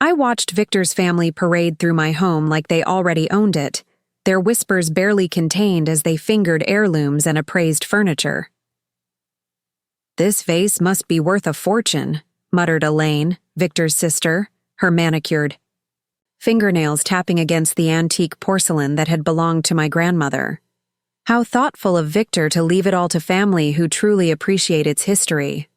I watched Victor's family parade through my home like they already owned it, their whispers barely contained as they fingered heirlooms and appraised furniture. "This vase must be worth a fortune," muttered Elaine, Victor's sister, her manicured fingernails tapping against the antique porcelain that had belonged to my grandmother. How thoughtful of Victor to leave it all to family who truly appreciate its history.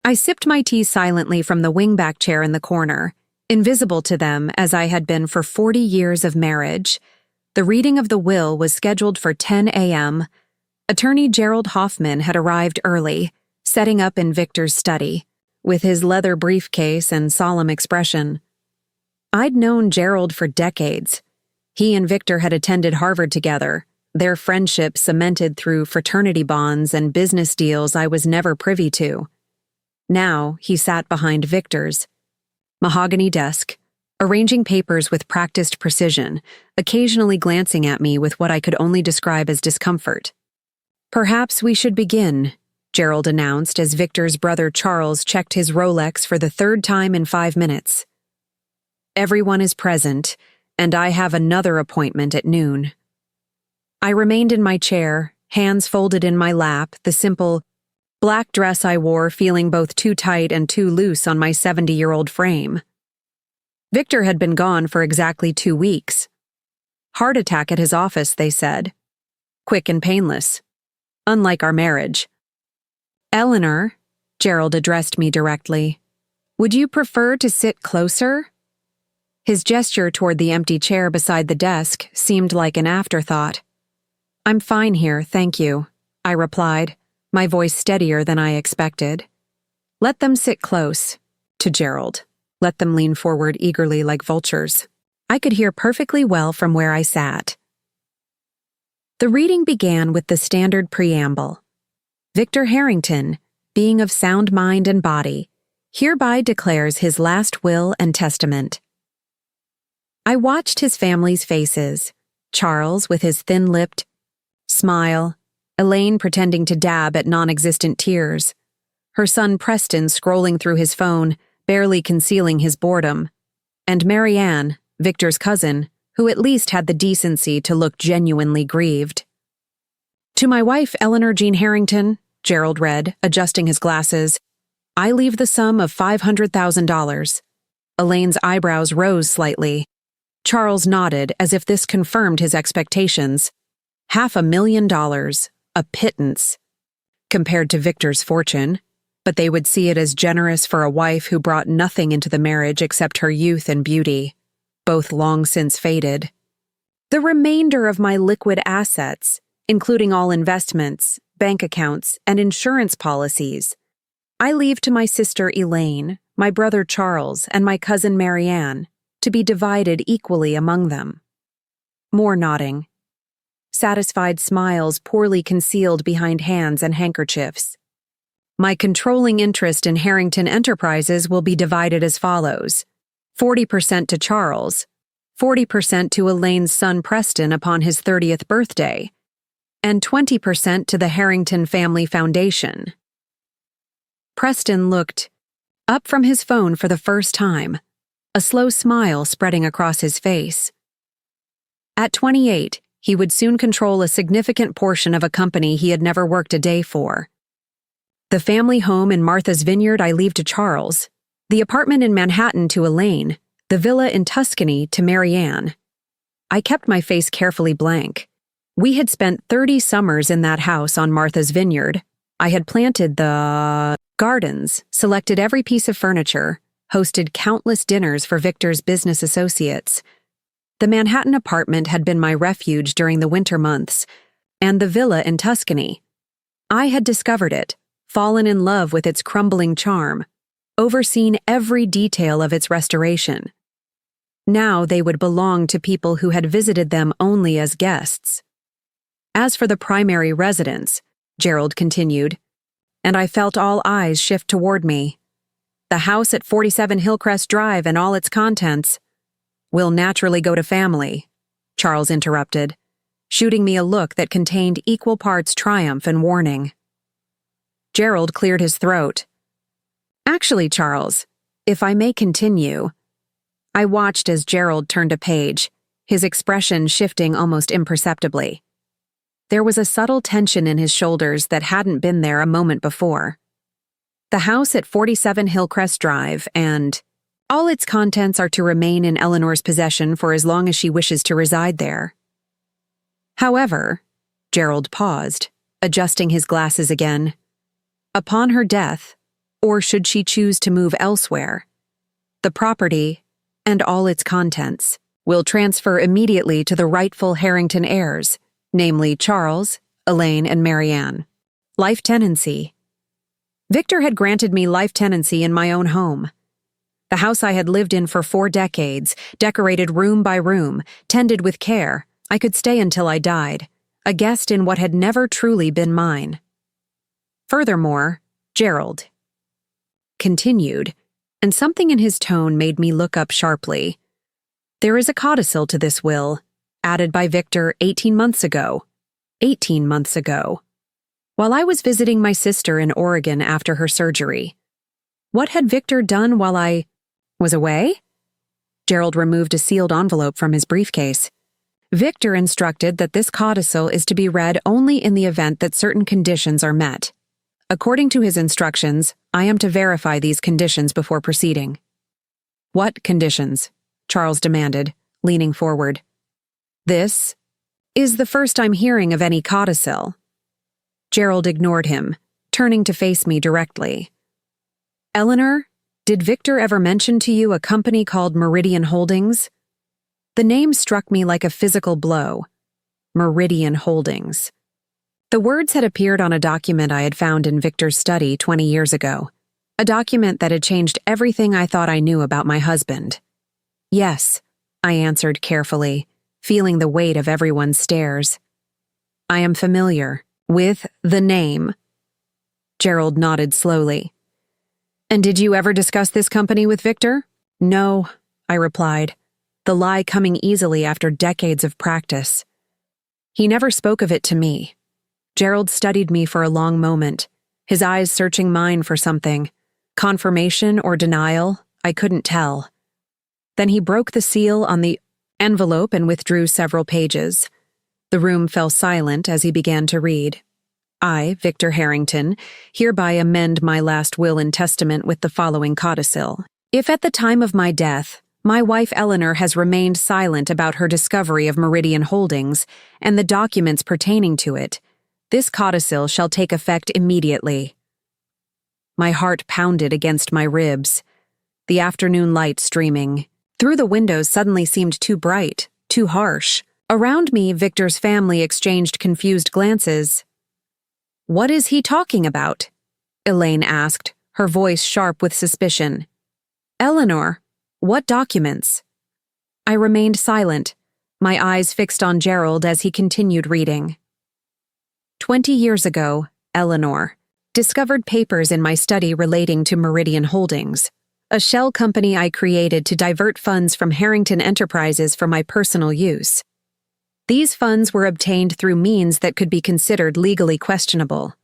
I sipped my tea silently from the wingback chair in the corner, invisible to them as I had been for 40 years of marriage. The reading of the will was scheduled for 10 a.m. Attorney Gerald Hoffman had arrived early, setting up in Victor's study, with his leather briefcase and solemn expression. I'd known Gerald for decades. He and Victor had attended Harvard together, their friendship cemented through fraternity bonds and business deals I was never privy to. Now he sat behind Victor's mahogany desk, arranging papers with practiced precision, occasionally glancing at me with what I could only describe as discomfort. "Perhaps we should begin," Gerald announced as Victor's brother Charles checked his Rolex for the third time in 5 minutes. "Everyone is present, and I have another appointment at noon." I remained in my chair, hands folded in my lap, the simple black dress I wore feeling both too tight and too loose on my 70-year-old frame. Victor had been gone for exactly 2 weeks. Heart attack at his office, they said. Quick and painless. Unlike our marriage. "Eleanor," Gerald addressed me directly, "would you prefer to sit closer?" His gesture toward the empty chair beside the desk seemed like an afterthought. "I'm fine here, thank you," I replied, my voice steadier than I expected. "Let them sit close," to Gerald. Let them lean forward eagerly like vultures. I could hear perfectly well from where I sat. The reading began with the standard preamble. "Victor Harrington, being of sound mind and body, hereby declares his last will and testament." I watched his family's faces, Charles with his thin-lipped smile, Elaine pretending to dab at non-existent tears, her son Preston scrolling through his phone, barely concealing his boredom, and Marianne, Victor's cousin, who at least had the decency to look genuinely grieved. "To my wife, Eleanor Jean Harrington," Gerald read, adjusting his glasses, "I leave the sum of $500,000. Elaine's eyebrows rose slightly. Charles nodded as if this confirmed his expectations. $500,000, a pittance, compared to Victor's fortune, but they would see it as generous for a wife who brought nothing into the marriage except her youth and beauty, both long since faded. The remainder of my liquid assets, including all investments, bank accounts, and insurance policies, I leave to my sister Elaine, my brother Charles, and my cousin Marianne, to be divided equally among them." More nodding. Satisfied smiles poorly concealed behind hands and handkerchiefs. "My controlling interest in Harrington Enterprises will be divided as follows: 40% to Charles, 40% to Elaine's son Preston upon his 30th birthday, and 20% to the Harrington Family Foundation." Preston looked up from his phone for the first time, a slow smile spreading across his face. At 28, he would soon control a significant portion of a company he had never worked a day for. The family home in Martha's Vineyard I leave to Charles, the apartment in Manhattan to Elaine, the villa in Tuscany to Marianne. I kept my face carefully blank. We had spent 30 summers in that house on Martha's Vineyard. I had planted the gardens, selected every piece of furniture, hosted countless dinners for Victor's business associates. The Manhattan apartment had been my refuge during the winter months, and the villa in Tuscany. I had discovered it, fallen in love with its crumbling charm, overseen every detail of its restoration. Now they would belong to people who had visited them only as guests. As for the primary residence, Gerald continued, and I felt all eyes shift toward me. The house at 47 Hillcrest Drive and all its contents will naturally go to family, Charles interrupted, shooting me a look that contained equal parts triumph and warning. Gerald cleared his throat. "Actually, Charles, if I may continue, I watched as Gerald turned a page, his expression shifting almost imperceptibly. There was a subtle tension in his shoulders that hadn't been there a moment before. The house at 47 Hillcrest Drive and all its contents are to remain in Eleanor's possession for as long as she wishes to reside there. However, Gerald paused, adjusting his glasses again. Upon her death, or should she choose to move elsewhere, the property, and all its contents, will transfer immediately to the rightful Harrington heirs, namely Charles, Elaine, and Marianne. Life tenancy. Victor had granted me life tenancy in my own home. The house I had lived in for 4 decades, decorated room by room, tended with care. I could stay until I died, a guest in what had never truly been mine. Furthermore, Gerald continued, and something in his tone made me look up sharply. There is a codicil to this will, added by Victor 18 months ago. 18 months ago. While I was visiting my sister in Oregon after her surgery. What had Victor done while I was away? Gerald removed a sealed envelope from his briefcase. Victor instructed that this codicil is to be read only in the event that certain conditions are met. According to his instructions, I am to verify these conditions before proceeding. What conditions? Charles demanded, leaning forward. This is the first I'm hearing of any codicil. Gerald ignored him, turning to face me directly. Eleanor, did Victor ever mention to you a company called Meridian Holdings? The name struck me like a physical blow. Meridian Holdings. The words had appeared on a document I had found in Victor's study 20 years ago. A document that had changed everything I thought I knew about my husband. Yes, I answered carefully, feeling the weight of everyone's stares. I am familiar with the name. Gerald nodded slowly. And did you ever discuss this company with Victor? No, I replied, the lie coming easily after decades of practice. He never spoke of it to me. Gerald studied me for a long moment, his eyes searching mine for something. Confirmation or denial, I couldn't tell. Then he broke the seal on the envelope and withdrew several pages. The room fell silent as he began to read. I, Victor Harrington, hereby amend my last will and testament with the following codicil. If at the time of my death, my wife Eleanor has remained silent about her discovery of Meridian Holdings and the documents pertaining to it, this codicil shall take effect immediately. My heart pounded against my ribs. The afternoon light streaming through the windows suddenly seemed too bright, too harsh. Around me, Victor's family exchanged confused glances. What is he talking about? Elaine asked, her voice sharp with suspicion. Eleanor, what documents? I remained silent, my eyes fixed on Gerald as he continued reading. 20 years ago, Eleanor discovered papers in my study relating to Meridian Holdings, a shell company I created to divert funds from Harrington Enterprises for my personal use. These funds were obtained through means that could be considered legally questionable.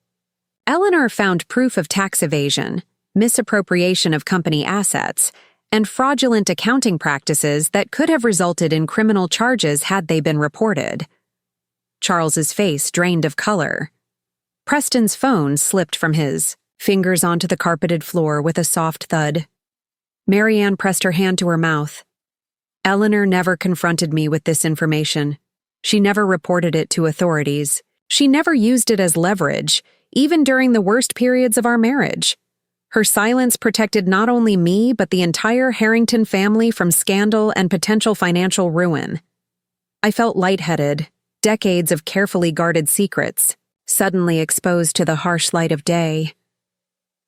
Eleanor found proof of tax evasion, misappropriation of company assets, and fraudulent accounting practices that could have resulted in criminal charges had they been reported. Charles's face drained of color. Preston's phone slipped from his fingers onto the carpeted floor with a soft thud. Marianne pressed her hand to her mouth. Eleanor never confronted me with this information. She never reported it to authorities. She never used it as leverage, even during the worst periods of our marriage. Her silence protected not only me but the entire Harrington family from scandal and potential financial ruin. I felt lightheaded, decades of carefully guarded secrets, suddenly exposed to the harsh light of day.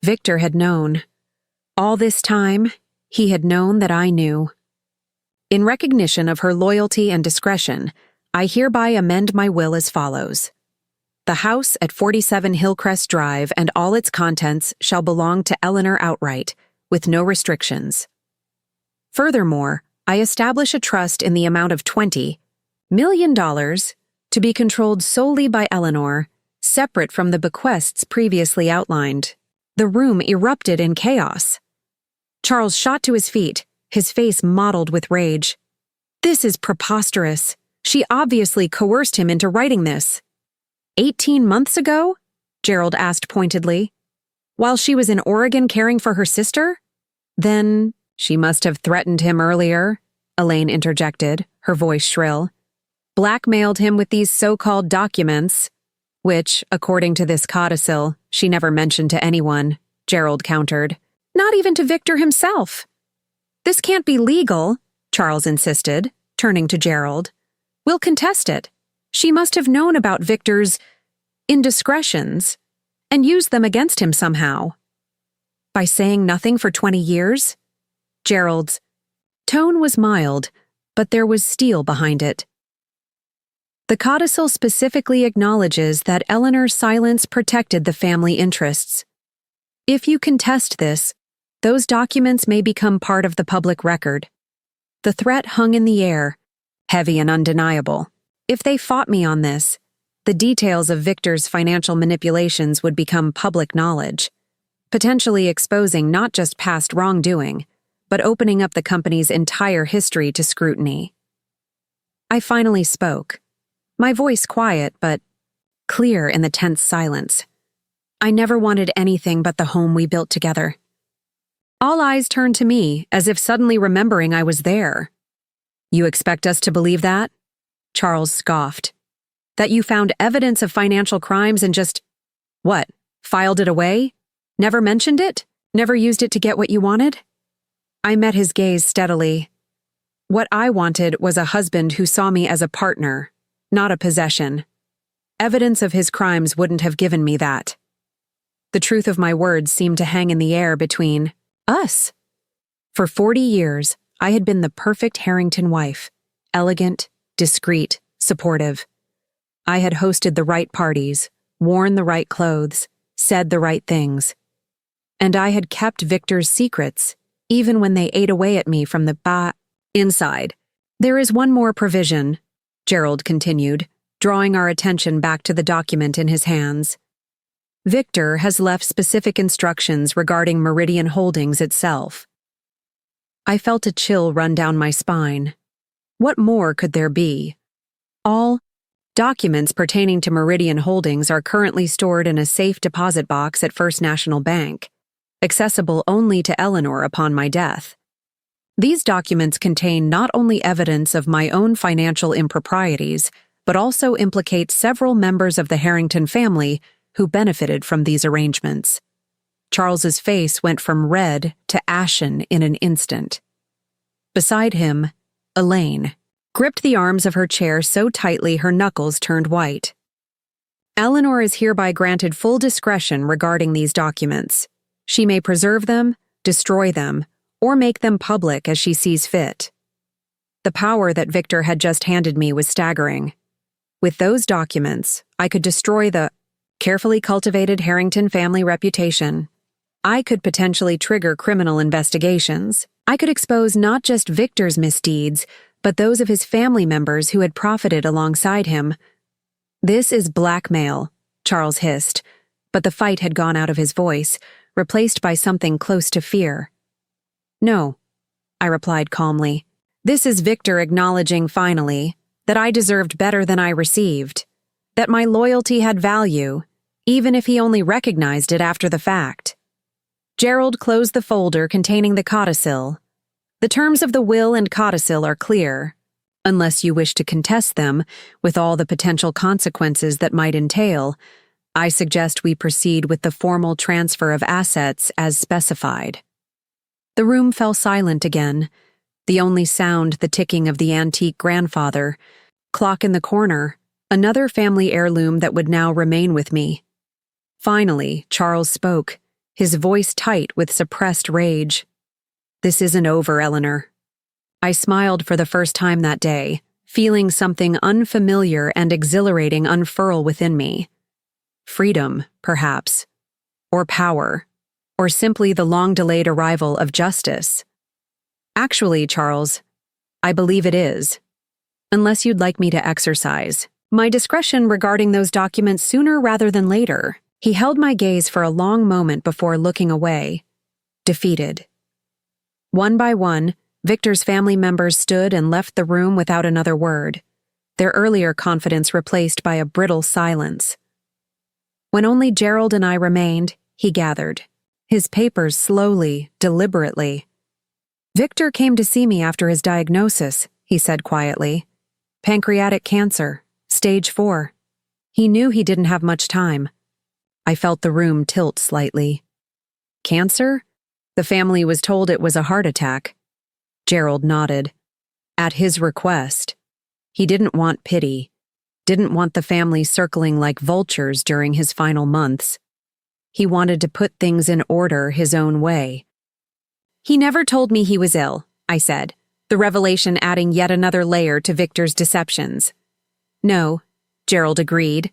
Victor had known. All this time, he had known that I knew. In recognition of her loyalty and discretion, I hereby amend my will as follows. The house at 47 Hillcrest Drive and all its contents shall belong to Eleanor outright, with no restrictions. Furthermore, I establish a trust in the amount of $20 million to be controlled solely by Eleanor, separate from the bequests previously outlined. The room erupted in chaos. Charles shot to his feet, his face mottled with rage. This is preposterous. She obviously coerced him into writing this. 18 months ago? Gerald asked pointedly. While she was in Oregon caring for her sister? Then she must have threatened him earlier, Elaine interjected, her voice shrill. Blackmailed him with these so-called documents, which, according to this codicil, she never mentioned to anyone, Gerald countered. Not even to Victor himself. This can't be legal, Charles insisted, turning to Gerald. We'll contest it. She must have known about Victor's indiscretions and used them against him somehow. By saying nothing for 20 years? Gerald's tone was mild, but there was steel behind it. The codicil specifically acknowledges that Eleanor's silence protected the family interests. If you contest this, those documents may become part of the public record. The threat hung in the air, heavy and undeniable. If they fought me on this, the details of Victor's financial manipulations would become public knowledge, potentially exposing not just past wrongdoing, but opening up the company's entire history to scrutiny. I finally spoke, my voice quiet but clear in the tense silence. I never wanted anything but the home we built together. All eyes turned to me, as if suddenly remembering I was there. You expect us to believe that? Charles scoffed. That you found evidence of financial crimes and just, what, filed it away? Never mentioned it? Never used it to get what you wanted? I met his gaze steadily. What I wanted was a husband who saw me as a partner, not a possession. Evidence of his crimes wouldn't have given me that. The truth of my words seemed to hang in the air between us. For 40 years, I had been the perfect Harrington wife, elegant, discreet, supportive. I had hosted the right parties, worn the right clothes, said the right things. And I had kept Victor's secrets, even when they ate away at me from the inside. There is one more provision, Gerald continued, drawing our attention back to the document in his hands. Victor has left specific instructions regarding Meridian Holdings itself. I felt a chill run down my spine. What more could there be? All documents pertaining to Meridian Holdings are currently stored in a safe deposit box at First National Bank, accessible only to Eleanor upon my death. These documents contain not only evidence of my own financial improprieties, but also implicate several members of the Harrington family who benefited from these arrangements. Charles's face went from red to ashen in an instant. Beside him, Elaine gripped the arms of her chair so tightly her knuckles turned white. Eleanor is hereby granted full discretion regarding these documents. She may preserve them, destroy them, or make them public as she sees fit. The power that Victor had just handed me was staggering. With those documents, I could destroy the carefully cultivated Harrington family reputation. I could potentially trigger criminal investigations. I could expose not just Victor's misdeeds, but those of his family members who had profited alongside him. This is blackmail, Charles hissed, but the fight had gone out of his voice, replaced by something close to fear. No, I replied calmly. This is Victor acknowledging finally that I deserved better than I received, that my loyalty had value, even if he only recognized it after the fact. Gerald closed the folder containing the codicil. The terms of the will and codicil are clear, unless you wish to contest them with all the potential consequences that might entail. I suggest we proceed with the formal transfer of assets as specified. The room fell silent again, the only sound the ticking of the antique grandfather, clock in the corner, another family heirloom that would now remain with me. Finally, Charles spoke, his voice tight with suppressed rage. This isn't over, Eleanor. I smiled for the first time that day, feeling something unfamiliar and exhilarating unfurl within me. Freedom, perhaps, or power, or simply the long-delayed arrival of justice. Actually, Charles, I believe it is. Unless you'd like me to exercise my discretion regarding those documents sooner rather than later. He held my gaze for a long moment before looking away, defeated. One by one, Victor's family members stood and left the room without another word, their earlier confidence replaced by a brittle silence. When only Gerald and I remained, he gathered, his papers slowly, deliberately. "Victor came to see me after his diagnosis," he said quietly. "Pancreatic cancer, stage 4. He knew he didn't have much time." I felt the room tilt slightly. "Cancer?" The family was told it was a heart attack. Gerald nodded. At his request. He didn't want pity, didn't want the family circling like vultures during his final months. He wanted to put things in order his own way. "He never told me he was ill," I said, the revelation adding yet another layer to Victor's deceptions. "No," Gerald agreed.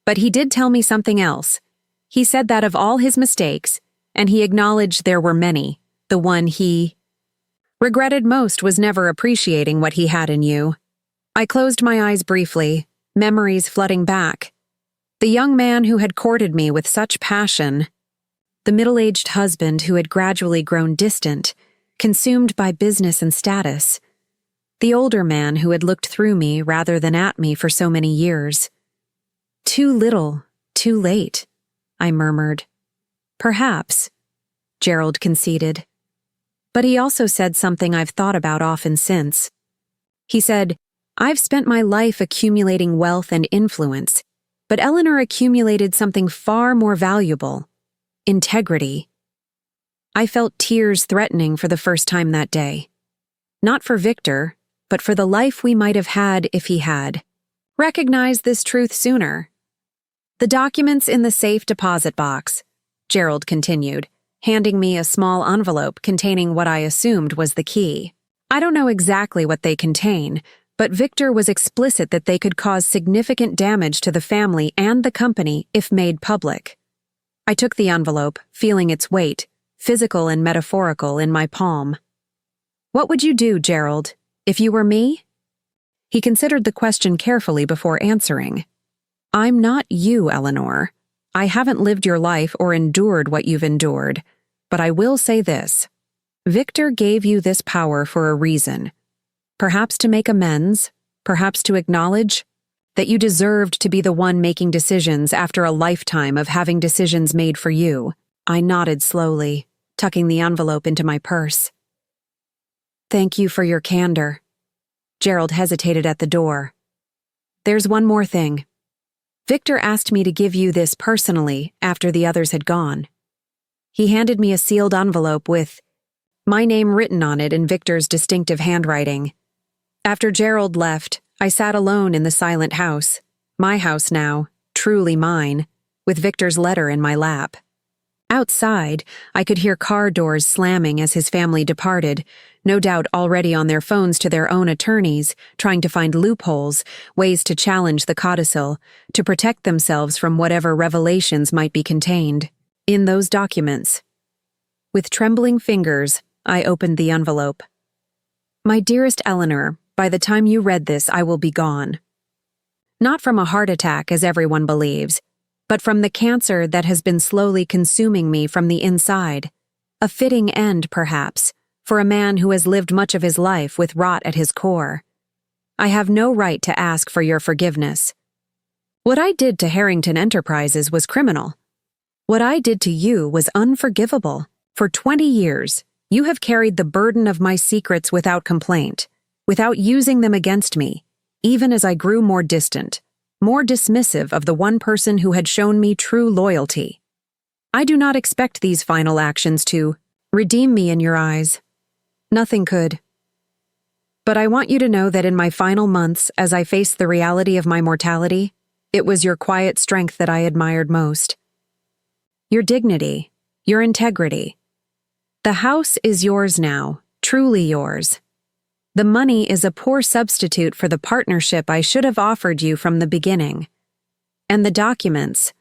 "But he did tell me something else. He said that of all his mistakes, and he acknowledged there were many, the one he regretted most was never appreciating what he had in you." I closed my eyes briefly, memories flooding back. The young man who had courted me with such passion, the middle-aged husband who had gradually grown distant, consumed by business and status, the older man who had looked through me rather than at me for so many years. "Too little, too late," I murmured. "Perhaps," Gerald conceded. But he also said something I've thought about often since. He said, "I've spent my life accumulating wealth and influence, but Eleanor accumulated something far more valuable: integrity." I felt tears threatening for the first time that day. Not for Victor, but for the life we might have had if he had recognized this truth sooner. "The documents in the safe deposit box," Gerald continued, handing me a small envelope containing what I assumed was the key. "I don't know exactly what they contain, but Victor was explicit that they could cause significant damage to the family and the company if made public." I took the envelope, feeling its weight, physical and metaphorical, in my palm. "What would you do, Gerald, if you were me?" He considered the question carefully before answering. "I'm not you, Eleanor. I haven't lived your life or endured what you've endured, but I will say this. Victor gave you this power for a reason. Perhaps to make amends, perhaps to acknowledge that you deserved to be the one making decisions after a lifetime of having decisions made for you." I nodded slowly, tucking the envelope into my purse. "Thank you for your candor." Gerald hesitated at the door. "There's one more thing. Victor asked me to give you this personally after the others had gone. He handed me a sealed envelope with my name written on it in Victor's distinctive handwriting. After Gerald left, I sat alone in the silent house, my house now, truly mine, with Victor's letter in my lap. Outside, I could hear car doors slamming as his family departed, no doubt already on their phones to their own attorneys, trying to find loopholes, ways to challenge the codicil, to protect themselves from whatever revelations might be contained in those documents. With trembling fingers, I opened the envelope. "My dearest Eleanor, by the time you read this, I will be gone. Not from a heart attack, as everyone believes, but from the cancer that has been slowly consuming me from the inside. A fitting end, perhaps, for a man who has lived much of his life with rot at his core. I have no right to ask for your forgiveness. What I did to Harrington Enterprises was criminal. What I did to you was unforgivable. For 20 years, you have carried the burden of my secrets without complaint, without using them against me, even as I grew more distant, more dismissive of the one person who had shown me true loyalty. I do not expect these final actions to redeem me in your eyes. Nothing could. But I want you to know that in my final months, as I faced the reality of my mortality, it was your quiet strength that I admired most. Your dignity, your integrity. The house is yours now, truly yours. The money is a poor substitute for the partnership I should have offered you from the beginning. And the documents,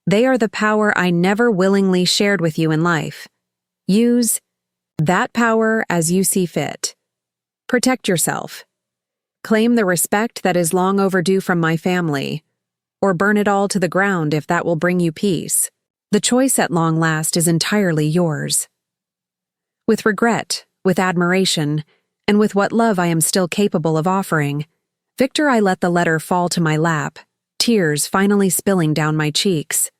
they are the power I never willingly shared with you in life. Use that power as you see fit. Protect yourself. Claim the respect that is long overdue from my family, or burn it all to the ground if that will bring you peace. The choice at long last is entirely yours. With regret, with admiration, and with what love I am still capable of offering. Victor, I let the letter fall to my lap, tears finally spilling down my cheeks.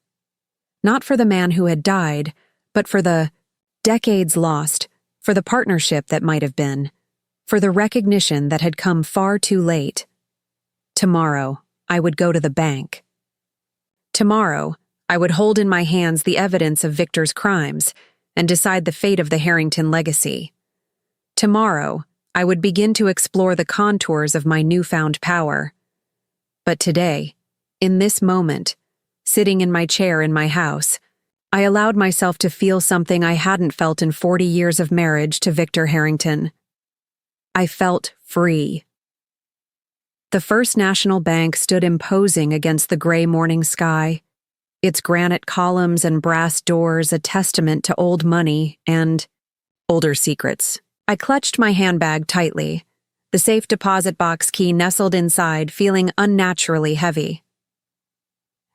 Not for the man who had died, but for the decades lost, for the partnership that might have been, for the recognition that had come far too late. Tomorrow, I would go to the bank. Tomorrow, I would hold in my hands the evidence of Victor's crimes and decide the fate of the Harrington legacy. Tomorrow, I would begin to explore the contours of my newfound power. But today, in this moment, sitting in my chair in my house, I allowed myself to feel something I hadn't felt in 40 years of marriage to Victor Harrington. I felt free. The First National Bank stood imposing against the gray morning sky, its granite columns and brass doors a testament to old money and older secrets. I clutched my handbag tightly, the safe deposit box key nestled inside, feeling unnaturally heavy.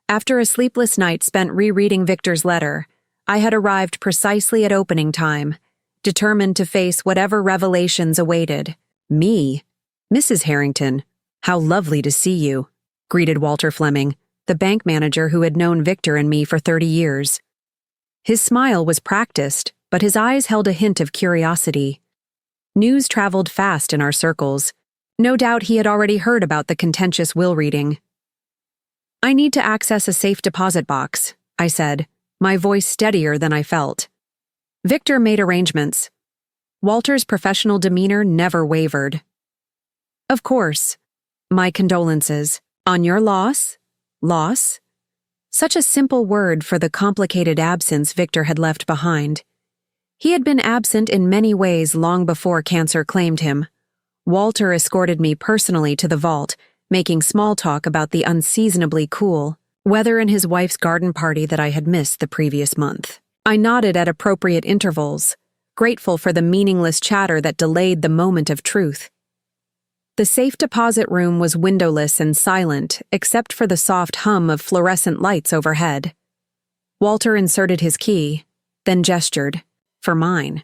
After a sleepless night spent rereading Victor's letter, I had arrived precisely at opening time, determined to face whatever revelations awaited. Me? Mrs. Harrington, how lovely to see you, greeted Walter Fleming, the bank manager who had known Victor and me for 30 years. His smile was practiced, but his eyes held a hint of curiosity. News traveled fast in our circles. No doubt he had already heard about the contentious will reading. I need to access a safe deposit box, I said, my voice steadier than I felt. Victor made arrangements. Walter's professional demeanor never wavered. Of course. My condolences. On your loss? Loss? Such a simple word for the complicated absence Victor had left behind. He had been absent in many ways long before cancer claimed him. Walter escorted me personally to the vault, making small talk about the unseasonably cool weather and his wife's garden party that I had missed the previous month. I nodded at appropriate intervals, grateful for the meaningless chatter that delayed the moment of truth. The safe deposit room was windowless and silent, except for the soft hum of fluorescent lights overhead. Walter inserted his key, then gestured, for mine.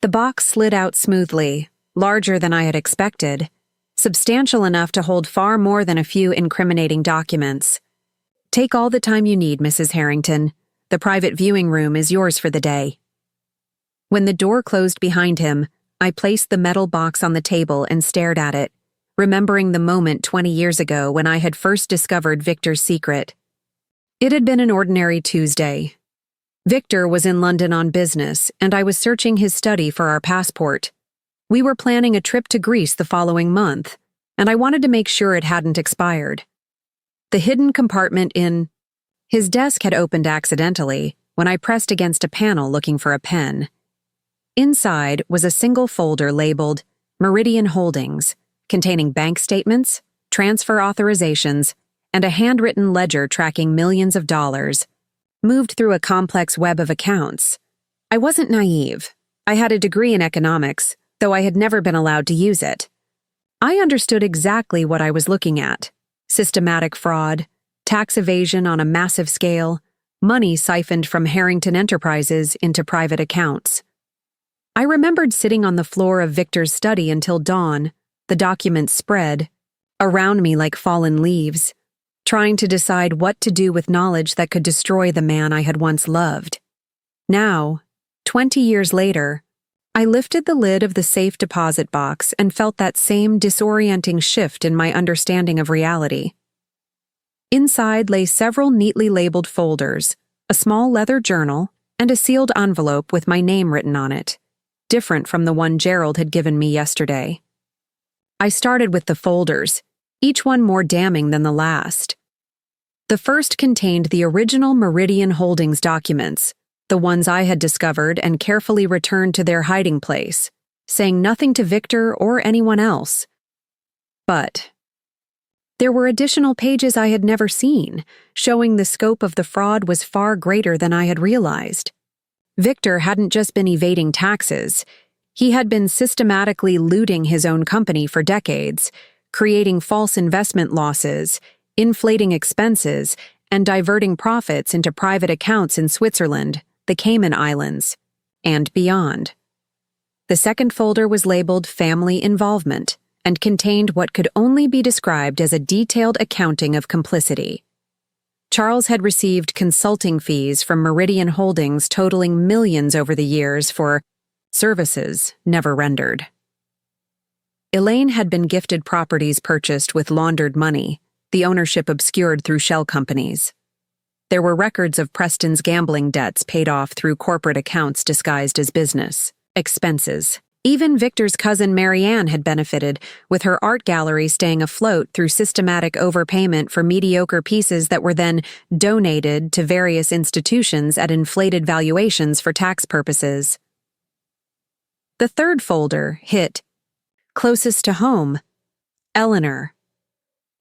The box slid out smoothly, larger than I had expected, substantial enough to hold far more than a few incriminating documents. Take all the time you need, Mrs. Harrington. The private viewing room is yours for the day. When the door closed behind him, I placed the metal box on the table and stared at it, remembering the moment 20 years ago when I had first discovered Victor's secret. It had been an ordinary Tuesday. Victor was in London on business, and I was searching his study for our passport. We were planning a trip to Greece the following month, and I wanted to make sure it hadn't expired. The hidden compartment in his desk had opened accidentally when I pressed against a panel looking for a pen. Inside was a single folder labeled Meridian Holdings, containing bank statements, transfer authorizations, and a handwritten ledger tracking millions of dollars, moved through a complex web of accounts. I wasn't naive. I had a degree in economics, though I had never been allowed to use it. I understood exactly what I was looking at: systematic fraud, tax evasion on a massive scale, money siphoned from Harrington Enterprises into private accounts. I remembered sitting on the floor of Victor's study until dawn, the documents spread around me like fallen leaves, trying to decide what to do with knowledge that could destroy the man I had once loved. Now, 20 years later, I lifted the lid of the safe deposit box and felt that same disorienting shift in my understanding of reality. Inside lay several neatly labeled folders, a small leather journal, and a sealed envelope with my name written on it, different from the one Gerald had given me yesterday. I started with the folders, each one more damning than the last. The first contained the original Meridian Holdings documents, the ones I had discovered and carefully returned to their hiding place, saying nothing to Victor or anyone else. But there were additional pages I had never seen, showing the scope of the fraud was far greater than I had realized. Victor hadn't just been evading taxes. He had been systematically looting his own company for decades, creating false investment losses, inflating expenses, and diverting profits into private accounts in Switzerland, the Cayman Islands, and beyond. The second folder was labeled Family Involvement and contained what could only be described as a detailed accounting of complicity. Charles had received consulting fees from Meridian Holdings totaling millions over the years for services never rendered. Elaine had been gifted properties purchased with laundered money, the ownership obscured through shell companies. There were records of Preston's gambling debts paid off through corporate accounts disguised as business expenses. Even Victor's cousin Marianne had benefited, with her art gallery staying afloat through systematic overpayment for mediocre pieces that were then donated to various institutions at inflated valuations for tax purposes. The third folder hit closest to home, Eleanor.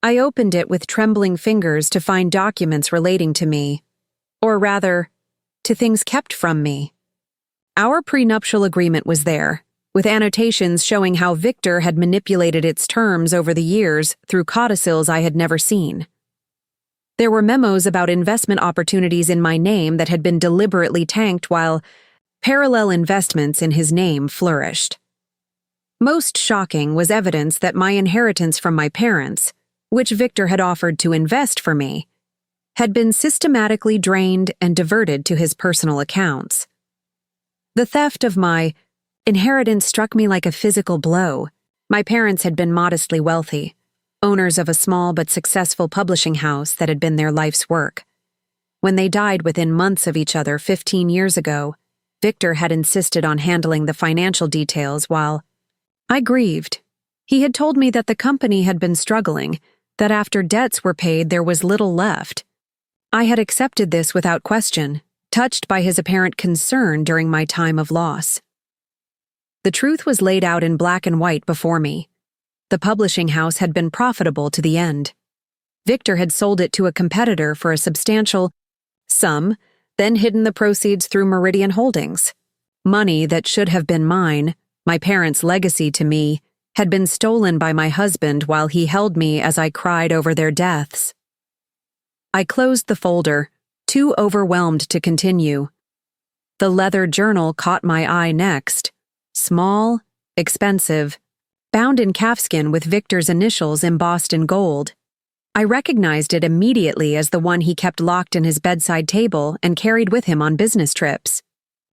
I opened it with trembling fingers to find documents relating to me, or rather, to things kept from me. Our prenuptial agreement was there, with annotations showing how Victor had manipulated its terms over the years through codicils I had never seen. There were memos about investment opportunities in my name that had been deliberately tanked while parallel investments in his name flourished. Most shocking was evidence that my inheritance from my parents, which Victor had offered to invest for me, had been systematically drained and diverted to his personal accounts. The theft of my inheritance struck me like a physical blow. My parents had been modestly wealthy, owners of a small but successful publishing house that had been their life's work. When they died within months of each other 15 years ago, Victor had insisted on handling the financial details while I grieved. He had told me that the company had been struggling, that after debts were paid there was little left. I had accepted this without question, touched by his apparent concern during my time of loss. The truth was laid out in black and white before me. The publishing house had been profitable to the end. Victor had sold it to a competitor for a substantial sum, then hidden the proceeds through Meridian Holdings. Money that should have been mine, my parents' legacy to me, had been stolen by my husband while he held me as I cried over their deaths. I closed the folder, too overwhelmed to continue. The leather journal caught my eye next. Small, expensive, bound in calfskin with Victor's initials embossed in gold. I recognized it immediately as the one he kept locked in his bedside table and carried with him on business trips.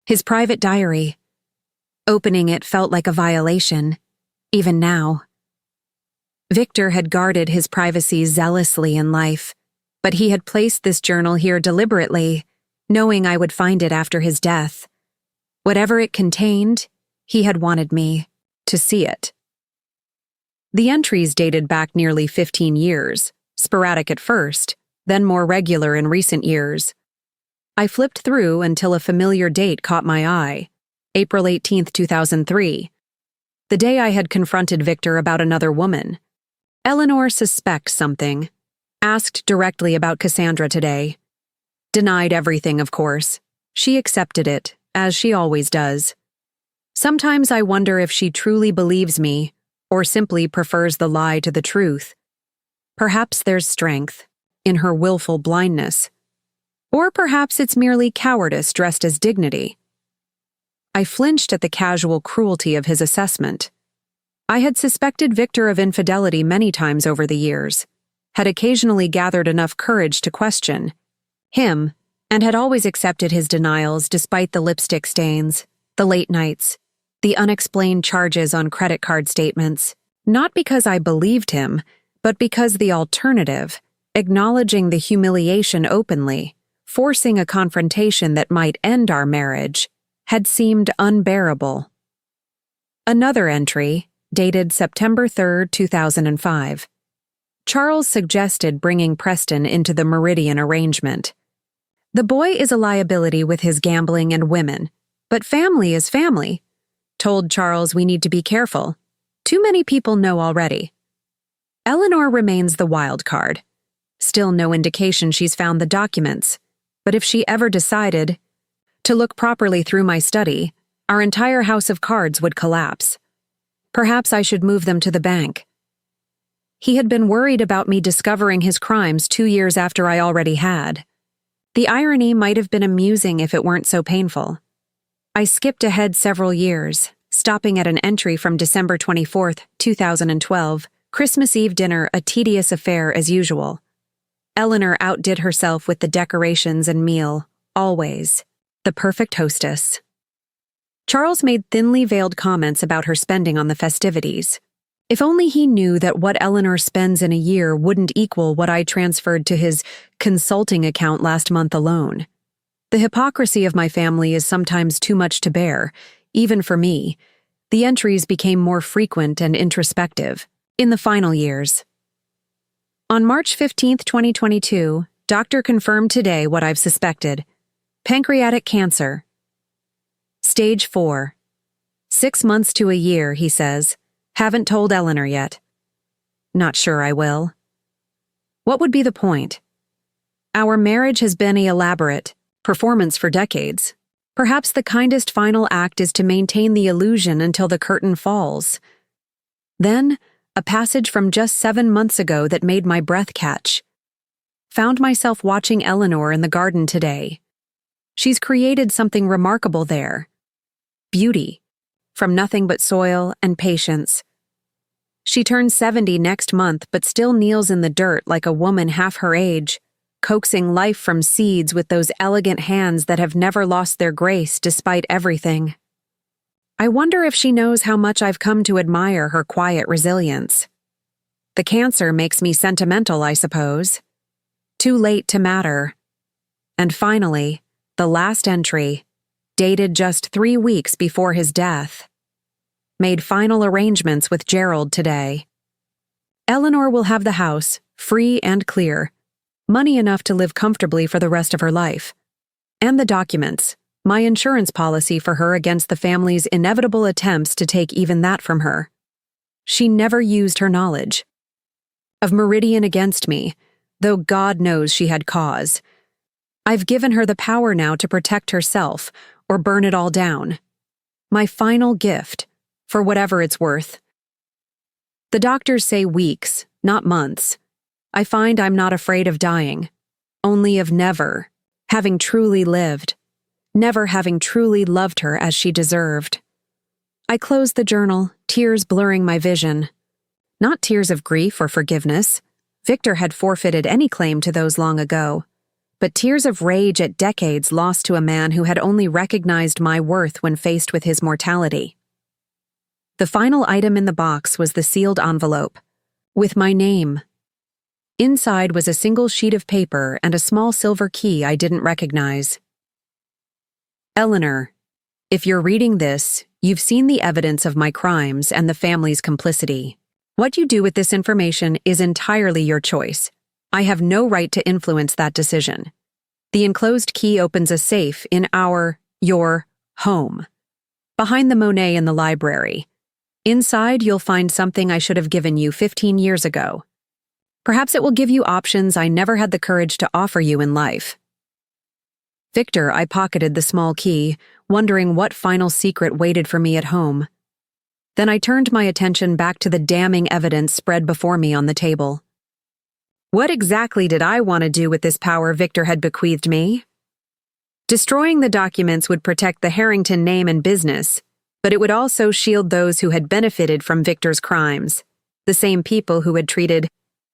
His private diary. Opening it felt like a violation, even now. Victor had guarded his privacy zealously in life, but he had placed this journal here deliberately, knowing I would find it after his death. Whatever it contained, he had wanted me to see it. The entries dated back nearly 15 years, sporadic at first, then more regular in recent years. I flipped through until a familiar date caught my eye. April 18, 2003, the day I had confronted Victor about another woman. Eleanor suspects something. Asked directly about Cassandra today. Denied everything, of course. She accepted it, as she always does. Sometimes I wonder if she truly believes me, or simply prefers the lie to the truth. Perhaps there's strength in her willful blindness. Or perhaps it's merely cowardice dressed as dignity. I flinched at the casual cruelty of his assessment. I had suspected Victor of infidelity many times over the years, had occasionally gathered enough courage to question him, and had always accepted his denials despite the lipstick stains, the late nights, the unexplained charges on credit card statements, not because I believed him, but because the alternative, acknowledging the humiliation openly, forcing a confrontation that might end our marriage, had seemed unbearable. Another entry, dated September 3, 2005. Charles suggested bringing Preston into the Meridian arrangement. The boy is a liability with his gambling and women, but family is family. Told Charles we need to be careful. Too many people know already. Eleanor remains the wild card. Still no indication she's found the documents, but if she ever decided to look properly through my study, our entire house of cards would collapse. Perhaps I should move them to the bank. He had been worried about me discovering his crimes 2 years after I already had. The irony might have been amusing if it weren't so painful. I skipped ahead several years, stopping at an entry from December 24, 2012, Christmas Eve dinner a tedious affair as usual. Eleanor outdid herself with the decorations and meal, always. The perfect hostess. Charles made thinly veiled comments about her spending on the festivities. If only he knew that what Eleanor spends in a year wouldn't equal what I transferred to his consulting account last month alone. The hypocrisy of my family is sometimes too much to bear, even for me. The entries became more frequent and introspective in the final years. On March 15, 2022, doctor confirmed today what I've suspected. Pancreatic cancer. Stage 4. 6 months to a year, he says. Haven't told Eleanor yet. Not sure I will. What would be the point? Our marriage has been an elaborate performance for decades. Perhaps the kindest final act is to maintain the illusion until the curtain falls. Then, a passage from just 7 months ago that made my breath catch. Found myself watching Eleanor in the garden today. She's created something remarkable there. Beauty, from nothing but soil and patience. She turns 70 next month but still kneels in the dirt like a woman half her age, coaxing life from seeds with those elegant hands that have never lost their grace despite everything. I wonder if she knows how much I've come to admire her quiet resilience. The cancer makes me sentimental, I suppose. Too late to matter. And finally, the last entry, dated just 3 weeks before his death. Made final arrangements with Gerald today. Eleanor will have the house, free and clear, money enough to live comfortably for the rest of her life. And the documents, my insurance policy for her against the family's inevitable attempts to take even that from her. She never used her knowledge of Meridian against me, though God knows she had cause. I've given her the power now to protect herself or burn it all down. My final gift, for whatever it's worth. The doctors say weeks, not months. I find I'm not afraid of dying, only of never having truly lived, never having truly loved her as she deserved. I closed the journal, tears blurring my vision. Not tears of grief or forgiveness. Victor had forfeited any claim to those long ago. But tears of rage at decades lost to a man who had only recognized my worth when faced with his mortality. The final item in the box was the sealed envelope, with my name. Inside was a single sheet of paper and a small silver key I didn't recognize. Eleanor, if you're reading this, you've seen the evidence of my crimes and the family's complicity. What you do with this information is entirely your choice. I have no right to influence that decision. The enclosed key opens a safe in your home, behind the Monet in the library. Inside, you'll find something I should have given you 15 years ago. Perhaps it will give you options I never had the courage to offer you in life. Victor, I pocketed the small key, wondering what final secret waited for me at home. Then I turned my attention back to the damning evidence spread before me on the table. What exactly did I want to do with this power Victor had bequeathed me? Destroying the documents would protect the Harrington name and business, but it would also shield those who had benefited from Victor's crimes, the same people who had treated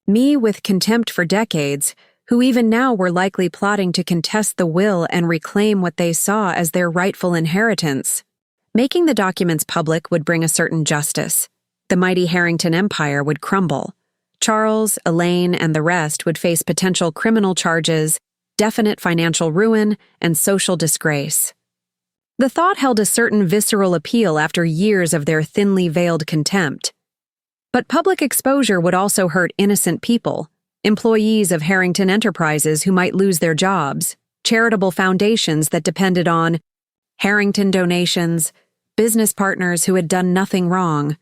me with contempt for decades, who even now were likely plotting to contest the will and reclaim what they saw as their rightful inheritance. Making the documents public would bring a certain justice. The mighty Harrington Empire would crumble. Charles, Elaine, and the rest would face potential criminal charges, definite financial ruin, and social disgrace. The thought held a certain visceral appeal after years of their thinly veiled contempt. But public exposure would also hurt innocent people, employees of Harrington Enterprises who might lose their jobs, charitable foundations that depended on Harrington donations, business partners who had done nothing wrong.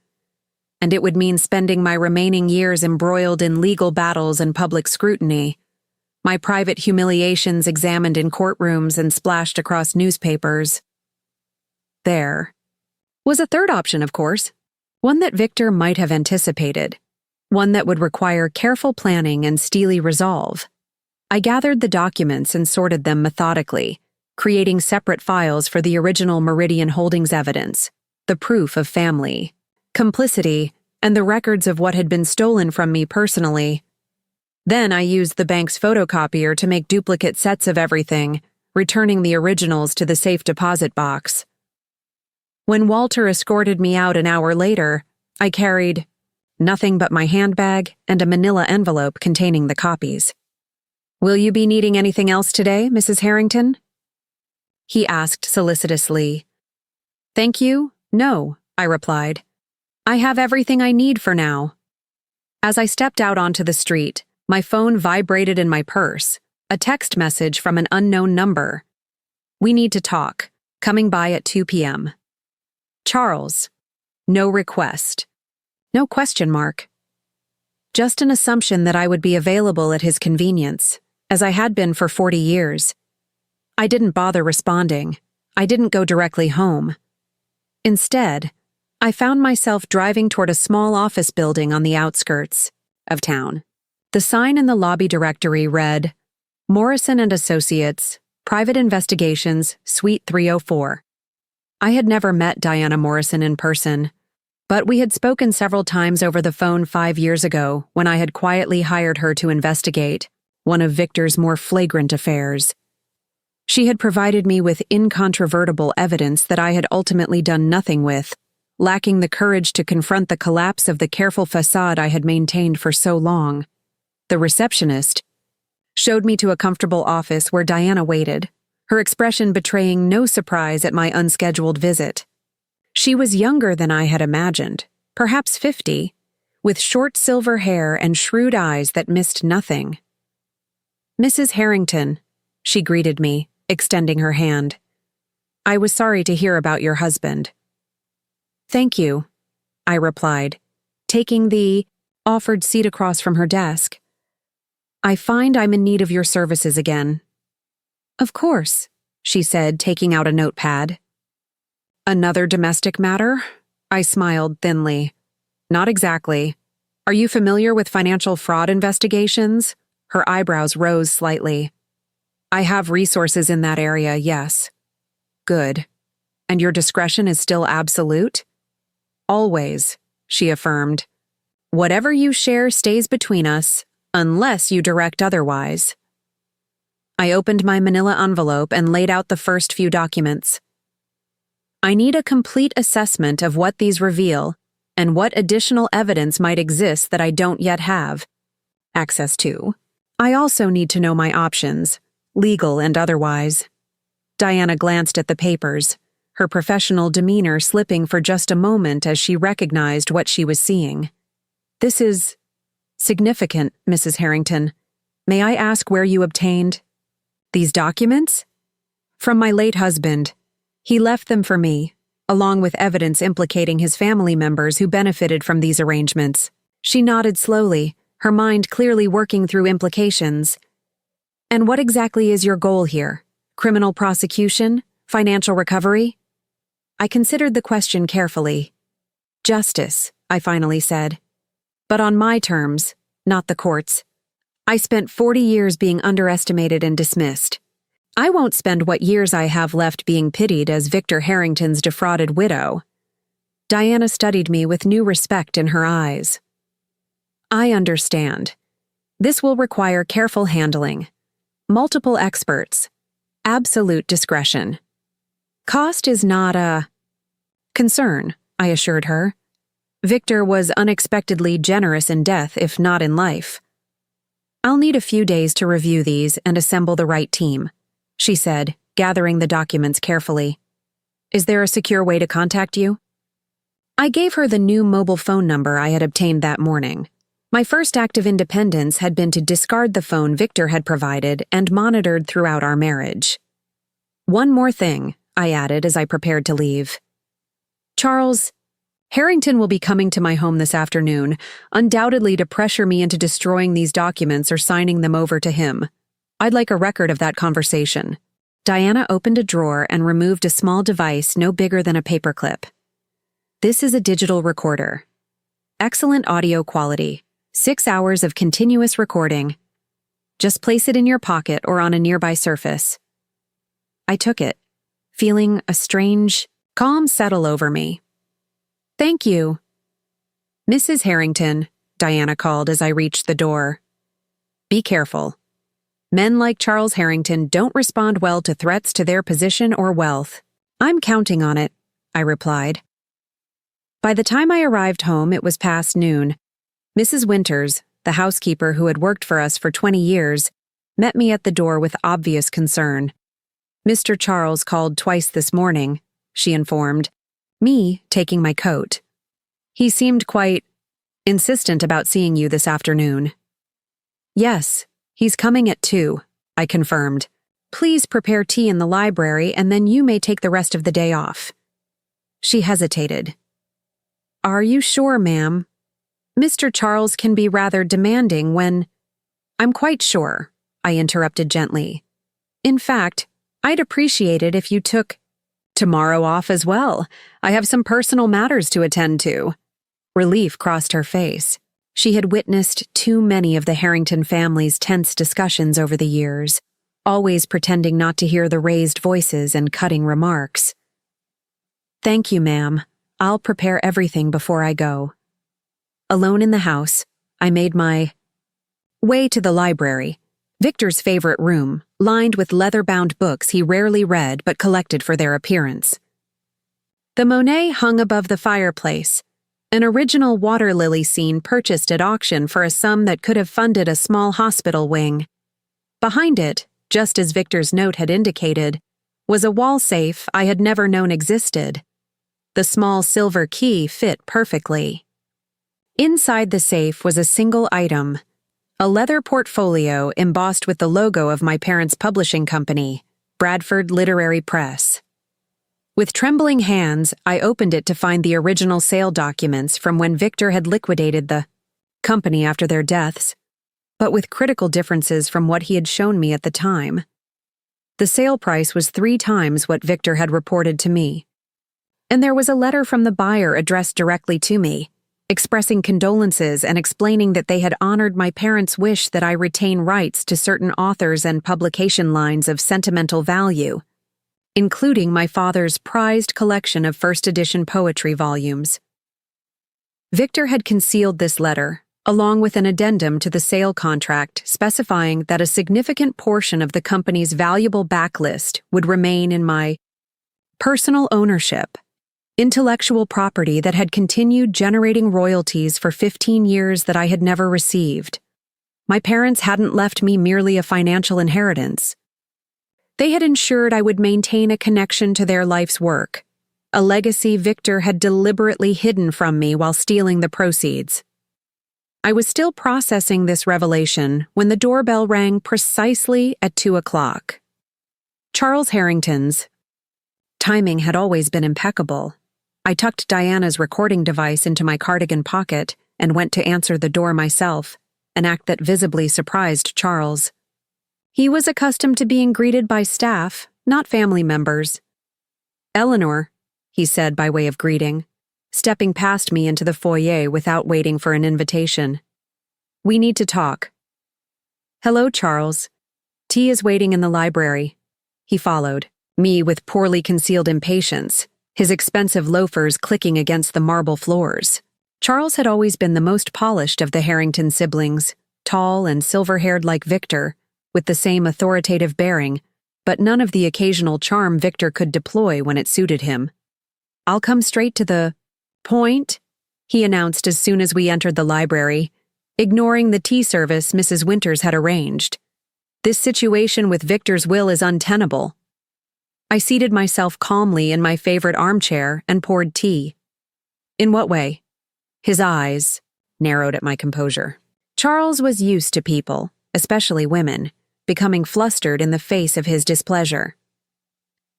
And it would mean spending my remaining years embroiled in legal battles and public scrutiny, my private humiliations examined in courtrooms and splashed across newspapers. There was a third option, of course, one that Victor might have anticipated, one that would require careful planning and steely resolve. I gathered the documents and sorted them methodically, creating separate files for the original Meridian Holdings evidence, the proof of family, complicity, and the records of what had been stolen from me personally. Then I used the bank's photocopier to make duplicate sets of everything, returning the originals to the safe deposit box. When Walter escorted me out an hour later, I carried nothing but my handbag and a manila envelope containing the copies. "Will you be needing anything else today, Mrs. Harrington?" he asked solicitously. "Thank you, no," I replied. "I have everything I need for now." As I stepped out onto the street, my phone vibrated in my purse, a text message from an unknown number. "We need to talk. Coming by at 2 p.m. Charles. No request. No question mark. Just an assumption that I would be available at his convenience, as I had been for 40 years. I didn't bother responding. I didn't go directly home. Instead, I found myself driving toward a small office building on the outskirts of town. The sign in the lobby directory read, Morrison and Associates, Private Investigations, Suite 304. I had never met Diana Morrison in person, but we had spoken several times over the phone 5 years ago when I had quietly hired her to investigate one of Victor's more flagrant affairs. She had provided me with incontrovertible evidence that I had ultimately done nothing with, lacking the courage to confront the collapse of the careful facade I had maintained for so long. The receptionist showed me to a comfortable office where Diana waited, her expression betraying no surprise at my unscheduled visit. She was younger than I had imagined, perhaps 50, with short silver hair and shrewd eyes that missed nothing. "Mrs. Harrington," she greeted me, extending her hand. "I was sorry to hear about your husband." "Thank you," I replied, taking the offered seat across from her desk. "I find I'm in need of your services again." "Of course," she said, taking out a notepad. "Another domestic matter?" I smiled thinly. "Not exactly. Are you familiar with financial fraud investigations?" Her eyebrows rose slightly. "I have resources in that area, yes." "Good. And your discretion is still absolute?" "Always," she affirmed. "Whatever you share stays between us, unless you direct otherwise." I opened my manila envelope and laid out the first few documents. "I need a complete assessment of what these reveal and what additional evidence might exist that I don't yet have access to. I also need to know my options, legal and otherwise." Diana glanced at the papers, her professional demeanor slipping for just a moment as she recognized what she was seeing. "This is significant, Mrs. Harrington. May I ask where you obtained these documents?" "From my late husband. He left them for me, along with evidence implicating his family members who benefited from these arrangements." She nodded slowly, her mind clearly working through implications. "And what exactly is your goal here? Criminal prosecution? Financial recovery?" I considered the question carefully. "Justice," I finally said. "But on my terms, not the court's. I spent 40 years being underestimated and dismissed. I won't spend what years I have left being pitied as Victor Harrington's defrauded widow." Diana studied me with new respect in her eyes. "I understand. This will require careful handling, multiple experts, absolute discretion. Cost is not a concern," I assured her. "Victor was unexpectedly generous in death, if not in life." "I'll need a few days to review these and assemble the right team," she said, gathering the documents carefully. "Is there a secure way to contact you?" I gave her the new mobile phone number I had obtained that morning. My first act of independence had been to discard the phone Victor had provided and monitored throughout our marriage. "One more thing," I added as I prepared to leave. "Charles, Harrington will be coming to my home this afternoon, undoubtedly to pressure me into destroying these documents or signing them over to him. I'd like a record of that conversation." Diana opened a drawer and removed a small device no bigger than a paperclip. "This is a digital recorder. Excellent audio quality. 6 hours of continuous recording. Just place it in your pocket or on a nearby surface." I took it, feeling a strange calm settle over me. Thank you. Mrs. Harrington, Diana called as I reached the door. Be careful. Men like Charles Harrington don't respond well to threats to their position or wealth. I'm counting on it, I replied. By the time I arrived home, it was past noon. Mrs. Winters, the housekeeper who had worked for us for 20 years, met me at the door with obvious concern. Mr. Charles called twice this morning, she informed, me taking my coat. He seemed quite insistent about seeing you this afternoon. Yes, he's coming at 2, I confirmed. Please prepare tea in the library and then you may take the rest of the day off. She hesitated. Are you sure, ma'am? Mr. Charles can be rather demanding when— I'm quite sure, I interrupted gently. In fact, I'd appreciate it if you took tomorrow off as well. I have some personal matters to attend to. Relief crossed her face. She had witnessed too many of the Harrington family's tense discussions over the years, always pretending not to hear the raised voices and cutting remarks. Thank you, ma'am. I'll prepare everything before I go. Alone in the house, I made my way to the library, Victor's favorite room, lined with leather-bound books he rarely read but collected for their appearance. The Monet hung above the fireplace, an original water lily scene purchased at auction for a sum that could have funded a small hospital wing. Behind it, just as Victor's note had indicated, was a wall safe I had never known existed. The small silver key fit perfectly. Inside the safe was a single item, a leather portfolio embossed with the logo of my parents' publishing company, Bradford Literary Press. With trembling hands, I opened it to find the original sale documents from when Victor had liquidated the company after their deaths, but with critical differences from what he had shown me at the time. The sale price was 3 times what Victor had reported to me. And there was a letter from the buyer addressed directly to me, expressing condolences and explaining that they had honored my parents' wish that I retain rights to certain authors and publication lines of sentimental value, including my father's prized collection of first edition poetry volumes. Victor had concealed this letter, along with an addendum to the sale contract specifying that a significant portion of the company's valuable backlist would remain in my personal ownership, intellectual property that had continued generating royalties for 15 years that I had never received. My parents hadn't left me merely a financial inheritance. They had ensured I would maintain a connection to their life's work, a legacy Victor had deliberately hidden from me while stealing the proceeds. I was still processing this revelation when the doorbell rang precisely at 2 o'clock. Charles Harrington's timing had always been impeccable. I tucked Diana's recording device into my cardigan pocket and went to answer the door myself, an act that visibly surprised Charles. He was accustomed to being greeted by staff, not family members. Eleanor, he said by way of greeting, stepping past me into the foyer without waiting for an invitation. We need to talk. Hello, Charles. Tea is waiting in the library. He followed, me with poorly concealed impatience, his expensive loafers clicking against the marble floors. Charles had always been the most polished of the Harrington siblings, tall and silver-haired like Victor, with the same authoritative bearing, but none of the occasional charm Victor could deploy when it suited him. I'll come straight to the point, he announced as soon as we entered the library, ignoring the tea service Mrs. Winters had arranged. This situation with Victor's will is untenable. I seated myself calmly in my favorite armchair and poured tea. In what way? His eyes narrowed at my composure. Charles was used to people, especially women, becoming flustered in the face of his displeasure.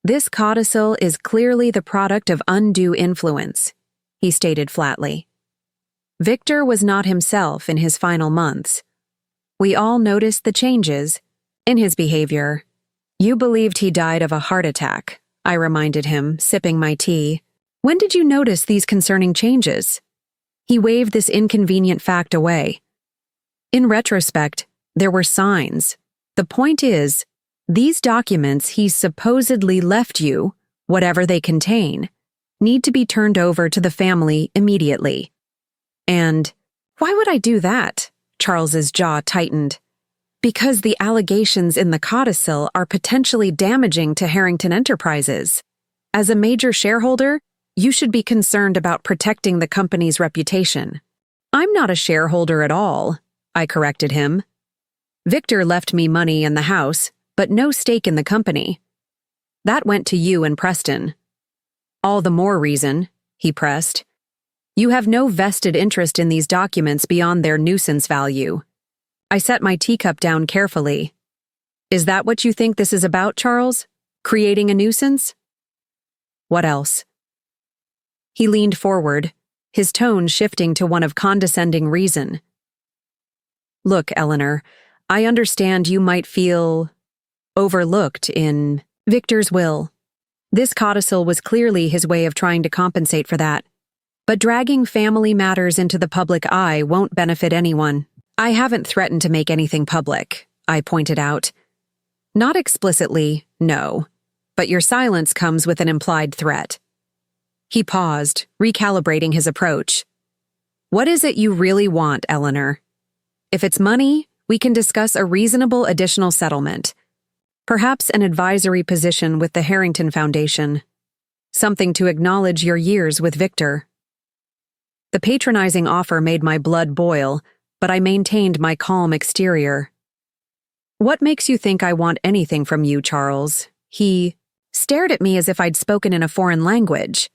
This codicil is clearly the product of undue influence, he stated flatly. Victor was not himself in his final months. We all noticed the changes in his behavior. You believed he died of a heart attack, I reminded him, sipping my tea. When did you notice these concerning changes? He waved this inconvenient fact away. In retrospect, there were signs. The point is, these documents he supposedly left you, whatever they contain, need to be turned over to the family immediately. And why would I do that? Charles's jaw tightened. Because the allegations in the codicil are potentially damaging to Harrington Enterprises. As a major shareholder, you should be concerned about protecting the company's reputation. I'm not a shareholder at all, I corrected him. Victor left me money in the house, but no stake in the company. That went to you and Preston. All the more reason, he pressed. You have no vested interest in these documents beyond their nuisance value. I set my teacup down carefully. Is that what you think this is about, Charles? Creating a nuisance? What else? He leaned forward, his tone shifting to one of condescending reason. Look, Eleanor, I understand you might feel overlooked in Victor's will. This codicil was clearly his way of trying to compensate for that. But dragging family matters into the public eye won't benefit anyone. I haven't threatened to make anything public, I pointed out. Not explicitly, no. But your silence comes with an implied threat. He paused, recalibrating his approach. What is it you really want, Eleanor? If it's money, we can discuss a reasonable additional settlement. Perhaps an advisory position with the Harrington Foundation. Something to acknowledge your years with Victor. The patronizing offer made my blood boil, but I maintained my calm exterior. What makes you think I want anything from you, Charles? He stared at me as if I'd spoken in a foreign language.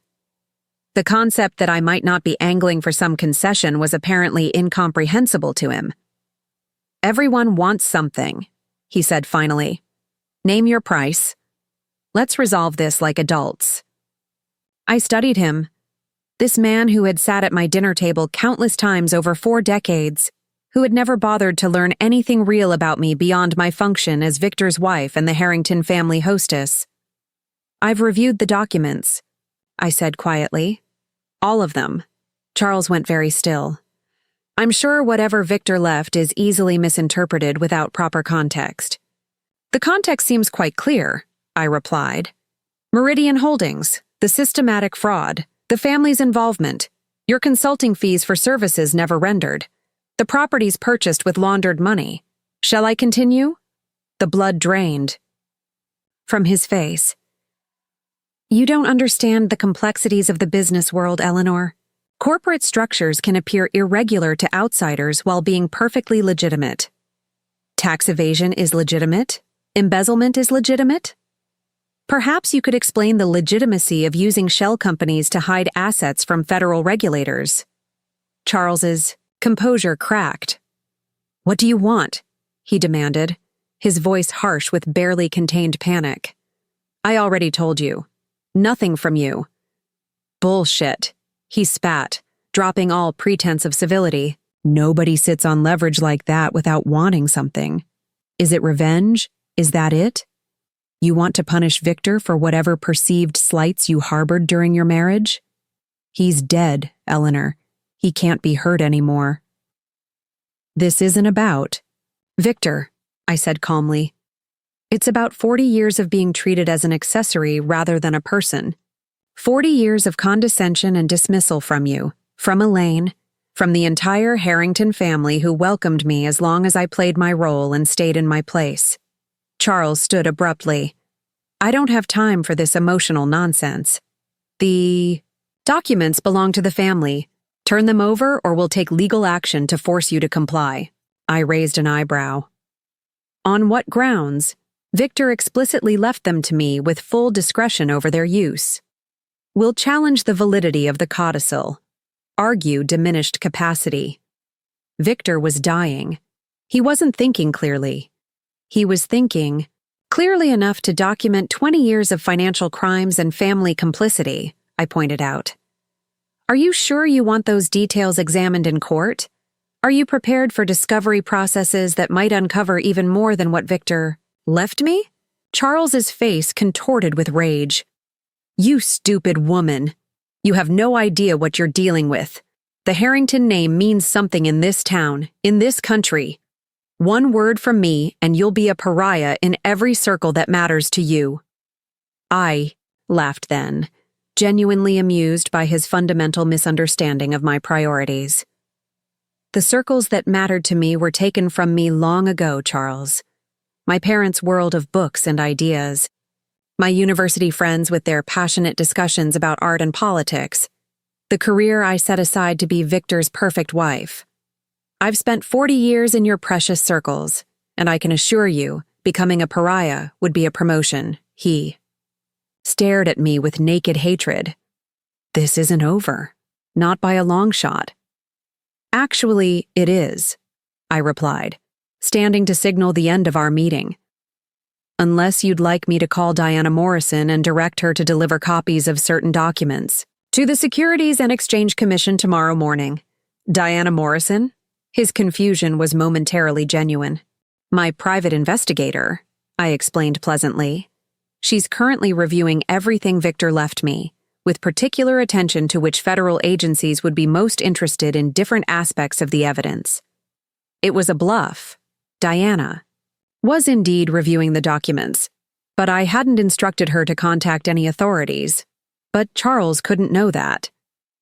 The concept that I might not be angling for some concession was apparently incomprehensible to him. Everyone wants something, he said finally. Name your price. Let's resolve this like adults. I studied him. This man who had sat at my dinner table countless times over 4 decades, who had never bothered to learn anything real about me beyond my function as Victor's wife and the Harrington family hostess. I've reviewed the documents, I said quietly. All of them. Charles went very still. I'm sure whatever Victor left is easily misinterpreted without proper context. The context seems quite clear, I replied. Meridian Holdings, the systematic fraud, the family's involvement, your consulting fees for services never rendered, the properties purchased with laundered money. Shall I continue? The blood drained from his face. You don't understand the complexities of the business world, Eleanor. Corporate structures can appear irregular to outsiders while being perfectly legitimate. Tax evasion is legitimate. Embezzlement is legitimate. Perhaps you could explain the legitimacy of using shell companies to hide assets from federal regulators. Charles's composure cracked. What do you want? He demanded, his voice harsh with barely contained panic. I already told you. Nothing from you. Bullshit. He spat, dropping all pretense of civility. Nobody sits on leverage like that without wanting something. Is it revenge? Is that it? You want to punish Victor for whatever perceived slights you harbored during your marriage? He's dead, Eleanor. He can't be hurt anymore. This isn't about Victor, I said calmly. It's about 40 years of being treated as an accessory rather than a person. 40 years of condescension and dismissal from you, from Elaine, from the entire Harrington family who welcomed me as long as I played my role and stayed in my place. Charles stood abruptly. I don't have time for this emotional nonsense. The documents belong to the family. Turn them over or we'll take legal action to force you to comply. I raised an eyebrow. On what grounds? Victor explicitly left them to me with full discretion over their use. We'll challenge the validity of the codicil. Argue diminished capacity. Victor was dying. He wasn't thinking clearly. He was thinking clearly enough to document 20 years of financial crimes and family complicity, I pointed out. Are you sure you want those details examined in court? Are you prepared for discovery processes that might uncover even more than what Victor left me? Charles's face contorted with rage. You stupid woman. You have no idea what you're dealing with. The Harrington name means something in this town, in this country. One word from me and you'll be a pariah in every circle that matters to you. I laughed then. genuinely amused by his fundamental misunderstanding of my priorities. The circles that mattered to me were taken from me long ago, Charles. My parents' world of books and ideas. My university friends with their passionate discussions about art and politics. The career I set aside to be Victor's perfect wife. I've spent 40 years in your precious circles, and I can assure you, becoming a pariah would be a promotion. He stared at me with naked hatred. This isn't over. Not by a long shot. Actually, it is, I replied, standing to signal the end of our meeting. Unless you'd like me to call Diana Morrison and direct her to deliver copies of certain documents to the Securities and Exchange Commission tomorrow morning. Diana Morrison? His confusion was momentarily genuine. My private investigator, I explained pleasantly. She's currently reviewing everything Victor left me, with particular attention to which federal agencies would be most interested in different aspects of the evidence. It was a bluff. Diana was indeed reviewing the documents, but I hadn't instructed her to contact any authorities. But Charles couldn't know that.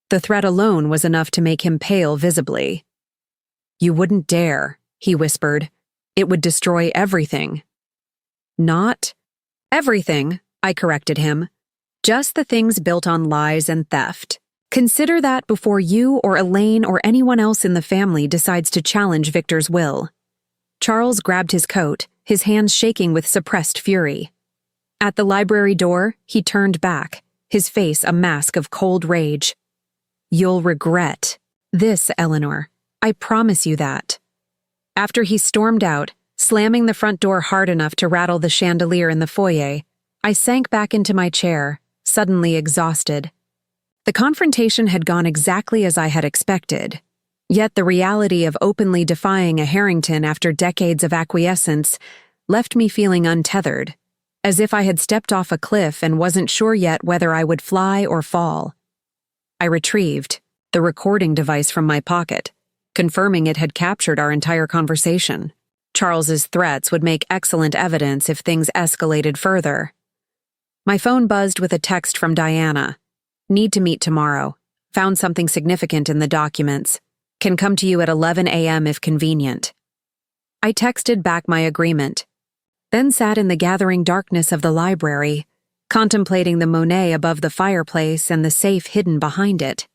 The threat alone was enough to make him pale visibly. You wouldn't dare, he whispered. It would destroy everything. Not everything, I corrected him. Just the things built on lies and theft. Consider that before you or Elaine or anyone else in the family decides to challenge Victor's will. Charles grabbed his coat, his hands shaking with suppressed fury. At the library door, he turned back, his face a mask of cold rage. You'll regret this, Eleanor. I promise you that. After he stormed out, slamming the front door hard enough to rattle the chandelier in the foyer, I sank back into my chair, suddenly exhausted. The confrontation had gone exactly as I had expected. Yet the reality of openly defying a Harrington after decades of acquiescence left me feeling untethered, as if I had stepped off a cliff and wasn't sure yet whether I would fly or fall. I retrieved the recording device from my pocket, confirming it had captured our entire conversation. Charles's threats would make excellent evidence if things escalated further. My phone buzzed with a text from Diana. Need to meet tomorrow. Found something significant in the documents. Can come to you at 11 a.m. if convenient. I texted back my agreement, then sat in the gathering darkness of the library, contemplating the Monet above the fireplace and the safe hidden behind it.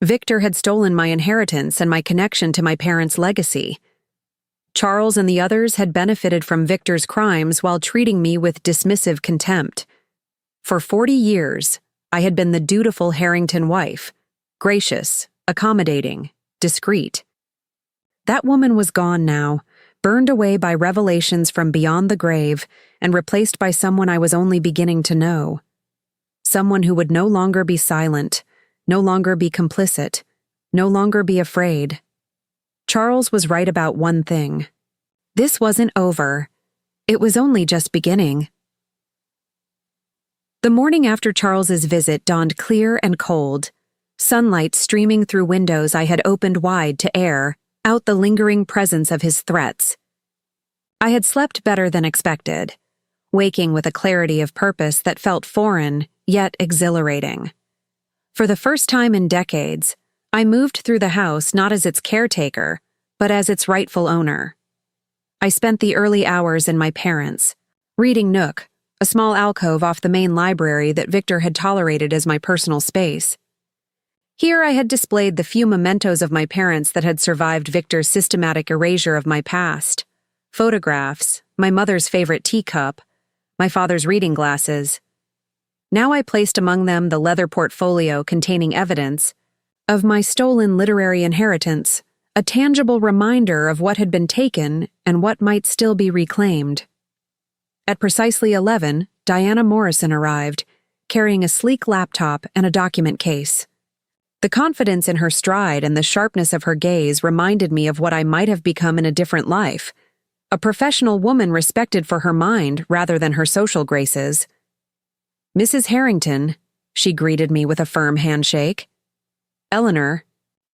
Victor had stolen my inheritance and my connection to my parents' legacy. Charles and the others had benefited from Victor's crimes while treating me with dismissive contempt. For 40 years, I had been the dutiful Harrington wife, gracious, accommodating, discreet. That woman was gone now, burned away by revelations from beyond the grave and replaced by someone I was only beginning to know. Someone who would no longer be silent, no longer be complicit, no longer be afraid. Charles was right about one thing. This wasn't over. It was only just beginning. The morning after Charles's visit dawned clear and cold, sunlight streaming through windows I had opened wide to air out the lingering presence of his threats. I had slept better than expected, waking with a clarity of purpose that felt foreign, yet exhilarating. For the first time in decades, I moved through the house not as its caretaker, but as its rightful owner. I spent the early hours in my parents' reading nook, a small alcove off the main library that Victor had tolerated as my personal space. Here I had displayed the few mementos of my parents that had survived Victor's systematic erasure of my past: photographs, my mother's favorite teacup, my father's reading glasses. Now I placed among them the leather portfolio containing evidence of my stolen literary inheritance, a tangible reminder of what had been taken and what might still be reclaimed. At precisely 11, Diana Morrison arrived, carrying a sleek laptop and a document case. The confidence in her stride and the sharpness of her gaze reminded me of what I might have become in a different life, a professional woman respected for her mind rather than her social graces. Mrs. Harrington, she greeted me with a firm handshake. Eleanor,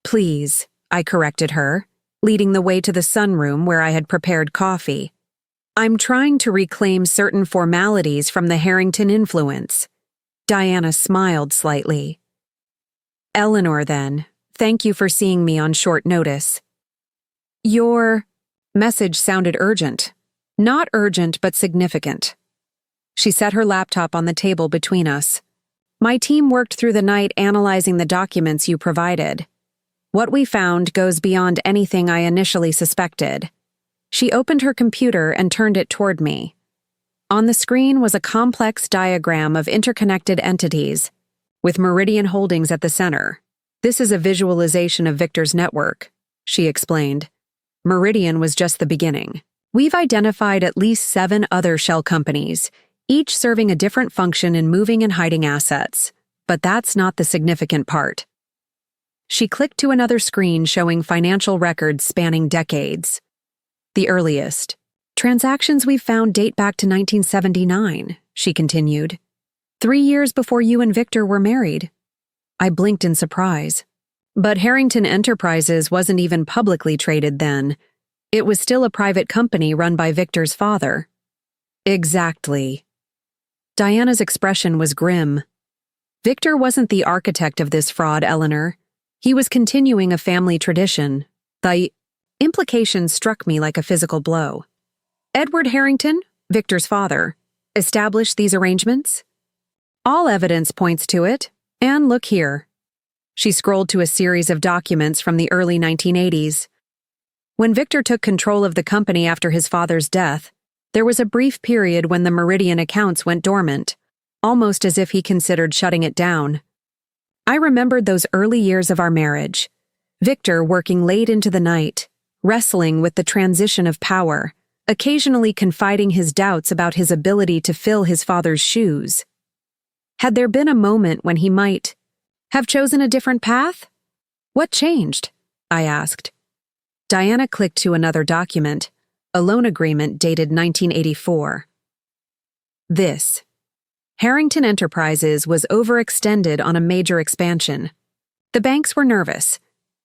please, I corrected her, leading the way to the sunroom where I had prepared coffee. I'm trying to reclaim certain formalities from the Harrington influence. Diana smiled slightly. Eleanor, then. Thank you for seeing me on short notice. Your message sounded urgent. Not urgent, but significant. She set her laptop on the table between us. My team worked through the night analyzing the documents you provided. What we found goes beyond anything I initially suspected. She opened her computer and turned it toward me. On the screen was a complex diagram of interconnected entities, with Meridian Holdings at the center. This is a visualization of Victor's network, she explained. Meridian was just the beginning. We've identified at least 7 other shell companies, each serving a different function in moving and hiding assets. But that's not the significant part. She clicked to another screen showing financial records spanning decades. The earliest. Transactions we've found date back to 1979, she continued. 3 years before you and Victor were married. I blinked in surprise. But Harrington Enterprises wasn't even publicly traded then. It was still a private company run by Victor's father. Exactly. Diana's expression was grim. Victor wasn't the architect of this fraud, Eleanor. He was continuing a family tradition. The implication struck me like a physical blow. Edward Harrington, Victor's father, established these arrangements? All evidence points to it. And look here. She scrolled to a series of documents from the early 1980s. When Victor took control of the company after his father's death, there was a brief period when the Meridian accounts went dormant, almost as if he considered shutting it down. I remembered those early years of our marriage. Victor working late into the night, wrestling with the transition of power, occasionally confiding his doubts about his ability to fill his father's shoes. Had there been a moment when he might have chosen a different path? What changed? I asked. Diana clicked to another document, a loan agreement dated 1984. This. Harrington Enterprises was overextended on a major expansion. The banks were nervous,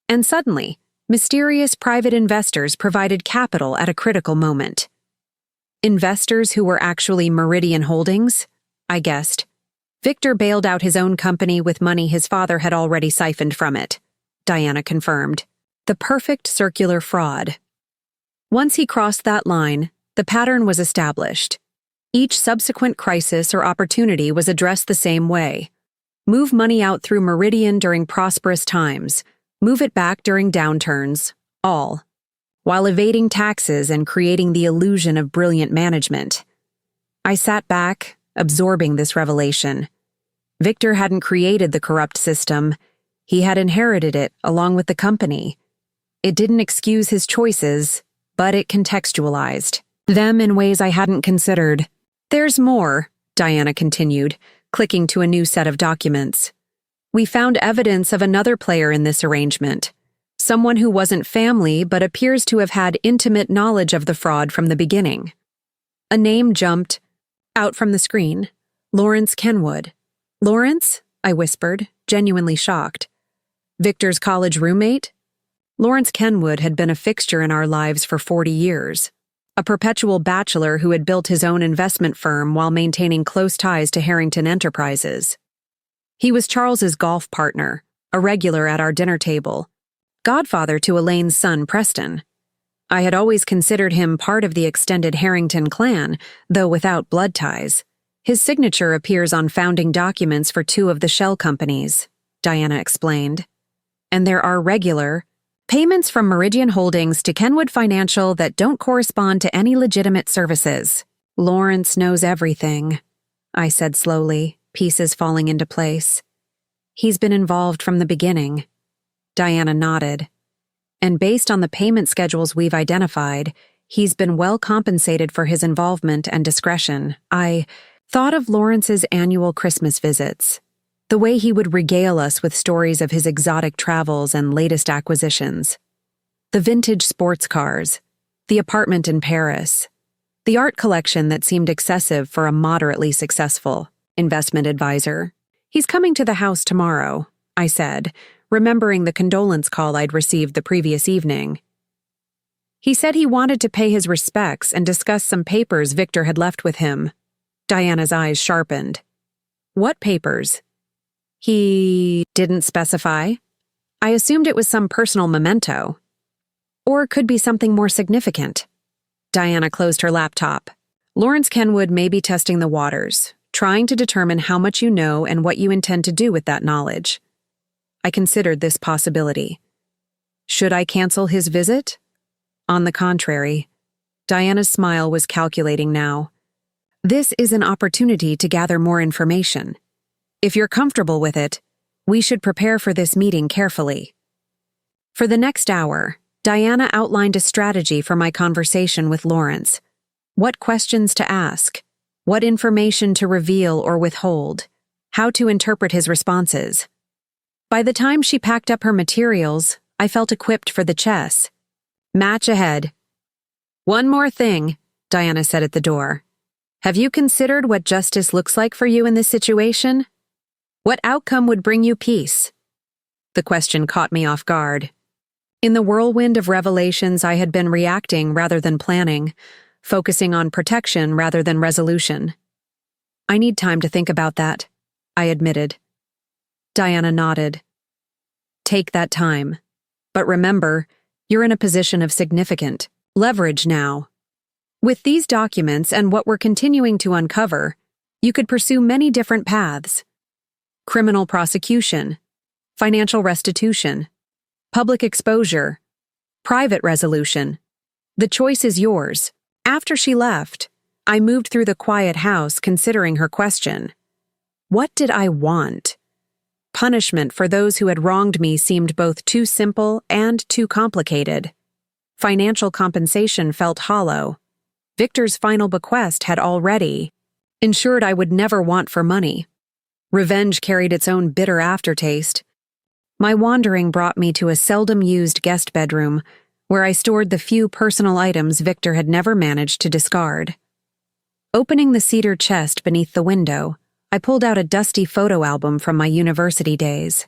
and suddenly, mysterious private investors provided capital at a critical moment. Investors who were actually Meridian Holdings? I guessed. Victor bailed out his own company with money his father had already siphoned from it, Diana confirmed. The perfect circular fraud. Once he crossed that line, the pattern was established. Each subsequent crisis or opportunity was addressed the same way. Move money out through Meridian during prosperous times, move it back during downturns, all, while evading taxes and creating the illusion of brilliant management. I sat back, absorbing this revelation. Victor hadn't created the corrupt system. He had inherited it along with the company. It didn't excuse his choices, but it contextualized them in ways I hadn't considered. There's more, Diana continued, clicking to a new set of documents. We found evidence of another player in this arrangement, someone who wasn't family but appears to have had intimate knowledge of the fraud from the beginning. A name jumped out from the screen. Lawrence Kenwood. Lawrence? I whispered, genuinely shocked. Victor's college roommate? Lawrence Kenwood had been a fixture in our lives for 40 years. A perpetual bachelor who had built his own investment firm while maintaining close ties to Harrington Enterprises. He was Charles's golf partner, a regular at our dinner table, godfather to Elaine's son Preston. I had always considered him part of the extended Harrington clan, though without blood ties. His signature appears on founding documents for 2 of the shell companies, Diana explained. And there are regular payments from Meridian Holdings to Kenwood Financial that don't correspond to any legitimate services. Lawrence knows everything, I said slowly, pieces falling into place. He's been involved from the beginning. Diana nodded. And based on the payment schedules we've identified, he's been well compensated for his involvement and discretion. I thought of Lawrence's annual Christmas visits, the way he would regale us with stories of his exotic travels and latest acquisitions. The vintage sports cars, the apartment in Paris, the art collection that seemed excessive for a moderately successful investment advisor. He's coming to the house tomorrow, I said, remembering the condolence call I'd received the previous evening. He said he wanted to pay his respects and discuss some papers Victor had left with him. Diana's eyes sharpened. What papers? He didn't specify. I assumed it was some personal memento. Or could be something more significant. Diana closed her laptop. Lawrence Kenwood may be testing the waters, trying to determine how much you know and what you intend to do with that knowledge. I considered this possibility. Should I cancel his visit? On the contrary, Diana's smile was calculating now. This is an opportunity to gather more information. If you're comfortable with it, we should prepare for this meeting carefully. For the next hour, Diana outlined a strategy for my conversation with Lawrence. What questions to ask, what information to reveal or withhold, how to interpret his responses. By the time she packed up her materials, I felt equipped for the chess. Match ahead. One more thing, Diana said at the door. Have you considered what justice looks like for you in this situation? What outcome would bring you peace? The question caught me off guard. In the whirlwind of revelations, I had been reacting rather than planning, focusing on protection rather than resolution. I need time to think about that, I admitted. Diana nodded. Take that time. But remember, you're in a position of significant leverage now. With these documents and what we're continuing to uncover, you could pursue many different paths. Criminal prosecution, financial restitution, public exposure, private resolution. The choice is yours. After she left, I moved through the quiet house considering her question. What did I want? Punishment for those who had wronged me seemed both too simple and too complicated. Financial compensation felt hollow. Victor's final bequest had already ensured I would never want for money. Revenge carried its own bitter aftertaste. My wandering brought me to a seldom-used guest bedroom, where I stored the few personal items Victor had never managed to discard. Opening the cedar chest beneath the window, I pulled out a dusty photo album from my university days.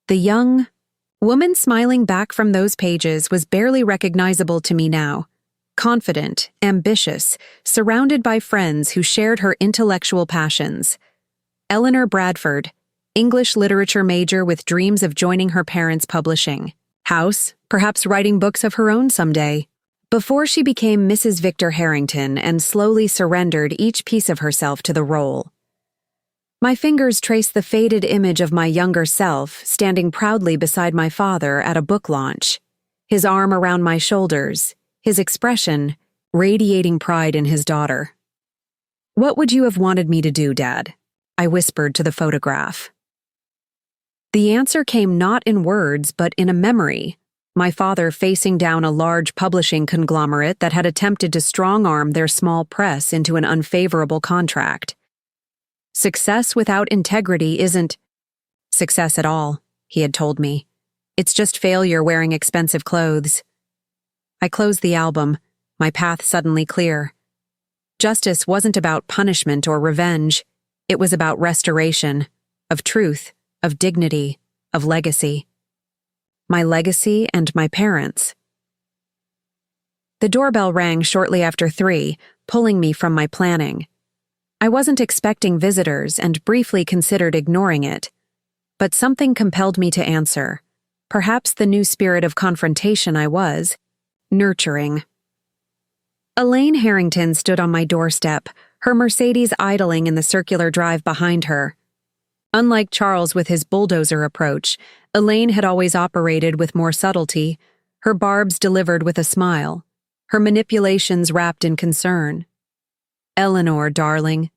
The young woman smiling back from those pages was barely recognizable to me now. Confident, ambitious, surrounded by friends who shared her intellectual passions. Eleanor Bradford, English literature major with dreams of joining her parents' publishing house, perhaps writing books of her own someday. Before she became Mrs. Victor Harrington and slowly surrendered each piece of herself to the role. My fingers traced the faded image of my younger self standing proudly beside my father at a book launch, his arm around my shoulders, his expression radiating pride in his daughter. "What would you have wanted me to do, Dad?" I whispered to the photograph. The answer came not in words, but in a memory, my father facing down a large publishing conglomerate that had attempted to strong-arm their small press into an unfavorable contract. Success without integrity isn't success at all, he had told me. It's just failure wearing expensive clothes. I closed the album, my path suddenly clear. Justice wasn't about punishment or revenge. It was about restoration, of truth, of dignity, of legacy. My legacy and my parents. The doorbell rang shortly after 3, pulling me from my planning. I wasn't expecting visitors and briefly considered ignoring it. But something compelled me to answer. Perhaps the new spirit of confrontation I was nurturing. Elaine Harrington stood on my doorstep, her Mercedes idling in the circular drive behind her. Unlike Charles with his bulldozer approach, Elaine had always operated with more subtlety, her barbs delivered with a smile, her manipulations wrapped in concern. "Eleanor, darling,"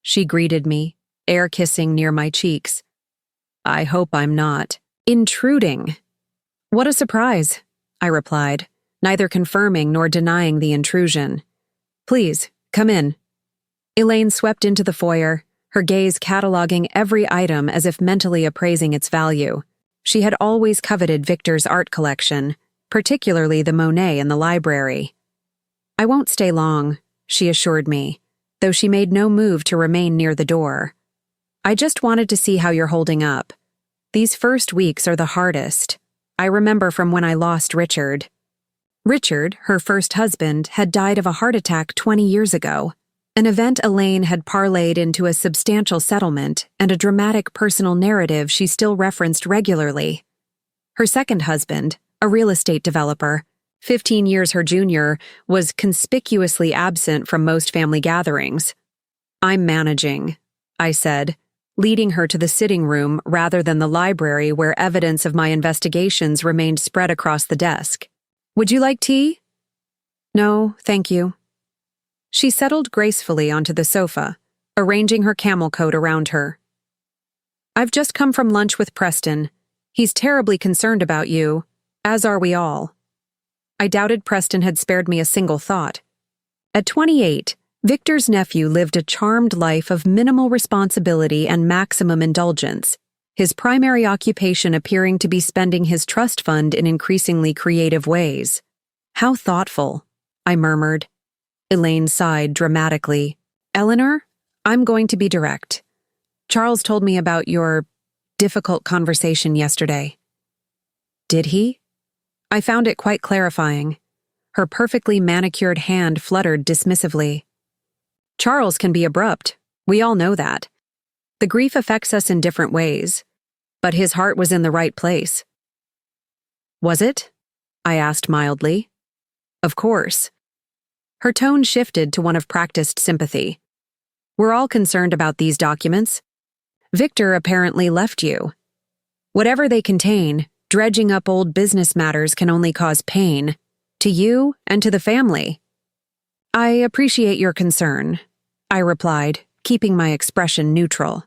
she greeted me, air kissing near my cheeks. "I hope I'm not intruding." "What a surprise," I replied, neither confirming nor denying the intrusion. "Please, come in." Elaine swept into the foyer, her gaze cataloging every item as if mentally appraising its value. She had always coveted Victor's art collection, particularly the Monet in the library. "I won't stay long," she assured me, though she made no move to remain near the door. "I just wanted to see how you're holding up. These first weeks are the hardest. I remember from when I lost Richard. Richard, her first husband, had died of a heart attack 20 years ago. An event Elaine had parlayed into a substantial settlement and a dramatic personal narrative she still referenced regularly. Her second husband, a real estate developer, 15 years her junior, was conspicuously absent from most family gatherings. "I'm managing," I said, leading her to the sitting room rather than the library where evidence of my investigations remained spread across the desk. "Would you like tea?" "No, thank you." She settled gracefully onto the sofa, arranging her camel coat around her. "I've just come from lunch with Preston. He's terribly concerned about you, as are we all." I doubted Preston had spared me a single thought. At 28, Victor's nephew lived a charmed life of minimal responsibility and maximum indulgence, his primary occupation appearing to be spending his trust fund in increasingly creative ways. "How thoughtful," I murmured. Elaine sighed dramatically. "Eleanor, I'm going to be direct. Charles told me about your difficult conversation yesterday." "Did he?" I found it quite clarifying. Her perfectly manicured hand fluttered dismissively. "Charles can be abrupt. We all know that. The grief affects us in different ways. But his heart was in the right place." "Was it?" I asked mildly. "Of course." Her tone shifted to one of practiced sympathy. "We're all concerned about these documents. Victor apparently left you. Whatever they contain, dredging up old business matters can only cause pain, to you and to the family." "I appreciate your concern," I replied, keeping my expression neutral.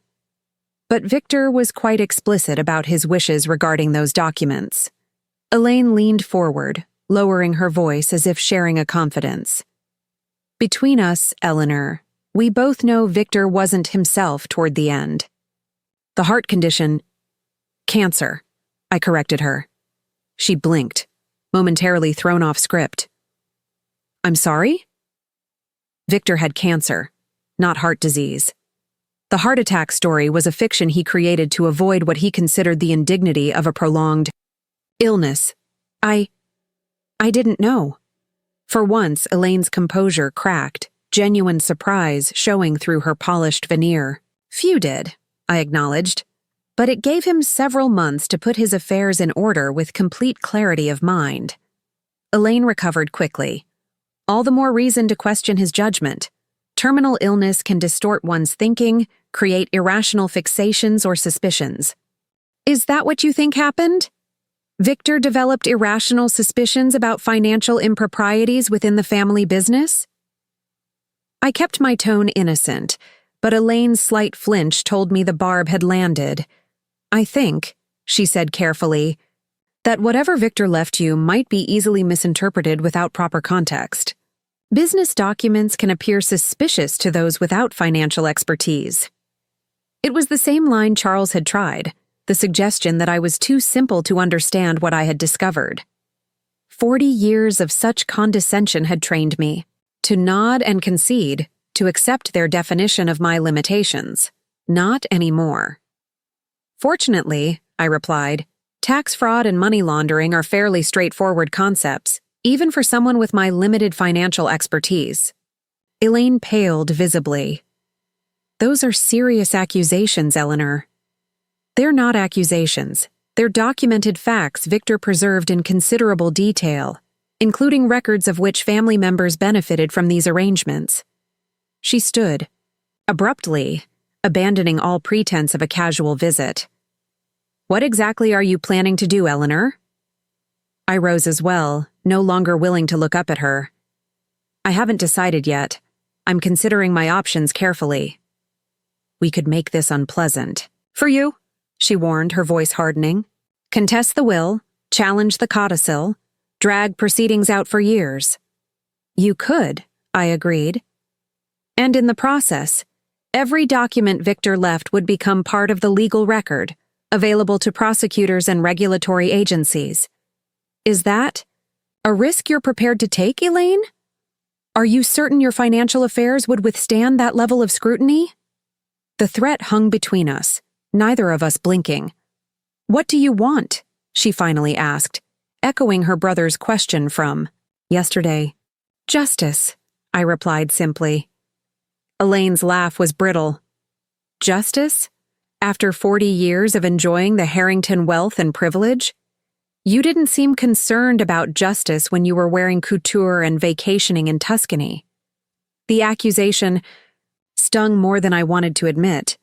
But Victor was quite explicit about his wishes regarding those documents. Elaine leaned forward, lowering her voice as if sharing a confidence. "Between us, Eleanor, we both know Victor wasn't himself toward the end. The heart condition— cancer," I corrected her. She blinked, momentarily thrown off script. "I'm sorry?" Victor had cancer, not heart disease. The heart attack story was a fiction he created to avoid what he considered the indignity of a prolonged illness. I didn't know." For once, Elaine's composure cracked, genuine surprise showing through her polished veneer. "Few did," I acknowledged. But it gave him several months to put his affairs in order with complete clarity of mind. Elaine recovered quickly. All the more reason to question his judgment. Terminal illness can distort one's thinking, create irrational fixations or suspicions. "Is that what you think happened? Victor developed irrational suspicions about financial improprieties within the family business?" I kept my tone innocent, but Elaine's slight flinch told me the barb had landed. "I think," she said carefully, "that whatever Victor left you might be easily misinterpreted without proper context. Business documents can appear suspicious to those without financial expertise." It was the same line Charles had tried, the suggestion that I was too simple to understand what I had discovered. 40 years of such condescension had trained me to nod and concede, to accept their definition of my limitations. Not anymore. "Fortunately," I replied, "tax fraud and money laundering are fairly straightforward concepts, even for someone with my limited financial expertise." Elaine paled visibly. "Those are serious accusations, Eleanor." "They're not accusations. They're documented facts Victor preserved in considerable detail, including records of which family members benefited from these arrangements." She stood, abruptly, abandoning all pretense of a casual visit. "What exactly are you planning to do, Eleanor?" I rose as well, no longer willing to look up at her. "I haven't decided yet. I'm considering my options carefully." "We could make this unpleasant." "For you," she warned, her voice hardening. "Contest the will, challenge the codicil, drag proceedings out for years." "You could," I agreed. "And in the process, every document Victor left would become part of the legal record, available to prosecutors and regulatory agencies. Is that a risk you're prepared to take, Elaine? Are you certain your financial affairs would withstand that level of scrutiny?" The threat hung between us, neither of us blinking. "What do you want?" she finally asked, echoing her brother's question from yesterday. "Justice," I replied simply. Elaine's laugh was brittle. Justice? After 40 years of enjoying the Harrington wealth and privilege? You didn't seem concerned about justice when you were wearing couture and vacationing in Tuscany. The accusation stung more than I wanted to admit,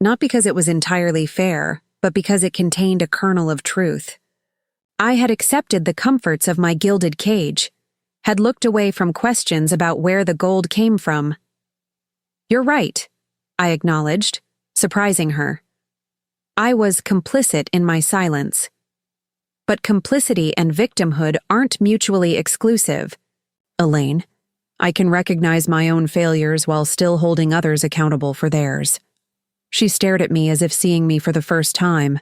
not because it was entirely fair, but because it contained a kernel of truth. I had accepted the comforts of my gilded cage, had looked away from questions about where the gold came from. You're right, I acknowledged, surprising her. I was complicit in my silence. But complicity and victimhood aren't mutually exclusive. Elaine, I can recognize my own failures while still holding others accountable for theirs. She stared at me as if seeing me for the first time,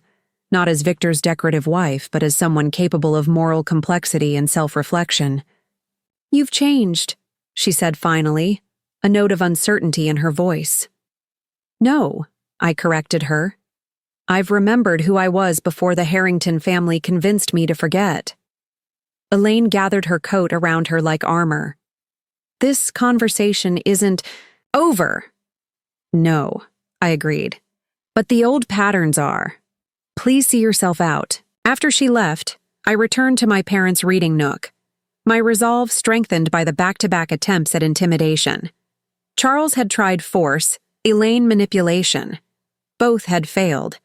not as Victor's decorative wife, but as someone capable of moral complexity and self-reflection. You've changed, she said finally, a note of uncertainty in her voice. No, I corrected her. I've remembered who I was before the Harrington family convinced me to forget. Elaine gathered her coat around her like armor. This conversation isn't over. No, I agreed. But the old patterns are. Please see yourself out. After she left, I returned to my parents' reading nook, my resolve strengthened by the back-to-back attempts at intimidation. Charles had tried force, Elaine manipulation. Both had failed.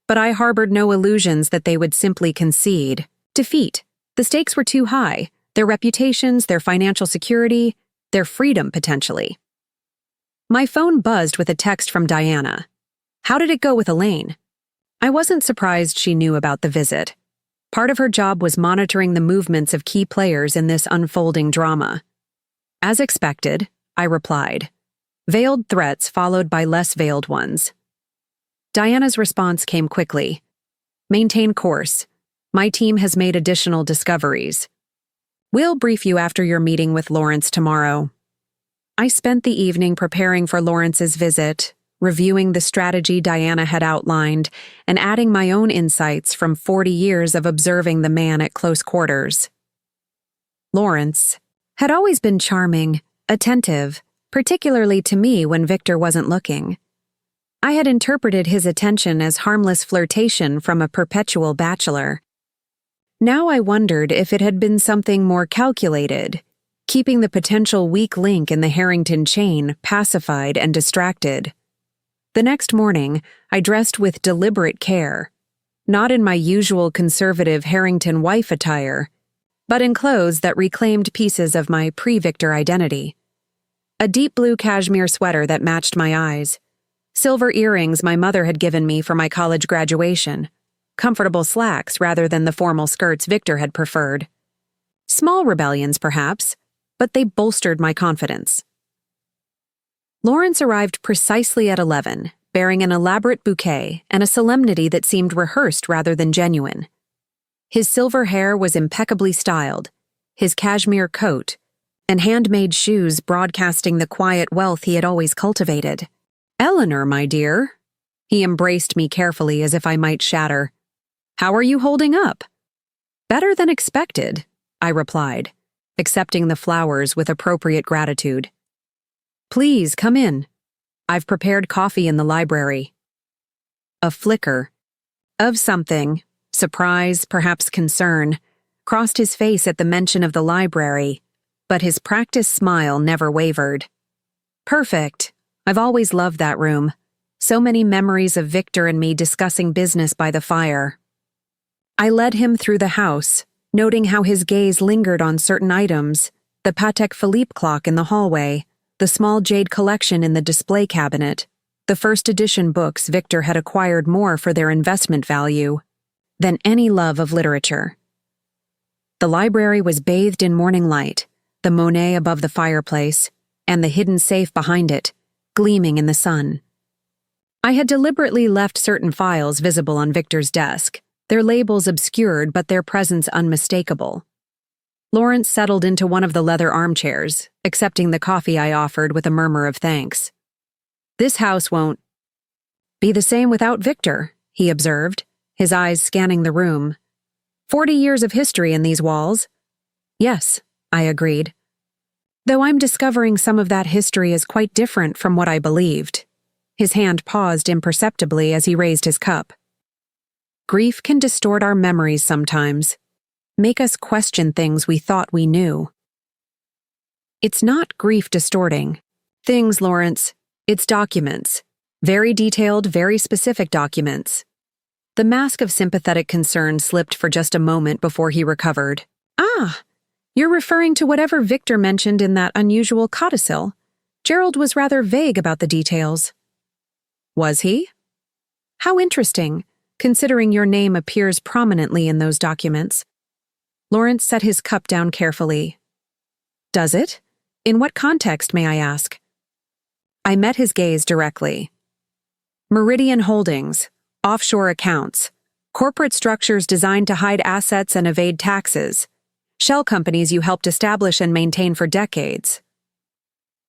But I harbored no illusions that they would simply concede. Defeat. The stakes were too high. Their reputations, their financial security, their freedom potentially. My phone buzzed with a text from Diana. How did it go with Elaine? I wasn't surprised she knew about the visit. Part of her job was monitoring the movements of key players in this unfolding drama. As expected, I replied. Veiled threats followed by less veiled ones. Diana's response came quickly. Maintain course. My team has made additional discoveries. We'll brief you after your meeting with Lawrence tomorrow. I spent the evening preparing for Lawrence's visit, reviewing the strategy Diana had outlined, and adding my own insights from 40 years of observing the man at close quarters. Lawrence had always been charming, attentive, particularly to me when Victor wasn't looking. I had interpreted his attention as harmless flirtation from a perpetual bachelor. Now I wondered if it had been something more calculated, keeping the potential weak link in the Harrington chain pacified and distracted. The next morning, I dressed with deliberate care, not in my usual conservative Harrington wife attire, but in clothes that reclaimed pieces of my pre-Victor identity. A deep blue cashmere sweater that matched my eyes, silver earrings my mother had given me for my college graduation, comfortable slacks rather than the formal skirts Victor had preferred. Small rebellions, perhaps, but they bolstered my confidence. Lawrence arrived precisely at 11, bearing an elaborate bouquet and a solemnity that seemed rehearsed rather than genuine. His silver hair was impeccably styled, his cashmere coat, and handmade shoes broadcasting the quiet wealth he had always cultivated. Eleanor, my dear. He embraced me carefully as if I might shatter. How are you holding up? Better than expected, I replied, accepting the flowers with appropriate gratitude. Please come in. I've prepared coffee in the library. A flicker of something, surprise, perhaps concern, crossed his face at the mention of the library, but his practiced smile never wavered. Perfect. I've always loved that room. So many memories of Victor and me discussing business by the fire. I led him through the house, noting how his gaze lingered on certain items, the Patek Philippe clock in the hallway, the small jade collection in the display cabinet, the first edition books Victor had acquired more for their investment value than any love of literature. The library was bathed in morning light, the Monet above the fireplace, and the hidden safe behind it, gleaming in the sun. I had deliberately left certain files visible on Victor's desk, their labels obscured but their presence unmistakable. Lawrence settled into one of the leather armchairs, accepting the coffee I offered with a murmur of thanks. This house won't be the same without Victor, he observed, his eyes scanning the room. 40 years of history in these walls. Yes, I agreed. Though I'm discovering some of that history is quite different from what I believed. His hand paused imperceptibly as he raised his cup. Grief can distort our memories sometimes, make us question things we thought we knew. It's not grief distorting things, Lawrence. It's documents. Very detailed, very specific documents. The mask of sympathetic concern slipped for just a moment before he recovered. Ah, you're referring to whatever Victor mentioned in that unusual codicil. Gerald was rather vague about the details. Was he? How interesting, considering your name appears prominently in those documents. Lawrence set his cup down carefully. Does it? In what context, may I ask? I met his gaze directly. Meridian Holdings, offshore accounts, corporate structures designed to hide assets and evade taxes, shell companies you helped establish and maintain for decades.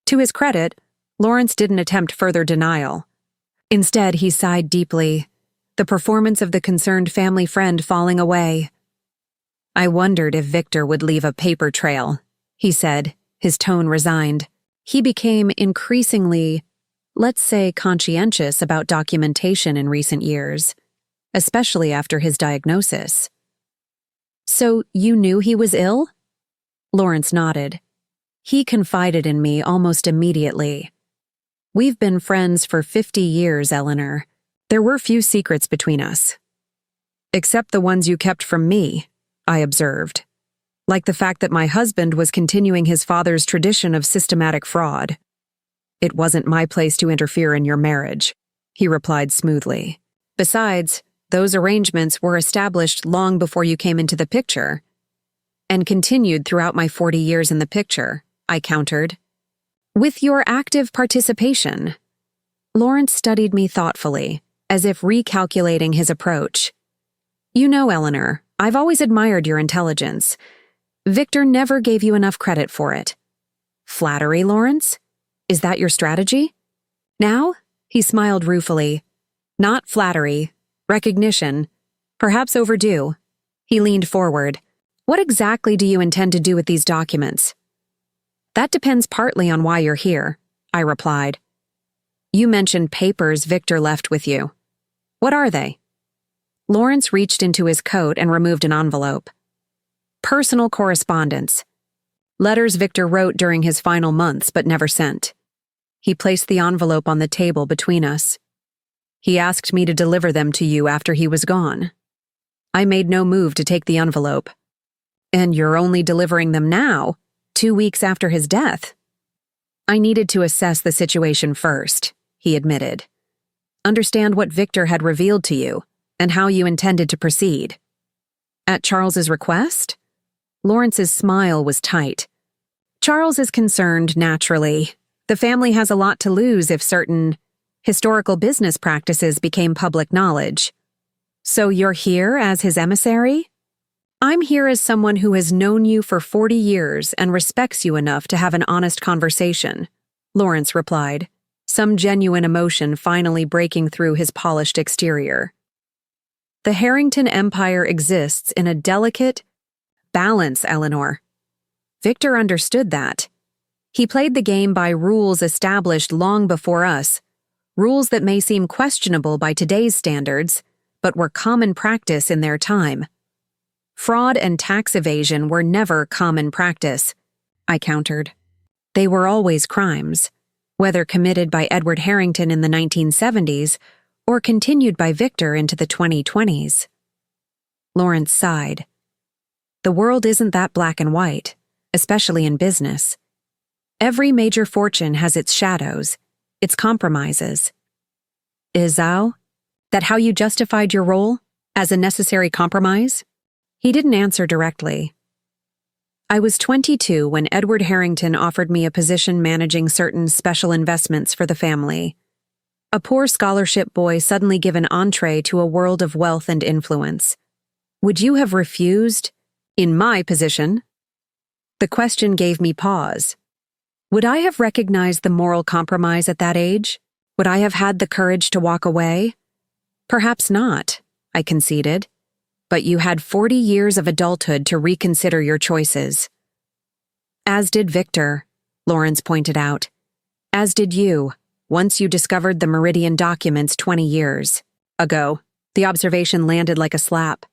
To his credit, Lawrence didn't attempt further denial. Instead, he sighed deeply, the performance of the concerned family friend falling away. I wondered if Victor would leave a paper trail, he said, his tone resigned. He became increasingly, let's say, conscientious about documentation in recent years, especially after his diagnosis. So you knew he was ill? Lawrence nodded. He confided in me almost immediately. We've been friends for 50 years, Eleanor. There were few secrets between us. Except the ones you kept from me, I observed. Like the fact that my husband was continuing his father's tradition of systematic fraud. It wasn't my place to interfere in your marriage, he replied smoothly. Besides, those arrangements were established long before you came into the picture. And continued throughout my 40 years in the picture, I countered. With your active participation. Lawrence studied me thoughtfully, as if recalculating his approach. You know, Eleanor, I've always admired your intelligence. Victor never gave you enough credit for it. Flattery, Lawrence? Is that your strategy? Now? He smiled ruefully. Not flattery. Recognition. Perhaps overdue. He leaned forward. What exactly do you intend to do with these documents? That depends partly on why you're here, I replied. You mentioned papers Victor left with you. What are they? Lawrence reached into his coat and removed an envelope. Personal correspondence. Letters Victor wrote during his final months but never sent. He placed the envelope on the table between us. He asked me to deliver them to you after he was gone. I made no move to take the envelope. And you're only delivering them now, 2 weeks after his death. I needed to assess the situation first, he admitted. Understand what Victor had revealed to you, and how you intended to proceed. At Charles's request? Lawrence's smile was tight. Charles is concerned, naturally. The family has a lot to lose if certain historical business practices became public knowledge. So you're here as his emissary? I'm here as someone who has known you for 40 years and respects you enough to have an honest conversation, Lawrence replied, some genuine emotion finally breaking through his polished exterior. The Harrington Empire exists in a delicate balance, Eleanor. Victor understood that. He played the game by rules established long before us, rules that may seem questionable by today's standards, but were common practice in their time. Fraud and tax evasion were never common practice, I countered. They were always crimes, whether committed by Edward Harrington in the 1970s or continued by Victor into the 2020s. Lawrence sighed. The world isn't that black and white, especially in business. Every major fortune has its shadows, its compromises. Is that how you justified your role? As a necessary compromise? He didn't answer directly. I was 22 when Edward Harrington offered me a position managing certain special investments for the family. A poor scholarship boy suddenly given entree to a world of wealth and influence. Would you have refused? In my position? The question gave me pause. Would I have recognized the moral compromise at that age? Would I have had the courage to walk away? Perhaps not, I conceded. But you had 40 years of adulthood to reconsider your choices. As did Victor. Lawrence pointed out. As did you, once you discovered the Meridian documents 20 years ago. The observation landed like a slap.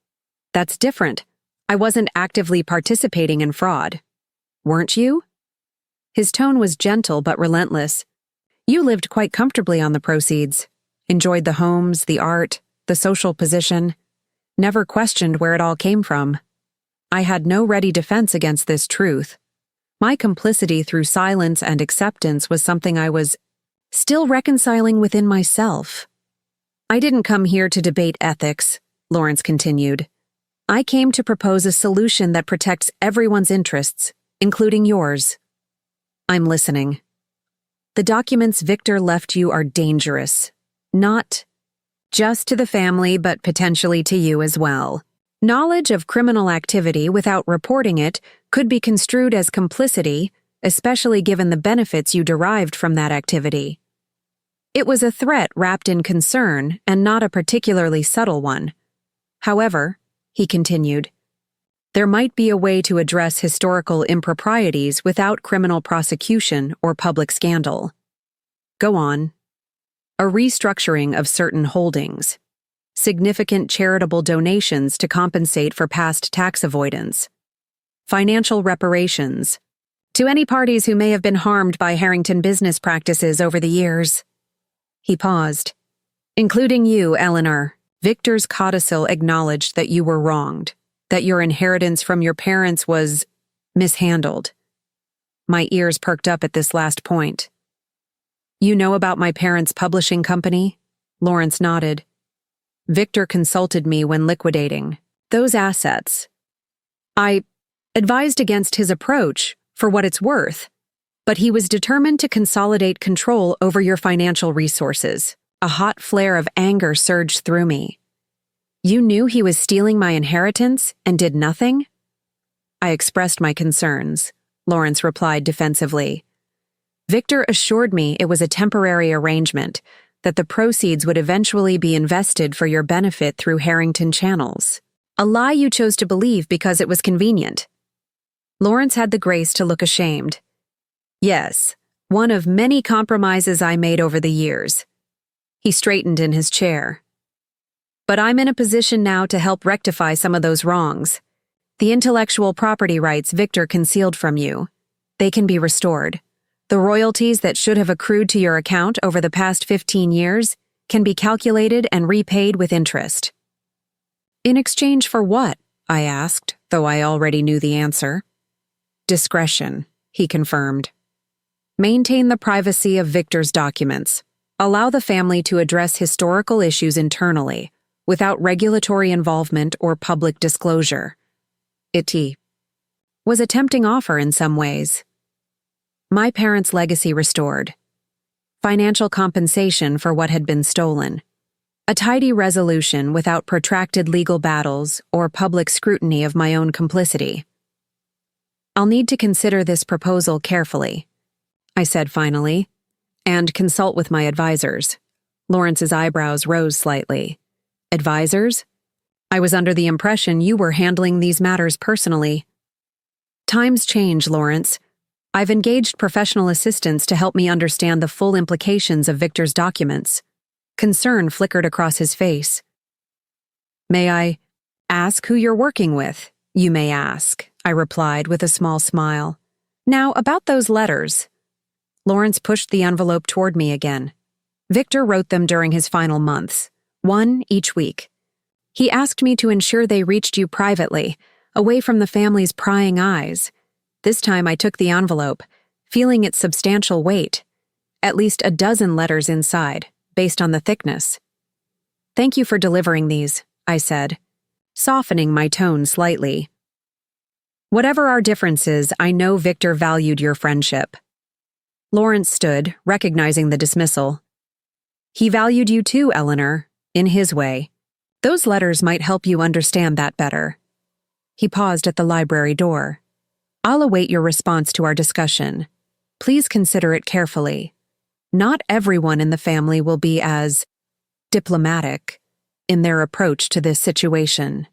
That's different. I wasn't actively participating in fraud. Weren't you? His tone was gentle but relentless. You lived quite comfortably on the proceeds, enjoyed the homes, the art, the social position, never questioned where it all came from. I had no ready defense against this truth. My complicity through silence and acceptance was something I was still reconciling within myself. I didn't come here to debate ethics, Lawrence continued. I came to propose a solution that protects everyone's interests, including yours. I'm listening. The documents Victor left you are dangerous. Not just to the family, but potentially to you as well. Knowledge of criminal activity without reporting it could be construed as complicity, especially given the benefits you derived from that activity. It was a threat wrapped in concern and not a particularly subtle one. However, he continued, there might be a way to address historical improprieties without criminal prosecution or public scandal. Go on. A restructuring of certain holdings. Significant charitable donations to compensate for past tax avoidance. Financial reparations. To any parties who may have been harmed by Harrington business practices over the years. He paused. Including you, Eleanor. Victor's codicil acknowledged that you were wronged, that your inheritance from your parents was mishandled. My ears perked up at this last point. You know about my parents' publishing company? Lawrence nodded. Victor consulted me when liquidating those assets. I advised against his approach, for what it's worth, but he was determined to consolidate control over your financial resources. A hot flare of anger surged through me. You knew he was stealing my inheritance and did nothing? I expressed my concerns, Lawrence replied defensively. Victor assured me it was a temporary arrangement, that the proceeds would eventually be invested for your benefit through Harrington channels. A lie you chose to believe because it was convenient. Lawrence had the grace to look ashamed. Yes, one of many compromises I made over the years. He straightened in his chair. But I'm in a position now to help rectify some of those wrongs. The intellectual property rights Victor concealed from you, they can be restored. The royalties that should have accrued to your account over the past 15 years can be calculated and repaid with interest. In exchange for what? I asked, though I already knew the answer. Discretion, he confirmed. Maintain the privacy of Victor's documents. Allow the family to address historical issues internally, without regulatory involvement or public disclosure. It was a tempting offer in some ways. My parents' legacy restored. Financial compensation for what had been stolen. A tidy resolution without protracted legal battles or public scrutiny of my own complicity. I'll need to consider this proposal carefully, I said finally, and consult with my advisors. Lawrence's eyebrows rose slightly. Advisors? I was under the impression you were handling these matters personally. Times change, Lawrence. I've engaged professional assistants to help me understand the full implications of Victor's documents. Concern flickered across his face. May I ask who you're working with? You may ask, I replied with a small smile. Now, about those letters. Lawrence pushed the envelope toward me again. Victor wrote them during his final months, one each week. He asked me to ensure they reached you privately, away from the family's prying eyes. This time I took the envelope, feeling its substantial weight. At least a dozen letters inside, based on the thickness. Thank you for delivering these, I said, softening my tone slightly. Whatever our differences, I know Victor valued your friendship. Lawrence stood, recognizing the dismissal. He valued you too, Eleanor, in his way. Those letters might help you understand that better. He paused at the library door. I'll await your response to our discussion. Please consider it carefully. Not everyone in the family will be as diplomatic in their approach to this situation.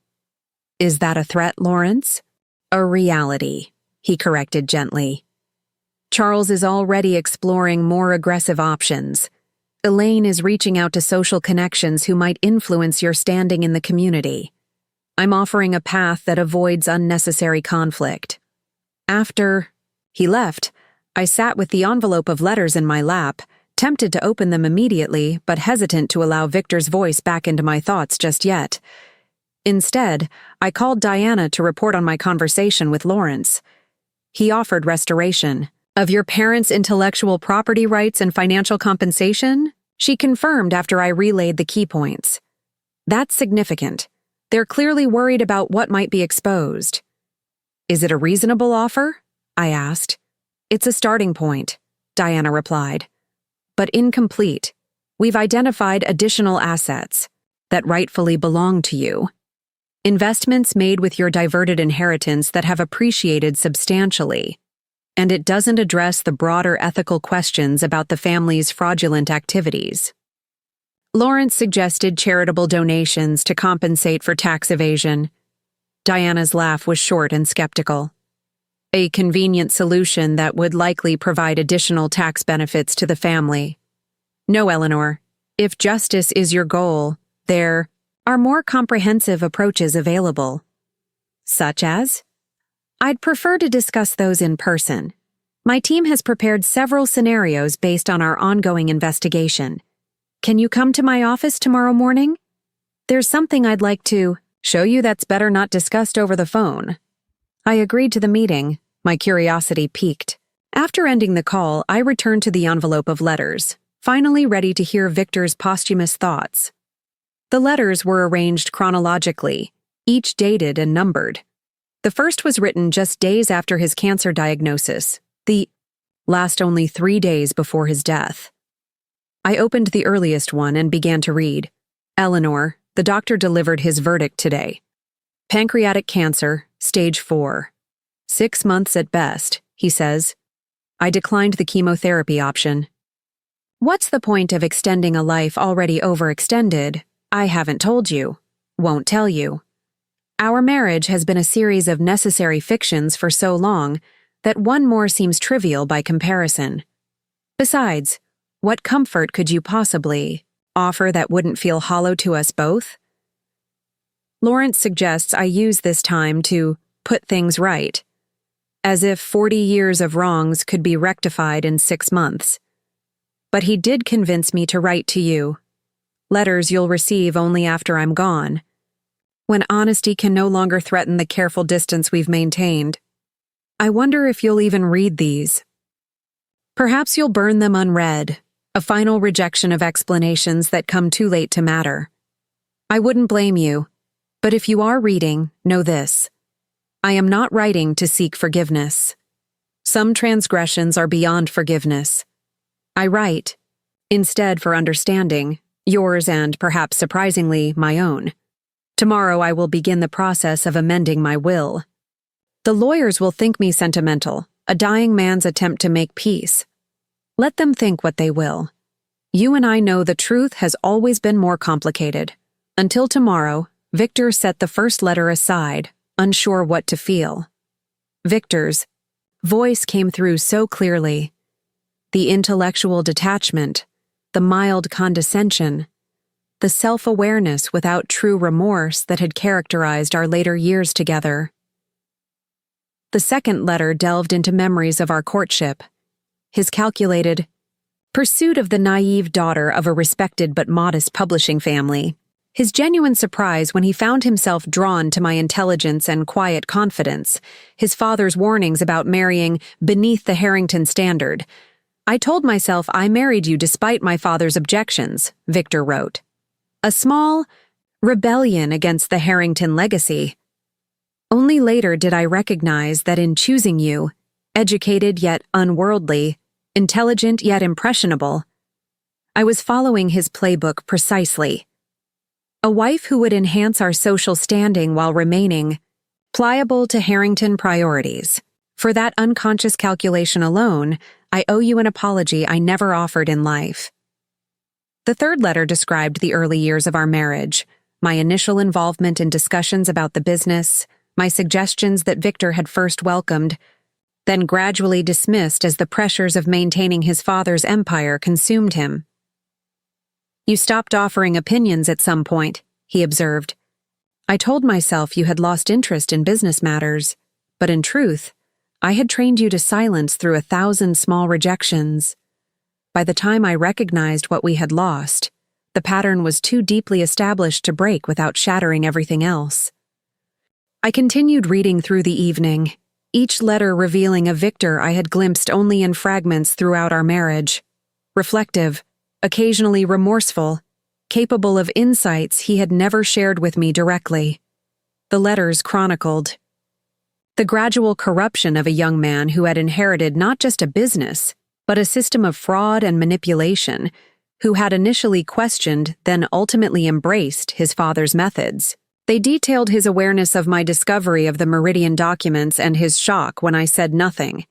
Is that a threat, Lawrence? A reality, he corrected gently. Charles is already exploring more aggressive options. Elaine is reaching out to social connections who might influence your standing in the community. I'm offering a path that avoids unnecessary conflict. After he left, I sat with the envelope of letters in my lap, tempted to open them immediately, but hesitant to allow Victor's voice back into my thoughts just yet. Instead, I called Diana to report on my conversation with Lawrence. He offered restoration of your parents' intellectual property rights and financial compensation, she confirmed after I relayed the key points. That's significant. They're clearly worried about what might be exposed. Is it a reasonable offer? I asked. It's a starting point, Diana replied. But incomplete. We've identified additional assets that rightfully belong to you. Investments made with your diverted inheritance that have appreciated substantially. And it doesn't address the broader ethical questions about the family's fraudulent activities. Lawrence suggested charitable donations to compensate for tax evasion. Diana's laugh was short and skeptical. A convenient solution that would likely provide additional tax benefits to the family. No, Eleanor. If justice is your goal, there are more comprehensive approaches available. Such as? I'd prefer to discuss those in person. My team has prepared several scenarios based on our ongoing investigation. Can you come to my office tomorrow morning? There's something I'd like to show you that's better not discussed over the phone. I agreed to the meeting, my curiosity piqued. After ending the call, I returned to the envelope of letters, finally ready to hear Victor's posthumous thoughts. The letters were arranged chronologically, each dated and numbered. The first was written just days after his cancer diagnosis, the last only 3 days before his death. I opened the earliest one and began to read. Eleanor, the doctor delivered his verdict today. Pancreatic cancer, stage 4. 6 months at best, he says. I declined the chemotherapy option. What's the point of extending a life already overextended? I haven't told you. Won't tell you. Our marriage has been a series of necessary fictions for so long that one more seems trivial by comparison. Besides, what comfort could you possibly offer that wouldn't feel hollow to us both? Lawrence suggests I use this time to put things right, as if 40 years of wrongs could be rectified in 6 months. But he did convince me to write to you. Letters you'll receive only after I'm gone, when honesty can no longer threaten the careful distance we've maintained. I wonder if you'll even read these. Perhaps you'll burn them unread, a final rejection of explanations that come too late to matter. I wouldn't blame you, but if you are reading, know this. I am not writing to seek forgiveness. Some transgressions are beyond forgiveness. I write, instead for understanding, yours and, perhaps surprisingly, my own. Tomorrow I will begin the process of amending my will. The lawyers will think me sentimental, a dying man's attempt to make peace. Let them think what they will. You and I know the truth has always been more complicated. Until tomorrow, Victor set the first letter aside, unsure what to feel. Victor's voice came through so clearly. The intellectual detachment, the mild condescension, the self-awareness without true remorse that had characterized our later years together. The second letter delved into memories of our courtship, his calculated pursuit of the naive daughter of a respected but modest publishing family, his genuine surprise when he found himself drawn to my intelligence and quiet confidence, his father's warnings about marrying beneath the Harrington standard. I told myself I married you despite my father's objections, Victor wrote. A small rebellion against the Harrington legacy. Only later did I recognize that in choosing you, educated yet unworldly, intelligent yet impressionable, I was following his playbook precisely. A wife who would enhance our social standing while remaining pliable to Harrington priorities. For that unconscious calculation alone, I owe you an apology I never offered in life. The third letter described the early years of our marriage, my initial involvement in discussions about the business, my suggestions that Victor had first welcomed, then gradually dismissed as the pressures of maintaining his father's empire consumed him. "You stopped offering opinions at some point," he observed. "I told myself you had lost interest in business matters, but in truth, I had trained you to silence through 1,000 small rejections. By the time I recognized what we had lost, the pattern was too deeply established to break without shattering everything else." I continued reading through the evening, each letter revealing a Victor I had glimpsed only in fragments throughout our marriage. Reflective, occasionally remorseful, capable of insights he had never shared with me directly. The letters chronicled the gradual corruption of a young man who had inherited not just a business, but a system of fraud and manipulation, who had initially questioned, then ultimately embraced his father's methods. They detailed his awareness of my discovery of the Meridian documents and his shock when I said nothing,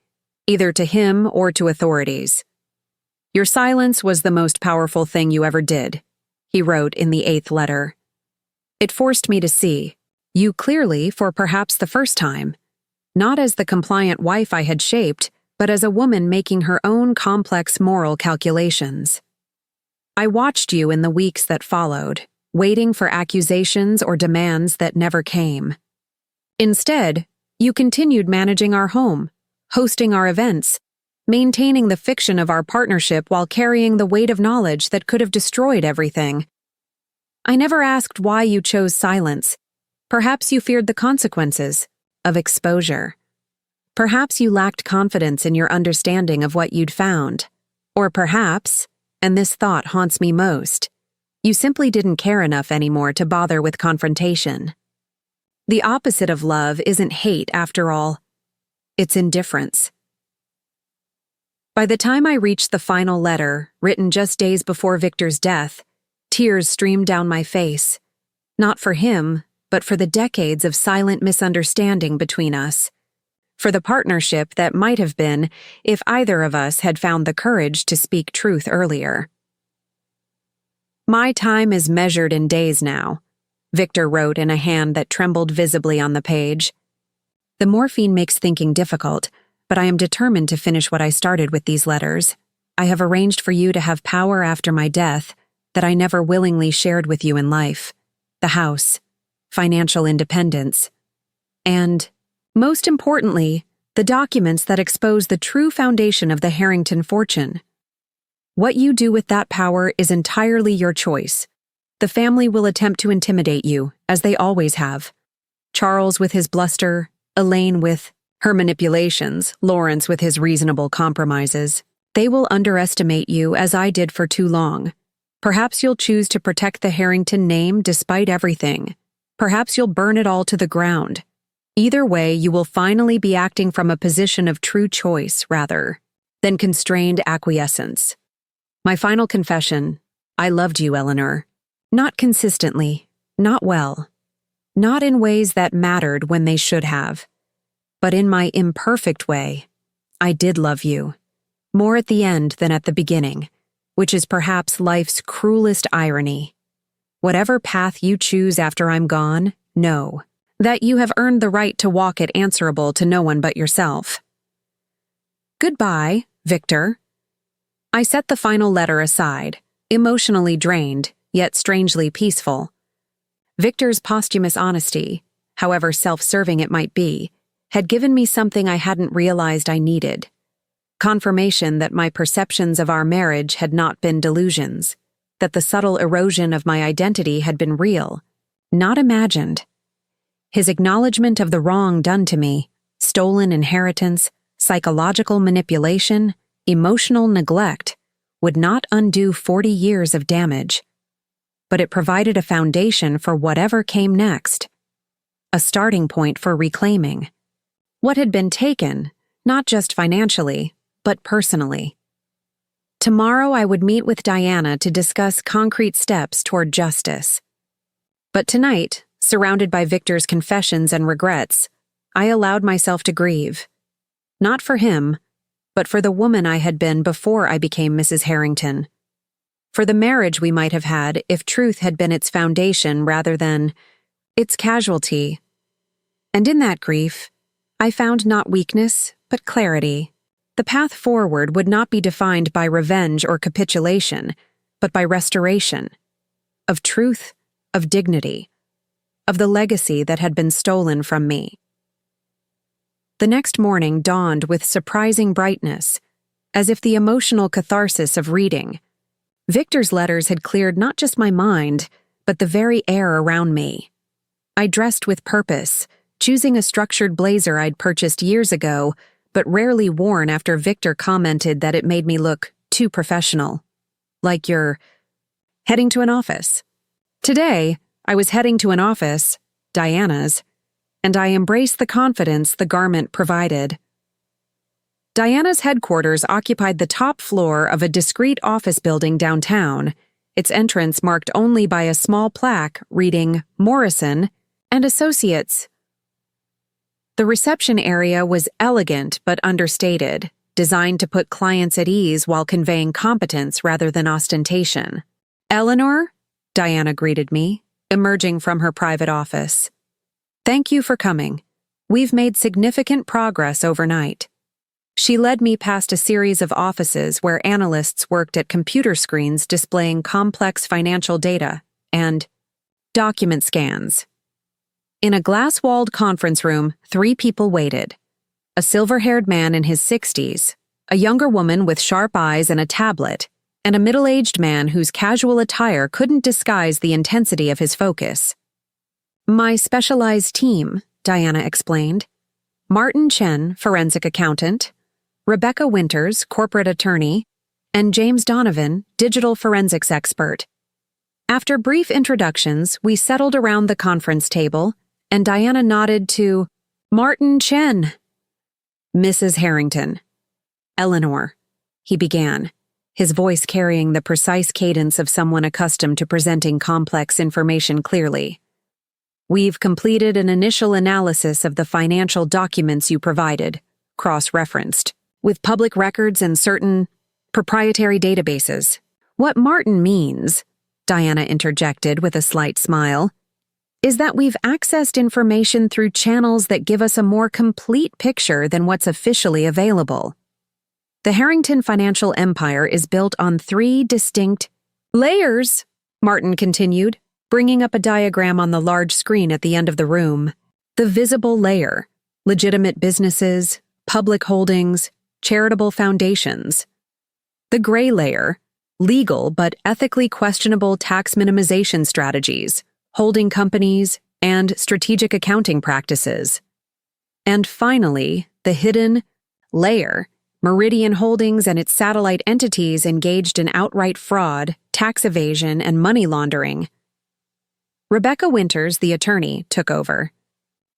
either to him or to authorities. "Your silence was the most powerful thing you ever did," he wrote in the 8th letter. "It forced me to see you clearly for perhaps the first time, not as the compliant wife I had shaped, but as a woman making her own complex moral calculations. I watched you in the weeks that followed, waiting for accusations or demands that never came. Instead, you continued managing our home, hosting our events, maintaining the fiction of our partnership while carrying the weight of knowledge that could have destroyed everything. I never asked why you chose silence. Perhaps you feared the consequences of exposure. Perhaps you lacked confidence in your understanding of what you'd found. Or perhaps, and this thought haunts me most, you simply didn't care enough anymore to bother with confrontation. The opposite of love isn't hate, after all. It's indifference." By the time I reached the final letter, written just days before Victor's death, tears streamed down my face. Not for him, but for the decades of silent misunderstanding between us. For the partnership that might have been if either of us had found the courage to speak truth earlier. "My time is measured in days now," Victor wrote in a hand that trembled visibly on the page. "The morphine makes thinking difficult, but I am determined to finish what I started with these letters. I have arranged for you to have power after my death that I never willingly shared with you in life. The house, financial independence, and, most importantly, the documents that expose the true foundation of the Harrington fortune. What you do with that power is entirely your choice. The family will attempt to intimidate you, as they always have. Charles with his bluster, Elaine with her manipulations, Lawrence with his reasonable compromises. They will underestimate you as I did for too long. Perhaps you'll choose to protect the Harrington name despite everything. Perhaps you'll burn it all to the ground. Either way, you will finally be acting from a position of true choice rather than constrained acquiescence. My final confession, I loved you, Eleanor. Not consistently, not well, not in ways that mattered when they should have. But in my imperfect way, I did love you. More at the end than at the beginning, which is perhaps life's cruelest irony. Whatever path you choose after I'm gone, know that you have earned the right to walk it answerable to no one but yourself. Goodbye, Victor. I set the final letter aside, emotionally drained, yet strangely peaceful. Victor's posthumous honesty, however self-serving it might be, had given me something I hadn't realized I needed. Confirmation that my perceptions of our marriage had not been delusions, that the subtle erosion of my identity had been real, not imagined. His acknowledgement of the wrong done to me, stolen inheritance, psychological manipulation, emotional neglect, would not undo 40 years of damage. But it provided a foundation for whatever came next. A starting point for reclaiming what had been taken, not just financially, but personally. Tomorrow I would meet with Diana to discuss concrete steps toward justice. But tonight, surrounded by Victor's confessions and regrets, I allowed myself to grieve. Not for him, but for the woman I had been before I became Mrs. Harrington. For the marriage we might have had if truth had been its foundation rather than its casualty. And in that grief, I found not weakness, but clarity. The path forward would not be defined by revenge or capitulation, but by restoration. Of truth, of dignity, of the legacy that had been stolen from me. The next morning dawned with surprising brightness, as if the emotional catharsis of reading. Victor's letters had cleared not just my mind, but the very air around me. I dressed with purpose, choosing a structured blazer I'd purchased years ago, but rarely worn after Victor commented that it made me look too professional. Like you're heading to an office. Today, I was heading to an office, Diana's, and I embraced the confidence the garment provided. Diana's headquarters occupied the top floor of a discreet office building downtown, its entrance marked only by a small plaque reading Morrison and Associates. The reception area was elegant but understated, designed to put clients at ease while conveying competence rather than ostentation. "Eleanor?" Diana greeted me, emerging from her private office. "Thank you for coming. We've made significant progress overnight." She led me past a series of offices where analysts worked at computer screens displaying complex financial data and document scans. In a glass-walled conference room, 3 people waited. A silver-haired man in his 60s, a younger woman with sharp eyes and a tablet, and a middle-aged man whose casual attire couldn't disguise the intensity of his focus. "My specialized team," Diana explained. "Martin Chen, forensic accountant, Rebecca Winters, corporate attorney, and James Donovan, digital forensics expert." After brief introductions, we settled around the conference table, and Diana nodded to Martin Chen. "Mrs. Harrington." "Eleanor," he began, his voice carrying the precise cadence of someone accustomed to presenting complex information clearly. "We've completed an initial analysis of the financial documents you provided, cross-referenced, with public records and certain proprietary databases." "What Martin means," Diana interjected with a slight smile, "is that we've accessed information through channels that give us a more complete picture than what's officially available. The Harrington financial empire is built on 3 distinct layers," Martin continued, bringing up a diagram on the large screen at the end of the room. "The visible layer, legitimate businesses, public holdings, charitable foundations. The gray layer, legal but ethically questionable tax minimization strategies, holding companies, and strategic accounting practices. And finally, the hidden layer, Meridian Holdings and its satellite entities engaged in outright fraud, tax evasion, and money laundering." Rebecca Winters, the attorney, took over.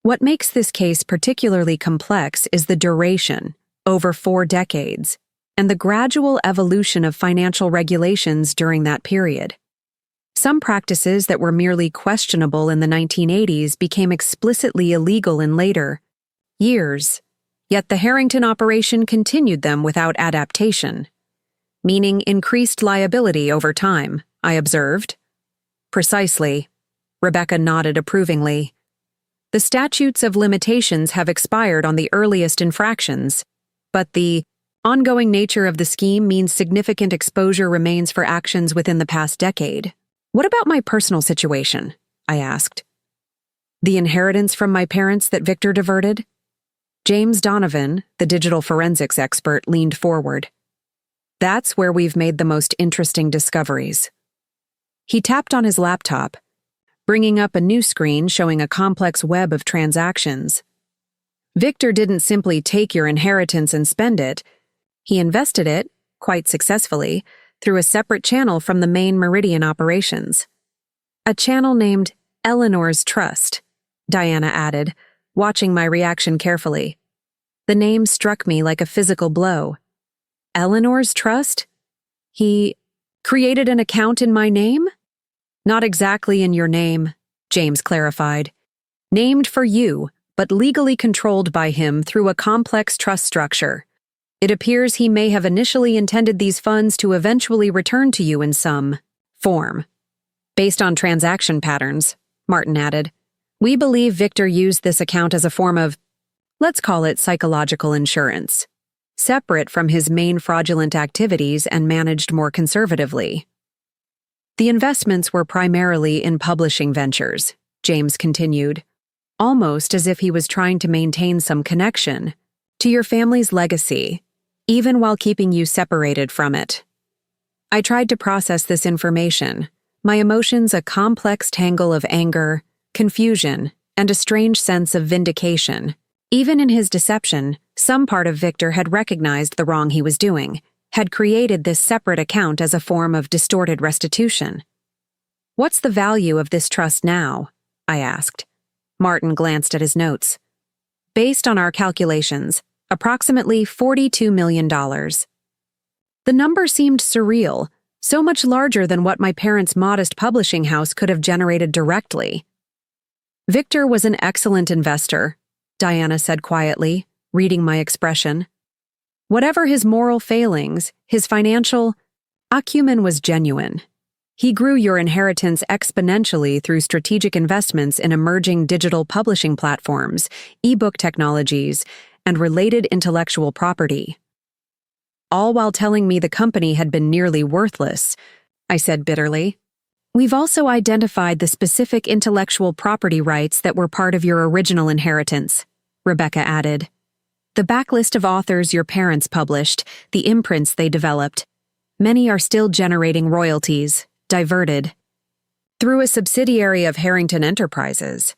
"What makes this case particularly complex is the duration, over 4 decades, and the gradual evolution of financial regulations during that period. Some practices that were merely questionable in the 1980s became explicitly illegal in later years, yet the Harrington operation continued them without adaptation, meaning increased liability over time," I observed. "Precisely," Rebecca nodded approvingly. "The statutes of limitations have expired on the earliest infractions, but the ongoing nature of the scheme means significant exposure remains for actions within the past decade." "What about my personal situation?" I asked. "The inheritance from my parents that Victor diverted?" James Donovan, the digital forensics expert, leaned forward. "That's where we've made the most interesting discoveries." He tapped on his laptop, bringing up a new screen showing a complex web of transactions. "Victor didn't simply take your inheritance and spend it. He invested it, quite successfully, through a separate channel from the main Meridian operations. A channel named Eleanor's Trust," Diana added, watching my reaction carefully. The name struck me like a physical blow. "Eleanor's Trust? He created an account in my name?" "Not exactly in your name," James clarified. "Named for you, but legally controlled by him through a complex trust structure. It appears he may have initially intended these funds to eventually return to you in some form. Based on transaction patterns," Martin added, "we believe Victor used this account as a form of Let's call it psychological insurance, separate from his main fraudulent activities and managed more conservatively. The investments were primarily in publishing ventures, James continued, almost as if he was trying to maintain some connection to your family's legacy, even while keeping you separated from it. I tried to process this information, my emotions a complex tangle of anger, confusion, and a strange sense of vindication. Even in his deception, some part of Victor had recognized the wrong he was doing, had created this separate account as a form of distorted restitution. "What's the value of this trust now?" I asked. Martin glanced at his notes. "Based on our calculations, approximately $42 million. The number seemed surreal, so much larger than what my parents' modest publishing house could have generated directly. "Victor was an excellent investor," Diana said quietly, reading my expression. "Whatever his moral failings, his financial acumen was genuine. He grew your inheritance exponentially through strategic investments in emerging digital publishing platforms, ebook technologies, and related intellectual property. All while telling me the company had been nearly worthless," I said bitterly. "We've also identified the specific intellectual property rights that were part of your original inheritance," Rebecca added. "The backlist of authors your parents published, the imprints they developed. Many are still generating royalties, diverted through a subsidiary of Harrington Enterprises.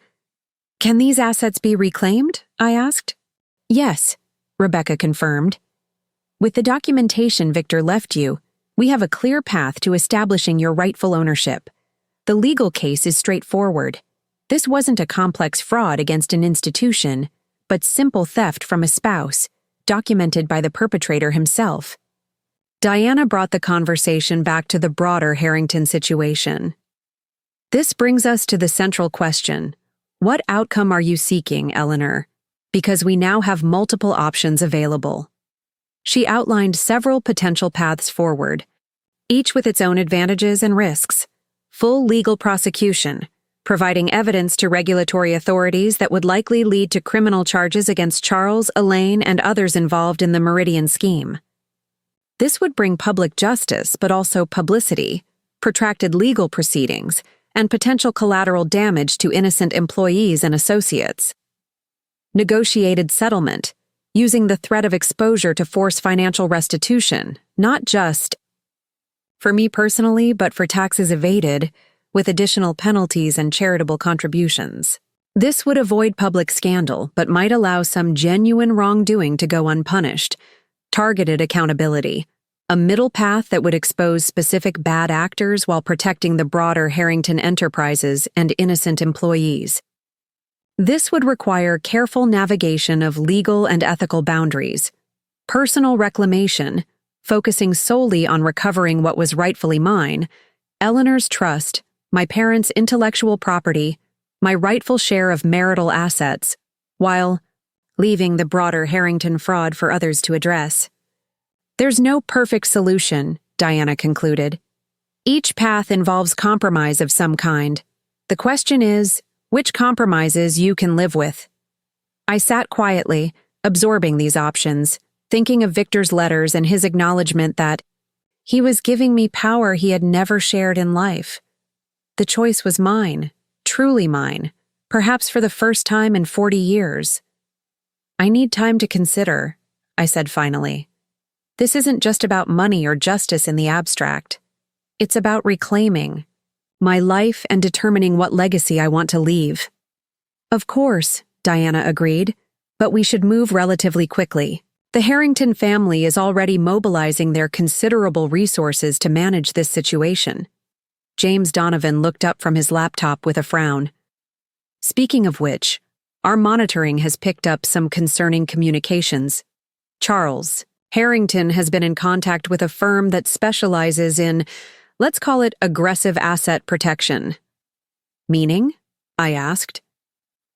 Can these assets be reclaimed?" I asked. "Yes," Rebecca confirmed. "With the documentation Victor left you, we have a clear path to establishing your rightful ownership. The legal case is straightforward. This wasn't a complex fraud against an institution, but simple theft from a spouse, documented by the perpetrator himself." Diana brought the conversation back to the broader Harrington situation. "This brings us to the central question. What outcome are you seeking, Eleanor? Because we now have multiple options available." She outlined several potential paths forward, each with its own advantages and risks. Full legal prosecution, providing evidence to regulatory authorities that would likely lead to criminal charges against Charles, Elaine, and others involved in the Meridian scheme. This would bring public justice, but also publicity, protracted legal proceedings, and potential collateral damage to innocent employees and associates. Negotiated settlement, using the threat of exposure to force financial restitution, not just for me personally, but for taxes evaded, with additional penalties and charitable contributions. This would avoid public scandal, but might allow some genuine wrongdoing to go unpunished. Targeted accountability, a middle path that would expose specific bad actors while protecting the broader Harrington Enterprises and innocent employees. This would require careful navigation of legal and ethical boundaries, personal reclamation, focusing solely on recovering what was rightfully mine, Eleanor's trust, my parents' intellectual property, my rightful share of marital assets, while leaving the broader Harrington fraud for others to address. "There's no perfect solution," Diana concluded. "Each path involves compromise of some kind. The question is, which compromises you can live with?" I sat quietly, absorbing these options, thinking of Victor's letters and his acknowledgement that he was giving me power he had never shared in life. The choice was mine, truly mine, perhaps for the first time in 40 years. "I need time to consider," I said finally. "This isn't just about money or justice in the abstract. It's about reclaiming my life and determining what legacy I want to leave." "Of course," Diana agreed, "but we should move relatively quickly. The Harrington family is already mobilizing their considerable resources to manage this situation." James Donovan looked up from his laptop with a frown. "Speaking of which, our monitoring has picked up some concerning communications. Charles, Harrington has been in contact with a firm that specializes in, let's call it aggressive asset protection." "Meaning?" I asked.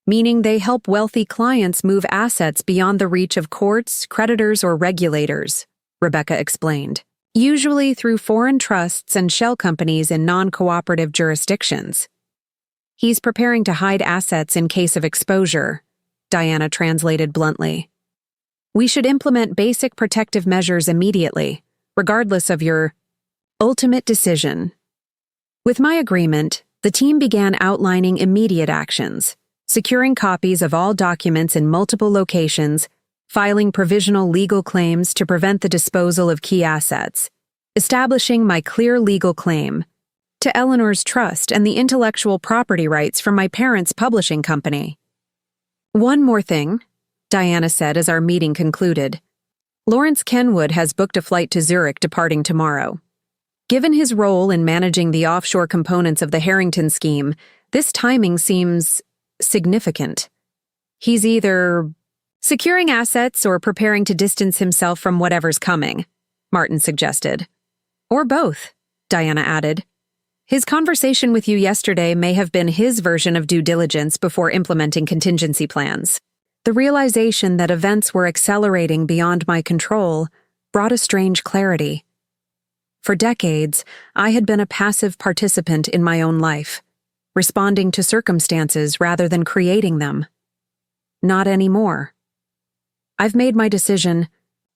"Meaning they help wealthy clients move assets beyond the reach of courts, creditors, or regulators," Rebecca explained. "Usually through foreign trusts and shell companies in non-cooperative jurisdictions. He's preparing to hide assets in case of exposure. Diana translated bluntly. We should implement basic protective measures immediately, regardless of your ultimate decision. With my agreement, the team began outlining immediate actions, securing copies of all documents in multiple locations, filing provisional legal claims to prevent the disposal of key assets, establishing my clear legal claim to Eleanor's trust and the intellectual property rights from my parents' publishing company. One more thing, Diana said as our meeting concluded. Lawrence Kenwood has booked a flight to Zurich departing tomorrow. Given his role in managing the offshore components of the Harrington scheme, this timing seems significant. He's either securing assets or preparing to distance himself from whatever's coming, Martin suggested. Or both, Diana added. His conversation with you yesterday may have been his version of due diligence before implementing contingency plans. The realization that events were accelerating beyond my control brought a strange clarity. For decades, I had been a passive participant in my own life, responding to circumstances rather than creating them. Not anymore. I've made my decision,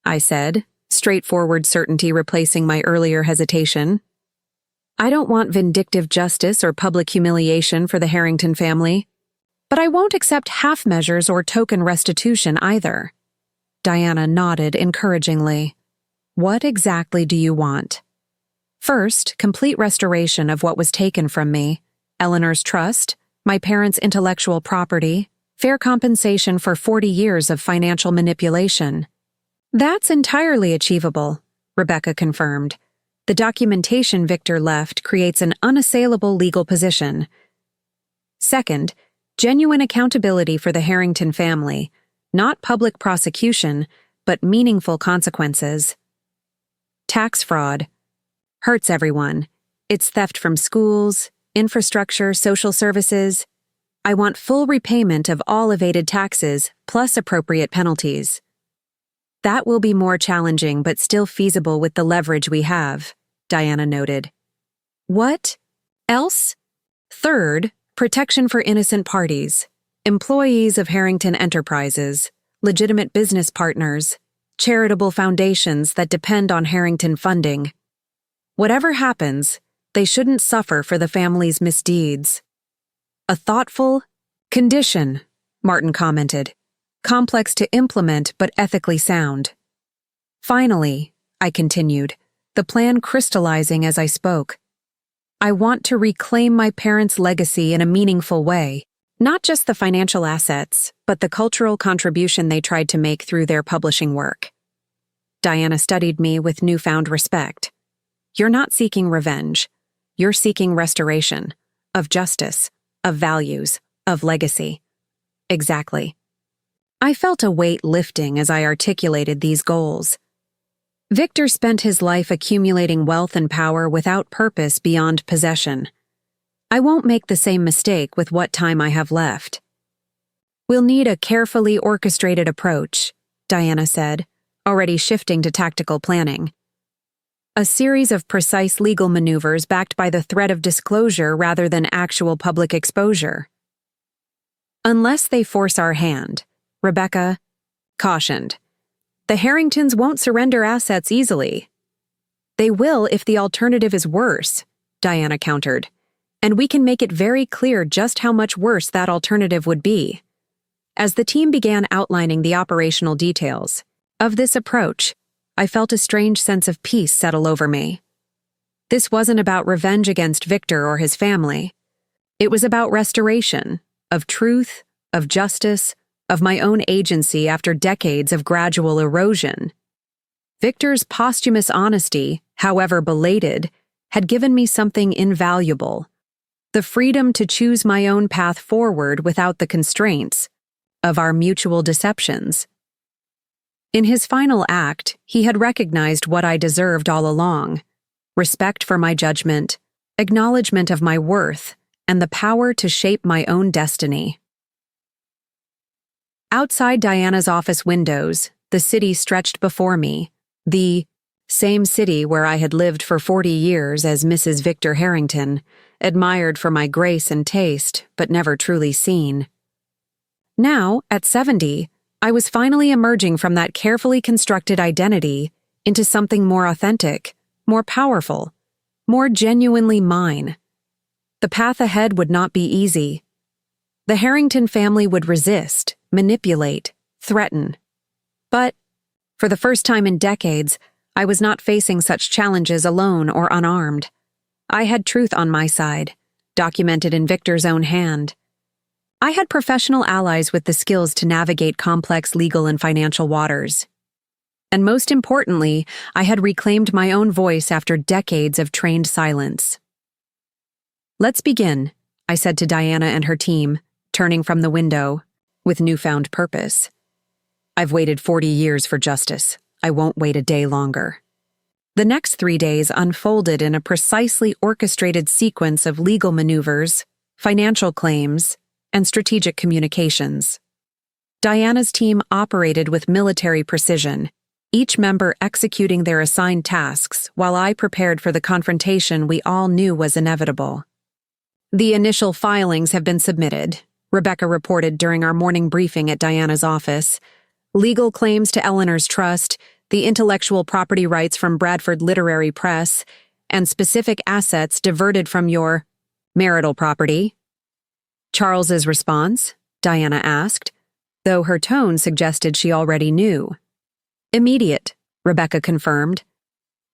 I said, straightforward certainty replacing my earlier hesitation. I don't want vindictive justice or public humiliation for the Harrington family, but I won't accept half measures or token restitution either. Diana nodded encouragingly. What exactly do you want? First, complete restoration of what was taken from me, Eleanor's trust, my parents' intellectual property, fair compensation for 40 years of financial manipulation. That's entirely achievable, Rebecca confirmed. The documentation Victor left creates an unassailable legal position. Second, genuine accountability for the Harrington family, not public prosecution, but meaningful consequences. Tax fraud hurts everyone. It's theft from schools, infrastructure, social services. I want full repayment of all evaded taxes, plus appropriate penalties. That will be more challenging but still feasible with the leverage we have, Diana noted. What else? Third, protection for innocent parties, employees of Harrington Enterprises, legitimate business partners, charitable foundations that depend on Harrington funding. Whatever happens, they shouldn't suffer for the family's misdeeds. A thoughtful condition, Martin commented. Complex to implement but ethically sound. Finally, I continued, the plan crystallizing as I spoke. I want to reclaim my parents' legacy in a meaningful way, not just the financial assets, but the cultural contribution they tried to make through their publishing work. Diana studied me with newfound respect. You're not seeking revenge. You're seeking restoration, of justice, of values, of legacy. Exactly. I felt a weight lifting as I articulated these goals. Victor spent his life accumulating wealth and power without purpose beyond possession. I won't make the same mistake with what time I have left. We'll need a carefully orchestrated approach, Diana said, already shifting to tactical planning. A series of precise legal maneuvers backed by the threat of disclosure rather than actual public exposure. Unless they force our hand, Rebecca cautioned. The Harringtons won't surrender assets easily. They will if the alternative is worse, Diana countered, and we can make it very clear just how much worse that alternative would be. As the team began outlining the operational details of this approach, I felt a strange sense of peace settle over me. This wasn't about revenge against Victor or his family. It was about restoration, of truth, of justice, of my own agency after decades of gradual erosion. Victor's posthumous honesty, however belated, had given me something invaluable: the freedom to choose my own path forward without the constraints of our mutual deceptions. In his final act, he had recognized what I deserved all along: respect for my judgment, acknowledgement of my worth, and the power to shape my own destiny. Outside Diana's office windows, the city stretched before me, the same city where I had lived for 40 years as Mrs. Victor Harrington, admired for my grace and taste, but never truly seen. Now, at 70, I was finally emerging from that carefully constructed identity into something more authentic, more powerful, more genuinely mine. The path ahead would not be easy. The Harrington family would resist, manipulate, threaten. But, for the first time in decades, I was not facing such challenges alone or unarmed. I had truth on my side, documented in Victor's own hand. I had professional allies with the skills to navigate complex legal and financial waters. And most importantly, I had reclaimed my own voice after decades of trained silence. "Let's begin," I said to Diana and her team, turning from the window, with newfound purpose. "I've waited 40 years for justice. I won't wait a day longer." The next 3 days unfolded in a precisely orchestrated sequence of legal maneuvers, financial claims, and strategic communications. Diana's team operated with military precision, each member executing their assigned tasks while I prepared for the confrontation we all knew was inevitable. "The initial filings have been submitted," Rebecca reported during our morning briefing at Diana's office. "Legal claims to Eleanor's trust, the intellectual property rights from Bradford Literary Press, and specific assets diverted from your marital property." "Charles's response?" Diana asked, though her tone suggested she already knew. "Immediate," Rebecca confirmed.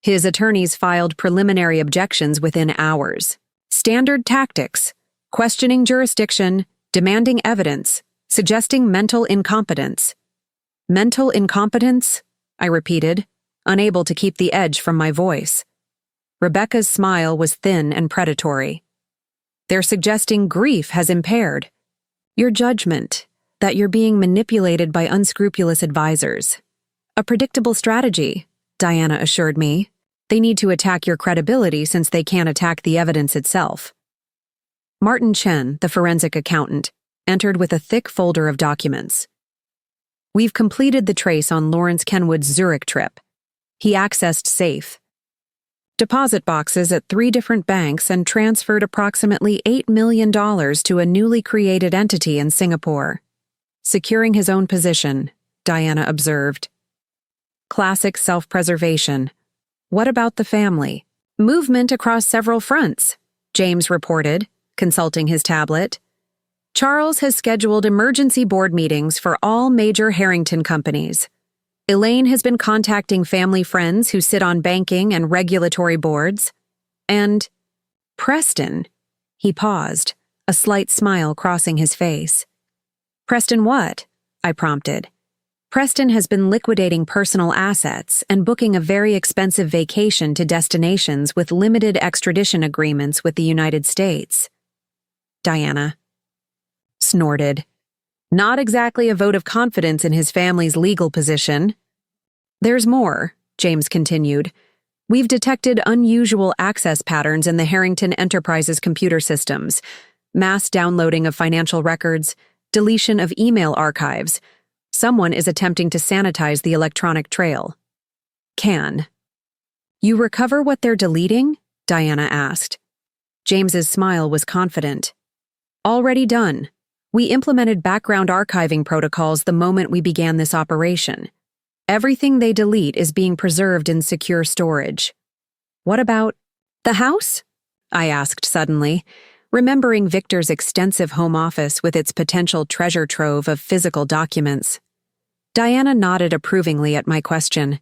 "His attorneys filed preliminary objections within hours. Standard tactics: questioning jurisdiction, demanding evidence, suggesting mental incompetence." "Mental incompetence?" I repeated, unable to keep the edge from my voice. Rebecca's smile was thin and predatory. "They're suggesting grief has impaired your judgment, that you're being manipulated by unscrupulous advisors. A predictable strategy," Diana assured me. "They need to attack your credibility since they can't attack the evidence itself." Martin Chen, the forensic accountant, entered with a thick folder of documents. "We've completed the trace on Lawrence Kenwood's Zurich trip. He accessed safe deposit boxes at 3 different banks and transferred approximately $8 million to a newly created entity in Singapore. Securing his own position," Diana observed. "Classic self-preservation. What about the family?" "Movement across several fronts," James reported, consulting his tablet. "Charles has scheduled emergency board meetings for all major Harrington companies. Elaine has been contacting family friends who sit on banking and regulatory boards. And Preston," he paused, a slight smile crossing his face. "Preston what?" I prompted. "Preston has been liquidating personal assets and booking a very expensive vacation to destinations with limited extradition agreements with the United States." Diana snorted. "Not exactly a vote of confidence in his family's legal position." "There's more," James continued. "We've detected unusual access patterns in the Harrington Enterprises computer systems, mass downloading of financial records, deletion of email archives. Someone is attempting to sanitize the electronic trail." "Can you recover what they're deleting?" Diana asked. James's smile was confident. "Already done. We implemented background archiving protocols the moment we began this operation. Everything they delete is being preserved in secure storage." "What about the house?" I asked suddenly, remembering Victor's extensive home office with its potential treasure trove of physical documents. Diana nodded approvingly at my question.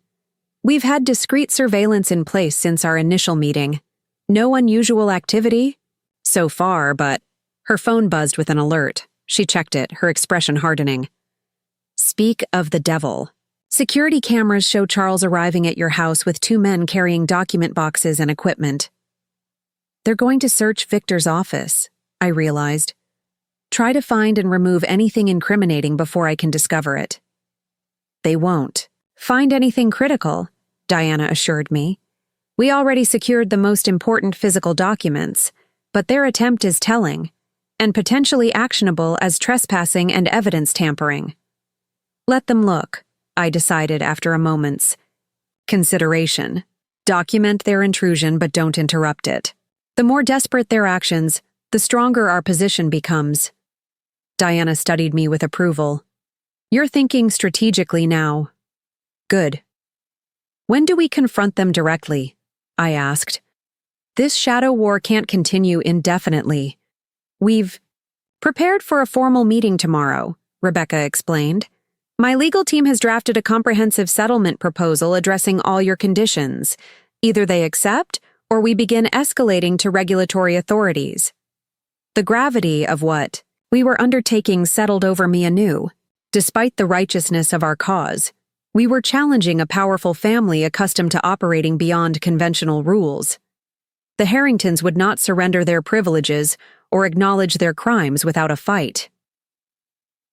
"We've had discreet surveillance in place since our initial meeting. No unusual activity?" "So far, but..." Her phone buzzed with an alert. She checked it, her expression hardening. "Speak of the devil. Security cameras show Charles arriving at your house with 2 men carrying document boxes and equipment." "They're going to search Victor's office," I realized. "Try to find and remove anything incriminating before I can discover it." "They won't find anything critical," Diana assured me. "We already secured the most important physical documents, but their attempt is telling, and potentially actionable as trespassing and evidence tampering." "Let them look," I decided after a moment's consideration. "Document their intrusion but don't interrupt it. The more desperate their actions, the stronger our position becomes." Diana studied me with approval. You're thinking strategically now. Good. When do we confront them directly? I asked. This shadow war can't continue indefinitely. We've prepared for a formal meeting tomorrow, Rebecca explained. My legal team has drafted a comprehensive settlement proposal addressing all your conditions. Either they accept, or we begin escalating to regulatory authorities. The gravity of what we were undertaking settled over me anew. Despite the righteousness of our cause, we were challenging a powerful family accustomed to operating beyond conventional rules. The Harringtons would not surrender their privileges or acknowledge their crimes without a fight.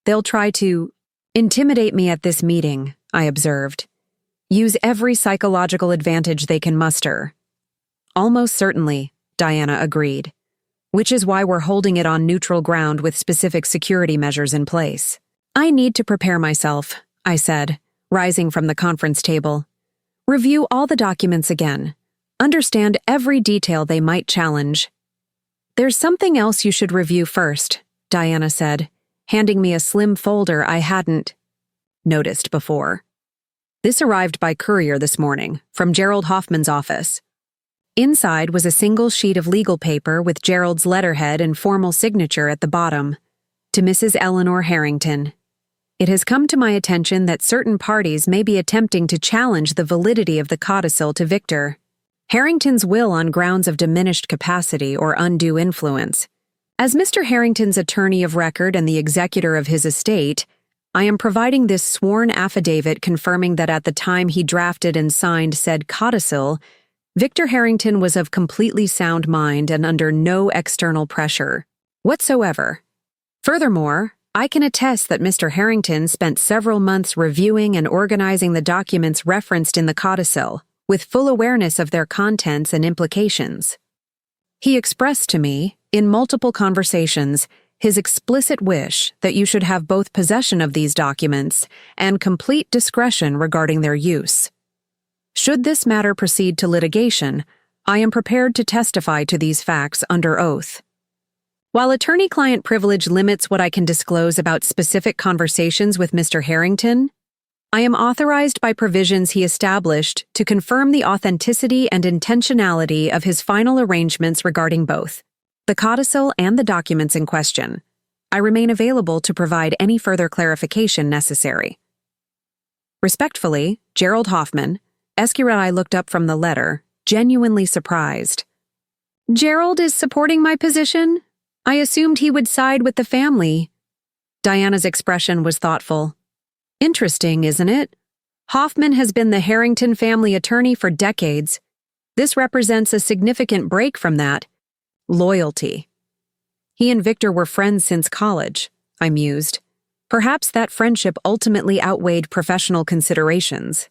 They'll try to intimidate me at this meeting, I observed. Use every psychological advantage they can muster. Almost certainly, Diana agreed, which is why we're holding it on neutral ground with specific security measures in place. I need to prepare myself, I said, rising from the conference table. Review all the documents again. Understand every detail they might challenge. There's something else you should review first, Diana said, handing me a slim folder I hadn't noticed before. This arrived by courier this morning, from Gerald Hoffman's office. Inside was a single sheet of legal paper with Gerald's letterhead and formal signature at the bottom. To Mrs. Eleanor Harrington. It has come to my attention that certain parties may be attempting to challenge the validity of the codicil to Victor Harrington's will on grounds of diminished capacity or undue influence. As Mr. Harrington's attorney of record and the executor of his estate, I am providing this sworn affidavit confirming that at the time he drafted and signed said codicil, Victor Harrington was of completely sound mind and under no external pressure whatsoever. Furthermore, I can attest that Mr. Harrington spent several months reviewing and organizing the documents referenced in the codicil, with full awareness of their contents and implications. He expressed to me, in multiple conversations, his explicit wish that you should have both possession of these documents and complete discretion regarding their use. Should this matter proceed to litigation, I am prepared to testify to these facts under oath. While attorney-client privilege limits what I can disclose about specific conversations with Mr. Harrington, I am authorized by provisions he established to confirm the authenticity and intentionality of his final arrangements regarding both the codicil and the documents in question. I remain available to provide any further clarification necessary. Respectfully, Gerald Hoffman. Esquirel looked up from the letter, genuinely surprised. Gerald is supporting my position? I assumed he would side with the family. Diana's expression was thoughtful. Interesting, isn't it? Hoffman has been the Harrington family attorney for decades. This represents a significant break from that. Loyalty. He and Victor were friends since college, I mused. Perhaps that friendship ultimately outweighed professional considerations.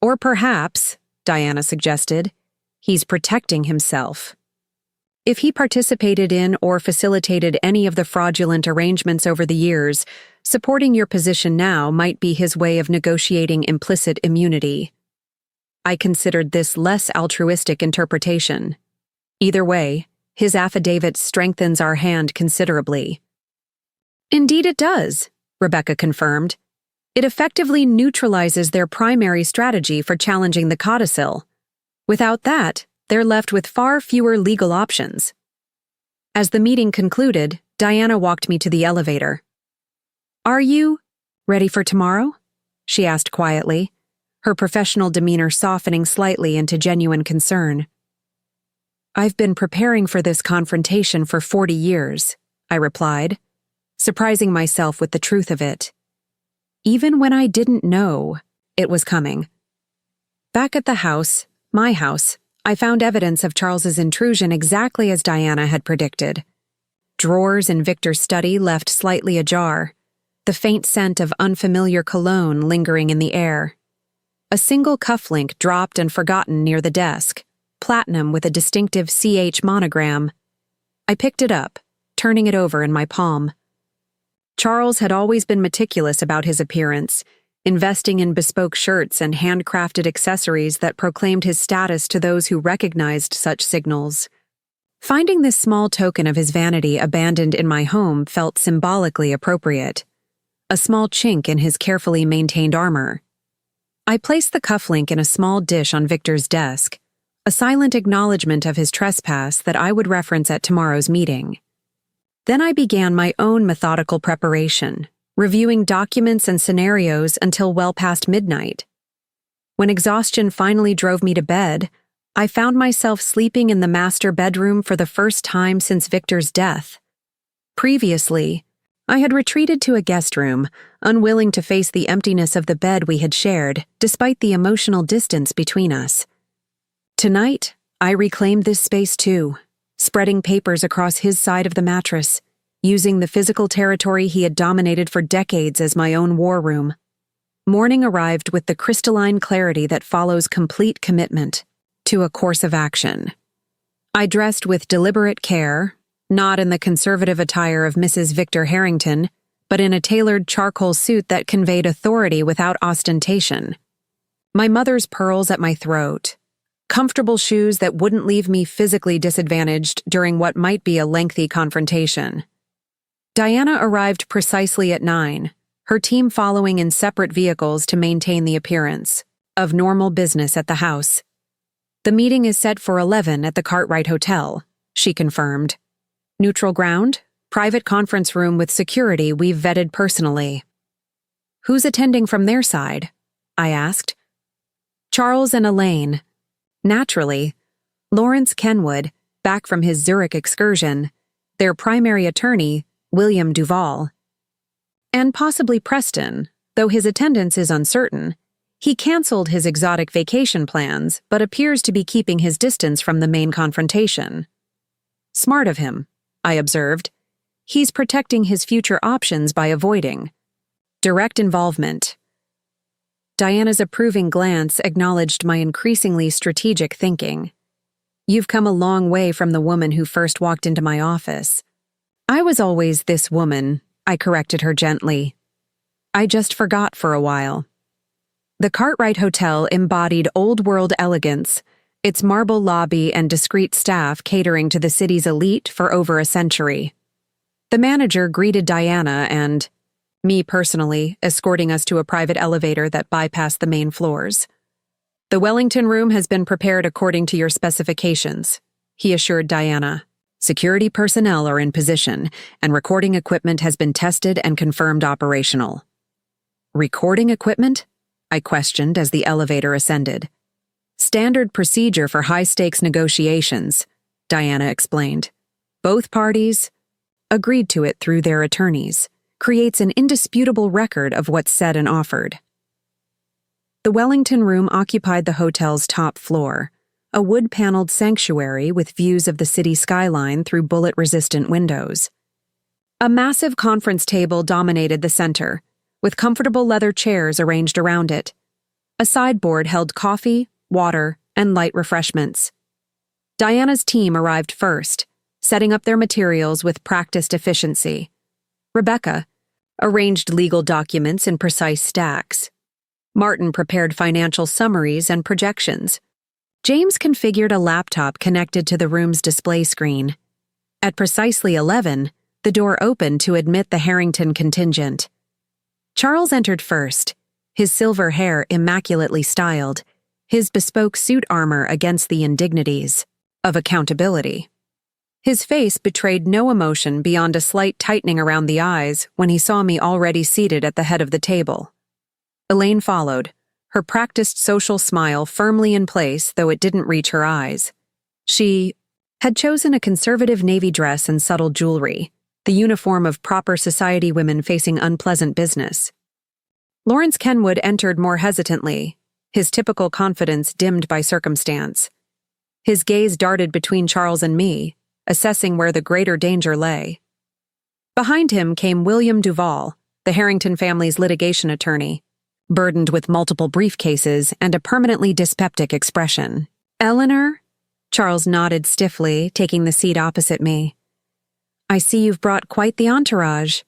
Or perhaps, Diana suggested, he's protecting himself. If he participated in or facilitated any of the fraudulent arrangements over the years, supporting your position now might be his way of negotiating implicit immunity. I considered this less altruistic interpretation. Either way, his affidavit strengthens our hand considerably. Indeed it does, Rebecca confirmed. It effectively neutralizes their primary strategy for challenging the codicil. Without that, they're left with far fewer legal options. As the meeting concluded, Diana walked me to the elevator. Are you ready for tomorrow? She asked quietly, her professional demeanor softening slightly into genuine concern. I've been preparing for this confrontation for 40 years, I replied, surprising myself with the truth of it. Even when I didn't know it was coming. Back at the house, my house, I found evidence of Charles's intrusion exactly as Diana had predicted. Drawers in Victor's study left slightly ajar, the faint scent of unfamiliar cologne lingering in the air. A single cufflink dropped and forgotten near the desk, platinum with a distinctive CH monogram. I picked it up, turning it over in my palm. Charles had always been meticulous about his appearance, investing in bespoke shirts and handcrafted accessories that proclaimed his status to those who recognized such signals. Finding this small token of his vanity abandoned in my home felt symbolically appropriate. A small chink in his carefully maintained armor. I placed the cufflink in a small dish on Victor's desk, a silent acknowledgement of his trespass that I would reference at tomorrow's meeting. Then I began my own methodical preparation, reviewing documents and scenarios until well past midnight. When exhaustion finally drove me to bed, I found myself sleeping in the master bedroom for the first time since Victor's death. Previously, I had retreated to a guest room, unwilling to face the emptiness of the bed we had shared, despite the emotional distance between us. Tonight, I reclaimed this space too, spreading papers across his side of the mattress, using the physical territory he had dominated for decades as my own war room. Morning arrived with the crystalline clarity that follows complete commitment to a course of action. I dressed with deliberate care, not in the conservative attire of Mrs. Victor Harrington, but in a tailored charcoal suit that conveyed authority without ostentation. My mother's pearls at my throat, comfortable shoes that wouldn't leave me physically disadvantaged during what might be a lengthy confrontation. Diana arrived precisely at 9, her team following in separate vehicles to maintain the appearance of normal business at the house. The meeting is set for 11 at the Cartwright Hotel, she confirmed. Neutral ground, private conference room with security we've vetted personally. Who's attending from their side? I asked. Charles and Elaine. Naturally, Lawrence Kenwood, back from his Zurich excursion, their primary attorney, William Duval. And possibly Preston, though his attendance is uncertain. He canceled his exotic vacation plans, but appears to be keeping his distance from the main confrontation. Smart of him, I observed. He's protecting his future options by avoiding direct involvement. Diana's approving glance acknowledged my increasingly strategic thinking. You've come a long way from the woman who first walked into my office. I was always this woman, I corrected her gently. I just forgot for a while. The Cartwright Hotel embodied old-world elegance, its marble lobby and discreet staff catering to the city's elite for over a century. The manager greeted Diana and, me personally, escorting us to a private elevator that bypassed the main floors. The Wellington room has been prepared according to your specifications, he assured Diana. Security personnel are in position, and recording equipment has been tested and confirmed operational. Recording equipment? I questioned as the elevator ascended. Standard procedure for high-stakes negotiations, Diana explained. Both parties agreed to it through their attorneys, creates an indisputable record of what's said and offered. The Wellington room occupied the hotel's top floor, a wood-paneled sanctuary with views of the city skyline through bullet-resistant windows. A massive conference table dominated the center, with comfortable leather chairs arranged around it. A sideboard held coffee, water, and light refreshments. Diana's team arrived first, setting up their materials with practiced efficiency. Rebecca arranged legal documents in precise stacks. Martin prepared financial summaries and projections. James configured a laptop connected to the room's display screen. At precisely 11, the door opened to admit the Harrington contingent. Charles entered first, his silver hair immaculately styled, his bespoke suit armor against the indignities of accountability. His face betrayed no emotion beyond a slight tightening around the eyes when he saw me already seated at the head of the table. Elaine followed, her practiced social smile firmly in place though it didn't reach her eyes. She had chosen a conservative navy dress and subtle jewelry, the uniform of proper society women facing unpleasant business. Lawrence Kenwood entered more hesitantly, his typical confidence dimmed by circumstance. His gaze darted between Charles and me, assessing where the greater danger lay. Behind him came William Duval, the Harrington family's litigation attorney, burdened with multiple briefcases and a permanently dyspeptic expression. Eleanor? Charles nodded stiffly, taking the seat opposite me. I see you've brought quite the entourage.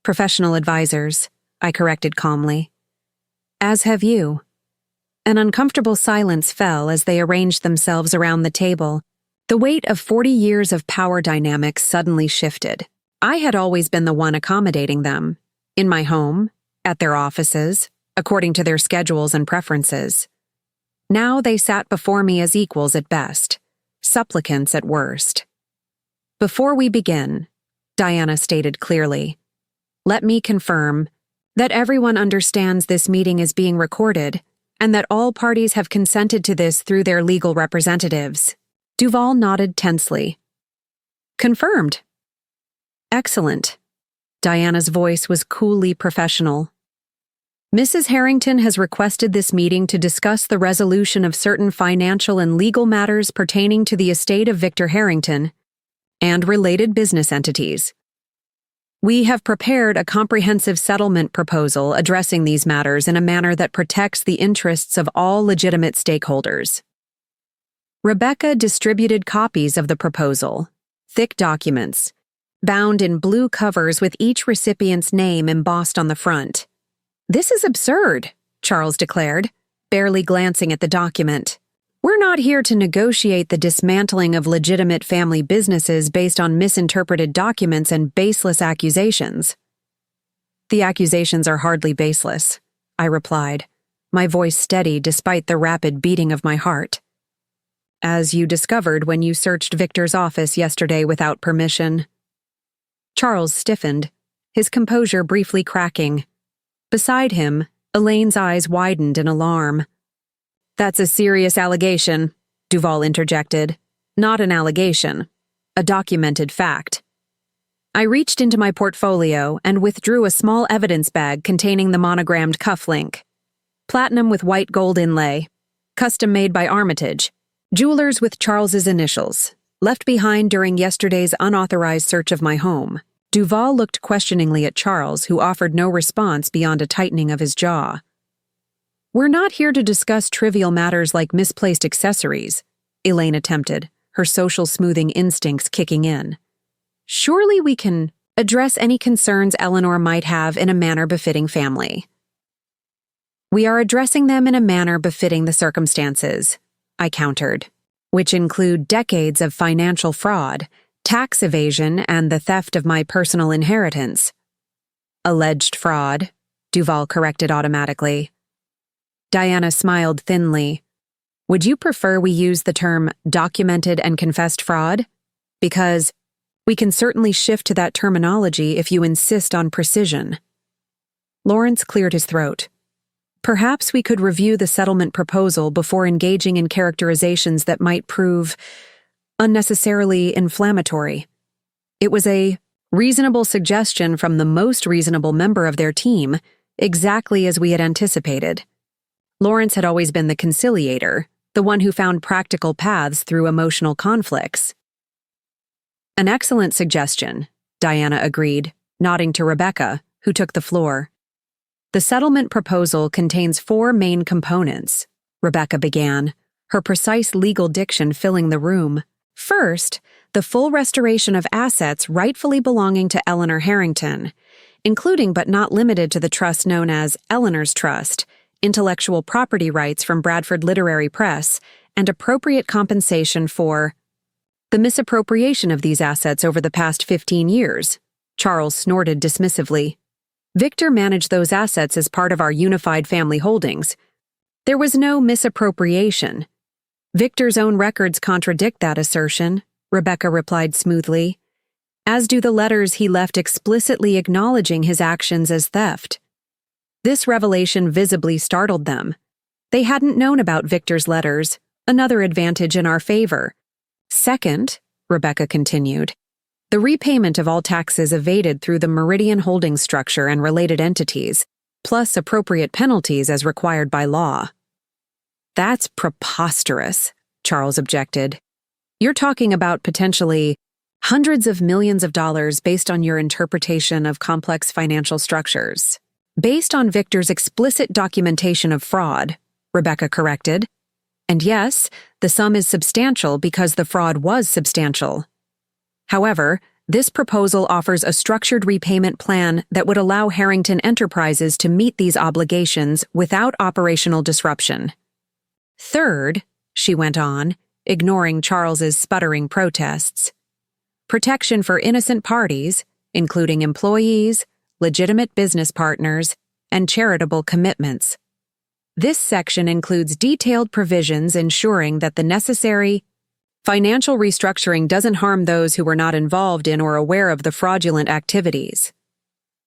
Professional advisors, I corrected calmly. As have you. An uncomfortable silence fell as they arranged themselves around the table, The weight of 40 years of power dynamics suddenly shifted. I had always been the one accommodating them, in my home, at their offices, according to their schedules and preferences. Now they sat before me as equals at best, supplicants at worst. "Before we begin," Diana stated clearly, "let me confirm that everyone understands this meeting is being recorded and that all parties have consented to this through their legal representatives." Duval nodded tensely. "Confirmed." "Excellent." Diana's voice was coolly professional. "Mrs. Harrington has requested this meeting to discuss the resolution of certain financial and legal matters pertaining to the estate of Victor Harrington and related business entities. We have prepared a comprehensive settlement proposal addressing these matters in a manner that protects the interests of all legitimate stakeholders." Rebecca distributed copies of the proposal, thick documents, bound in blue covers with each recipient's name embossed on the front. "This is absurd," Charles declared, barely glancing at the document. "We're not here to negotiate the dismantling of legitimate family businesses based on misinterpreted documents and baseless accusations." "The accusations are hardly baseless," I replied, my voice steady despite the rapid beating of my heart. "As you discovered when you searched Victor's office yesterday without permission." Charles stiffened, his composure briefly cracking. Beside him, Elaine's eyes widened in alarm. "That's a serious allegation," Duval interjected. "Not an allegation, a documented fact." I reached into my portfolio and withdrew a small evidence bag containing the monogrammed cufflink. "Platinum with white gold inlay. Custom made by Armitage. Jewelers with Charles's initials. Left behind during yesterday's unauthorized search of my home." Duval looked questioningly at Charles, who offered no response beyond a tightening of his jaw. "We're not here to discuss trivial matters like misplaced accessories," Elaine attempted, her social smoothing instincts kicking in. "Surely we can address any concerns Eleanor might have in a manner befitting family." "We are addressing them in a manner befitting the circumstances," I countered, "which include decades of financial fraud, tax evasion, and the theft of my personal inheritance." "Alleged fraud," Duval corrected automatically. Diana smiled thinly. "Would you prefer we use the term documented and confessed fraud? Because we can certainly shift to that terminology if you insist on precision." Lawrence cleared his throat. "Perhaps we could review the settlement proposal before engaging in characterizations that might prove unnecessarily inflammatory." It was a reasonable suggestion from the most reasonable member of their team, exactly as we had anticipated. Lawrence had always been the conciliator, the one who found practical paths through emotional conflicts. "An excellent suggestion," Diana agreed, nodding to Rebecca, who took the floor. "The settlement proposal contains 4 main components," Rebecca began, her precise legal diction filling the room. "First, the full restoration of assets rightfully belonging to Eleanor Harrington, including but not limited to the trust known as Eleanor's Trust, intellectual property rights from Bradford Literary Press, and appropriate compensation for the misappropriation of these assets over the past 15 years. Charles snorted dismissively. "Victor managed those assets as part of our unified family holdings. There was no misappropriation." "Victor's own records contradict that assertion," Rebecca replied smoothly, "as do the letters he left explicitly acknowledging his actions as theft." This revelation visibly startled them. They hadn't known about Victor's letters, another advantage in our favor. "Second," Rebecca continued, "the repayment of all taxes evaded through the Meridian holding structure and related entities, plus appropriate penalties as required by law." "That's preposterous," Charles objected. "You're talking about potentially hundreds of millions of dollars based on your interpretation of complex financial structures." "Based on Victor's explicit documentation of fraud," Rebecca corrected. "And yes, the sum is substantial because the fraud was substantial. However, this proposal offers a structured repayment plan that would allow Harrington Enterprises to meet these obligations without operational disruption. Third," she went on, ignoring Charles's sputtering protests. Protection for innocent parties, including employees, legitimate business partners, and charitable commitments. This section includes detailed provisions ensuring that the necessary financial restructuring doesn't harm those who were not involved in or aware of the fraudulent activities.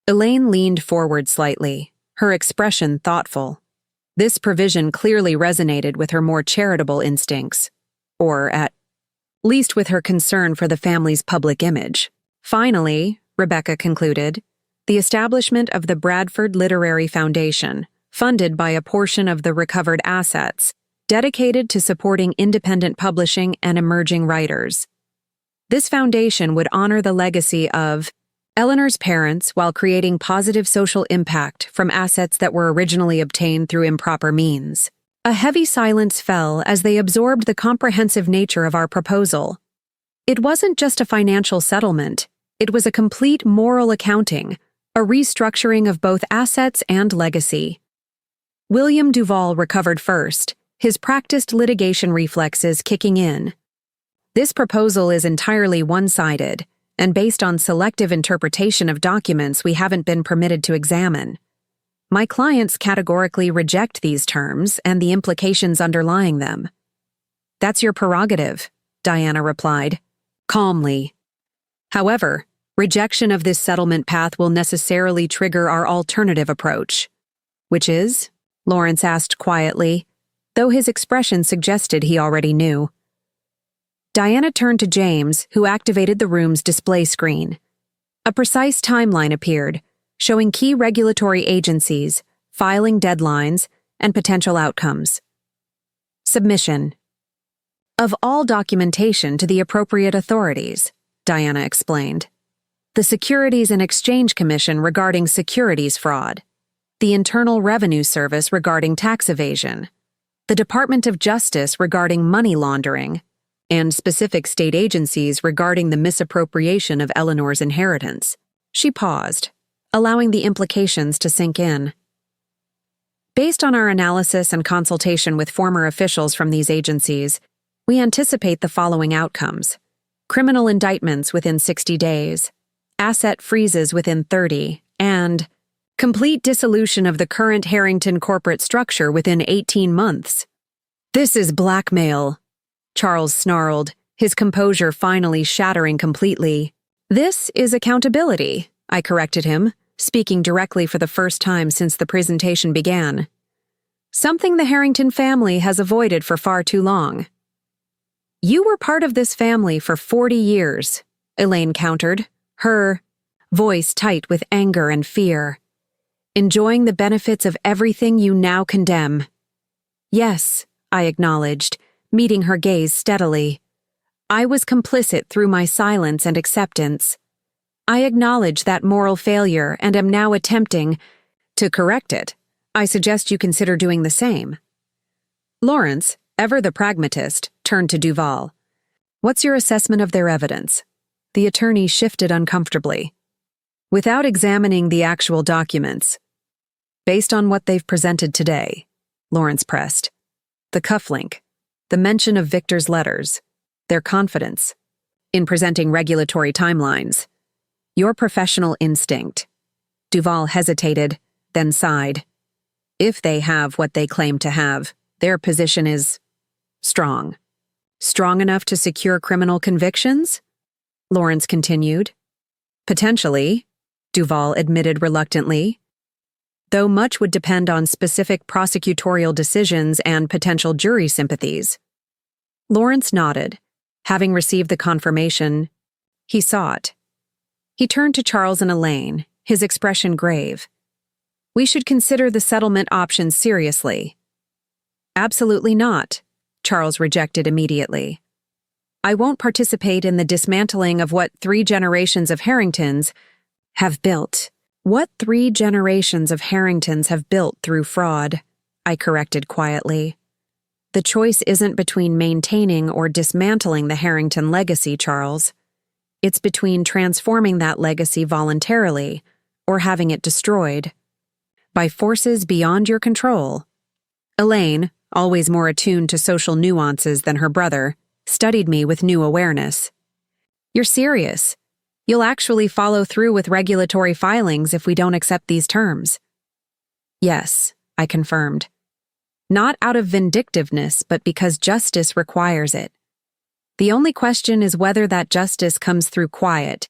Elaine leaned forward slightly, her expression thoughtful. This provision clearly resonated with her more charitable instincts, or at least with her concern for the family's public image. Finally, Rebecca concluded, the establishment of the Bradford Literary Foundation, funded by a portion of the recovered assets, dedicated to supporting independent publishing and emerging writers. This foundation would honor the legacy of Eleanor's parents while creating positive social impact from assets that were originally obtained through improper means. A heavy silence fell as they absorbed the comprehensive nature of our proposal. It wasn't just a financial settlement, it was a complete moral accounting, a restructuring of both assets and legacy. William Duval recovered first, his practiced litigation reflexes kicking in. This proposal is entirely one-sided and based on selective interpretation of documents we haven't been permitted to examine. My clients categorically reject these terms and the implications underlying them. That's your prerogative, Diana replied, calmly. However, rejection of this settlement path will necessarily trigger our alternative approach. Which is? Lawrence asked quietly, though his expression suggested he already knew. Diana turned to James, who activated the room's display screen. A precise timeline appeared, showing key regulatory agencies, filing deadlines, and potential outcomes. Submission of all documentation to the appropriate authorities, Diana explained. The Securities and Exchange Commission regarding securities fraud, the Internal Revenue Service regarding tax evasion, the Department of Justice regarding money laundering, and specific state agencies regarding the misappropriation of Eleanor's inheritance. She paused, allowing the implications to sink in. Based on our analysis and consultation with former officials from these agencies, we anticipate the following outcomes: criminal indictments within 60 days, asset freezes within 30, and complete dissolution of the current Harrington corporate structure within 18 months. This is blackmail, Charles snarled, his composure finally shattering completely. This is accountability, I corrected him, speaking directly for the first time since the presentation began. Something the Harrington family has avoided for far too long. You were part of this family for 40 years, Elaine countered, her voice tight with anger and fear. Enjoying the benefits of everything you now condemn. Yes, I acknowledged, meeting her gaze steadily. I was complicit through my silence and acceptance. I acknowledge that moral failure and am now attempting to correct it. I suggest you consider doing the same. Lawrence, ever the pragmatist, turned to Duval. What's your assessment of their evidence? The attorney shifted uncomfortably. Without examining the actual documents, based on what they've presented today, Lawrence pressed. The cufflink, the mention of Victor's letters, their confidence in presenting regulatory timelines, your professional instinct. Duval hesitated, then sighed. If they have what they claim to have, their position is strong. Strong enough to secure criminal convictions? Lawrence continued. Potentially, Duval admitted reluctantly, though much would depend on specific prosecutorial decisions and potential jury sympathies. Lawrence nodded. Having received the confirmation he sought, he turned to Charles and Elaine, his expression grave. We should consider the settlement option seriously. Absolutely not, Charles rejected immediately. I won't participate in the dismantling of what 3 generations of Harringtons have built. What 3 generations of Harringtons have built through fraud, I corrected quietly. The choice isn't between maintaining or dismantling the Harrington legacy, Charles. It's between transforming that legacy voluntarily or having it destroyed. By forces beyond your control. Elaine, always more attuned to social nuances than her brother, studied me with new awareness. You're serious? You'll actually follow through with regulatory filings if we don't accept these terms? Yes, I confirmed. Not out of vindictiveness, but because justice requires it. The only question is whether that justice comes through quiet,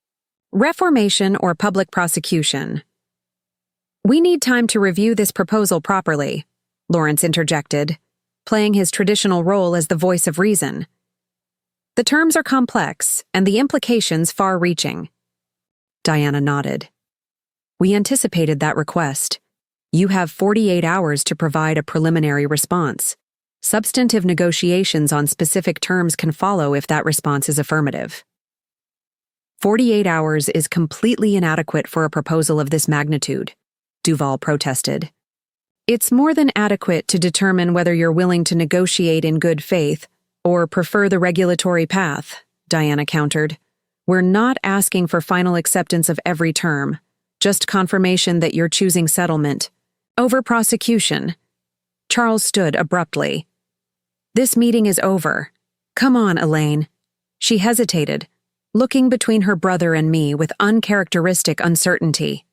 reformation, or public prosecution. We need time to review this proposal properly, Lawrence interjected, playing his traditional role as the voice of reason. The terms are complex, and the implications far-reaching. Diana nodded. We anticipated that request. You have 48 hours to provide a preliminary response. Substantive negotiations on specific terms can follow if that response is affirmative. 48 hours is completely inadequate for a proposal of this magnitude, Duval protested. It's more than adequate to determine whether you're willing to negotiate in good faith or prefer the regulatory path, Diana countered. We're not asking for final acceptance of every term, just confirmation that you're choosing settlement over prosecution. Charles stood abruptly. This meeting is over. Come on, Elaine. She hesitated, looking between her brother and me with uncharacteristic uncertainty.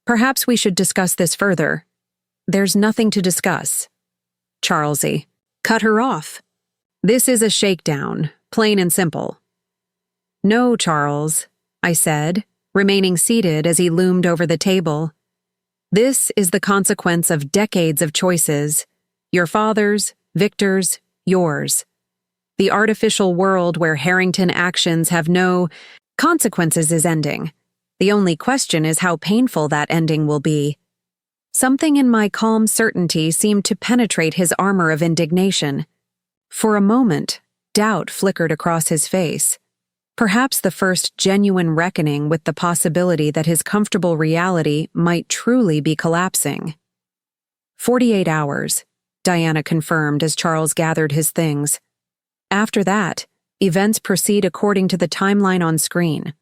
Perhaps we should discuss this further. There's nothing to discuss. Charlesy cut her off. This is a shakedown, plain and simple. No, Charles, I said, remaining seated as he loomed over the table. This is the consequence of decades of choices. Your father's, Victor's, yours. The artificial world where Harrington actions have no consequences is ending. The only question is how painful that ending will be. Something in my calm certainty seemed to penetrate his armor of indignation. For a moment, doubt flickered across his face. Perhaps the first genuine reckoning with the possibility that his comfortable reality might truly be collapsing. 48 hours, Diana confirmed as Charles gathered his things. After that, events proceed according to the timeline on screen.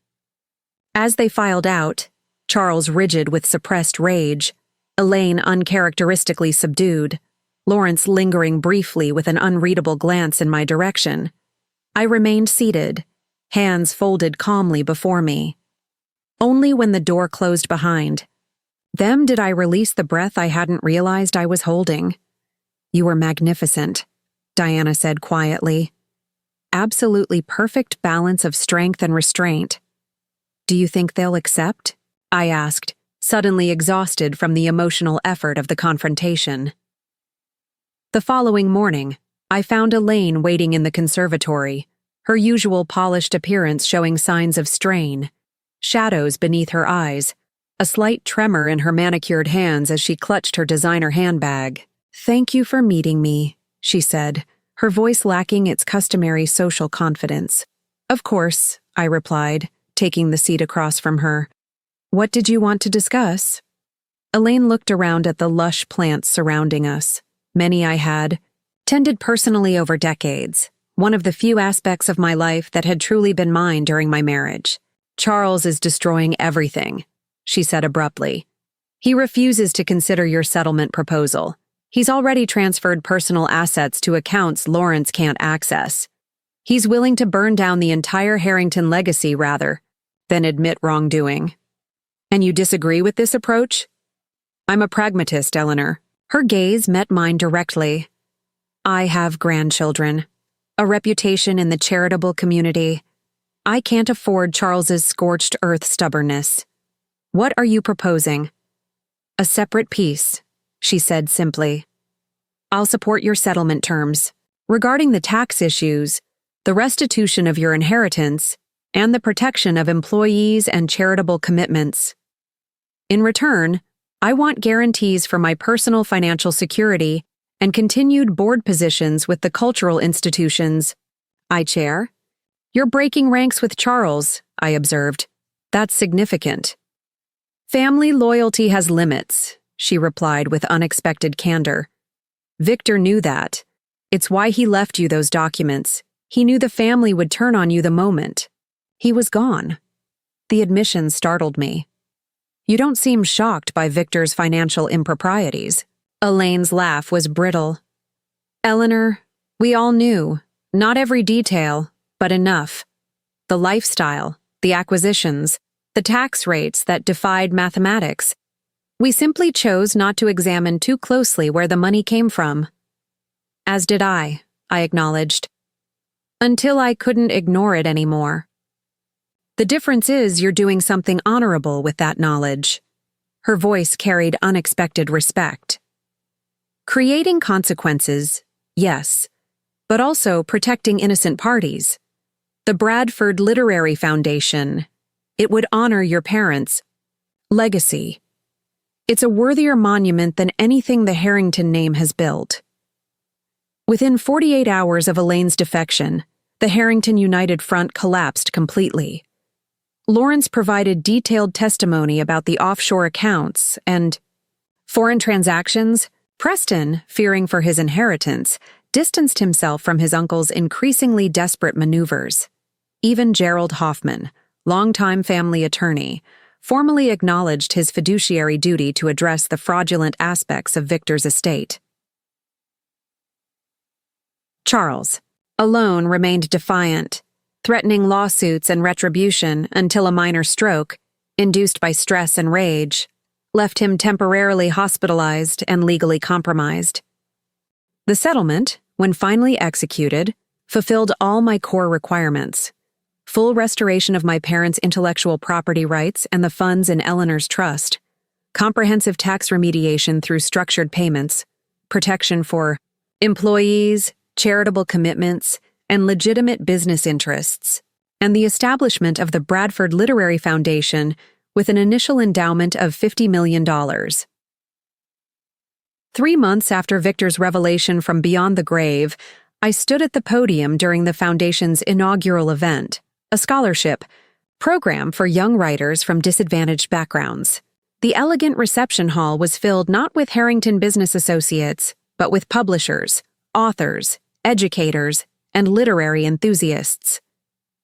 As they filed out, Charles rigid with suppressed rage, Elaine uncharacteristically subdued, Lawrence lingering briefly with an unreadable glance in my direction, I remained seated, hands folded calmly before me. Only when the door closed behind them did I release the breath I hadn't realized I was holding. You were magnificent, Diana said quietly. Absolutely perfect balance of strength and restraint. Do you think they'll accept? I asked, suddenly exhausted from the emotional effort of the confrontation. The following morning, I found Elaine waiting in the conservatory, her usual polished appearance showing signs of strain, shadows beneath her eyes, a slight tremor in her manicured hands as she clutched her designer handbag. Thank you for meeting me, she said, her voice lacking its customary social confidence. Of course, I replied, taking the seat across from her. What did you want to discuss? Elaine looked around at the lush plants surrounding us. Many I had tended personally over decades, one of the few aspects of my life that had truly been mine during my marriage. Charles is destroying everything, she said abruptly. He refuses to consider your settlement proposal. He's already transferred personal assets to accounts Lawrence can't access. He's willing to burn down the entire Harrington legacy rather than admit wrongdoing. And you disagree with this approach? I'm a pragmatist, Eleanor. Her gaze met mine directly. I have grandchildren, a reputation in the charitable community. I can't afford Charles's scorched earth stubbornness. What are you proposing? A separate peace, she said simply. I'll support your settlement terms. Regarding the tax issues, the restitution of your inheritance, and the protection of employees and charitable commitments. In return, I want guarantees for my personal financial security and continued board positions with the cultural institutions I chair. You're breaking ranks with Charles, I observed. That's significant. Family loyalty has limits, she replied with unexpected candor. Victor knew that. It's why he left you those documents. He knew the family would turn on you the moment. He was gone. The admission startled me. You don't seem shocked by Victor's financial improprieties. Elaine's laugh was brittle. Eleanor, we all knew. Not every detail, but enough. The lifestyle, the acquisitions, the tax rates that defied mathematics. We simply chose not to examine too closely where the money came from. As did I acknowledged. Until I couldn't ignore it anymore. The difference is you're doing something honorable with that knowledge. Her voice carried unexpected respect. Creating consequences, yes, but also protecting innocent parties. The Bradford Literary Foundation, it would honor your parents' legacy. It's a worthier monument than anything the Harrington name has built. Within 48 hours of Elaine's defection, the Harrington United Front collapsed completely. Lawrence provided detailed testimony about the offshore accounts and foreign transactions. Preston, fearing for his inheritance, distanced himself from his uncle's increasingly desperate maneuvers. Even Gerald Hoffman, longtime family attorney, formally acknowledged his fiduciary duty to address the fraudulent aspects of Victor's estate. Charles, alone, remained defiant, threatening lawsuits and retribution until a minor stroke, induced by stress and rage, left him temporarily hospitalized and legally compromised. The settlement, when finally executed, fulfilled all my core requirements: full restoration of my parents' intellectual property rights and the funds in Eleanor's trust, comprehensive tax remediation through structured payments, protection for employees, charitable commitments, and legitimate business interests, and the establishment of the Bradford Literary Foundation with an initial endowment of $50 million. 3 months after Victor's revelation from beyond the grave, I stood at the podium during the Foundation's inaugural event, a scholarship program for young writers from disadvantaged backgrounds. The elegant reception hall was filled not with Harrington business associates, but with publishers, authors, educators, and literary enthusiasts.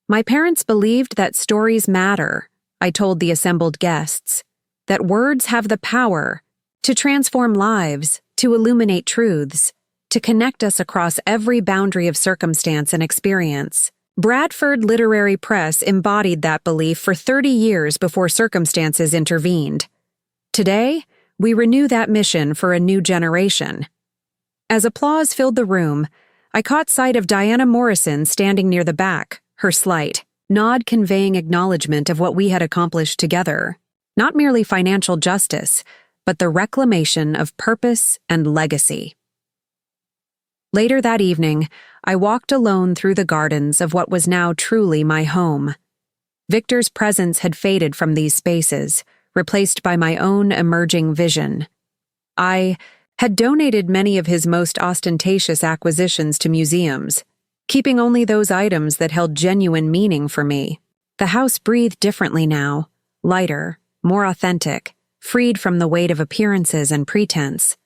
My parents believed that stories matter, I told the assembled guests, that words have the power to transform lives, to illuminate truths, to connect us across every boundary of circumstance and experience. Bradford Literary Press embodied that belief for 30 years before circumstances intervened. Today, we renew that mission for a new generation. As applause filled the room, I caught sight of Diana Morrison standing near the back, her slight nod conveying acknowledgement of what we had accomplished together. Not merely financial justice, but the reclamation of purpose and legacy. Later that evening, I walked alone through the gardens of what was now truly my home. Victor's presence had faded from these spaces, replaced by my own emerging vision. I had donated many of his most ostentatious acquisitions to museums, keeping only those items that held genuine meaning for me. The house breathed differently now, lighter, more authentic, freed from the weight of appearances and pretense.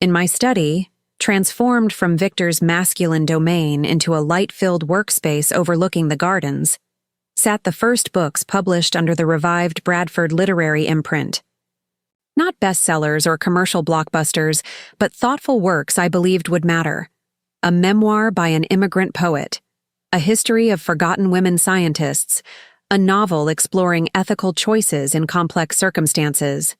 In my study, transformed from Victor's masculine domain into a light-filled workspace overlooking the gardens, sat the first books published under the revived Bradford Literary imprint. Not bestsellers or commercial blockbusters, but thoughtful works I believed would matter. A memoir by an immigrant poet, a history of forgotten women scientists, a novel exploring ethical choices in complex circumstances.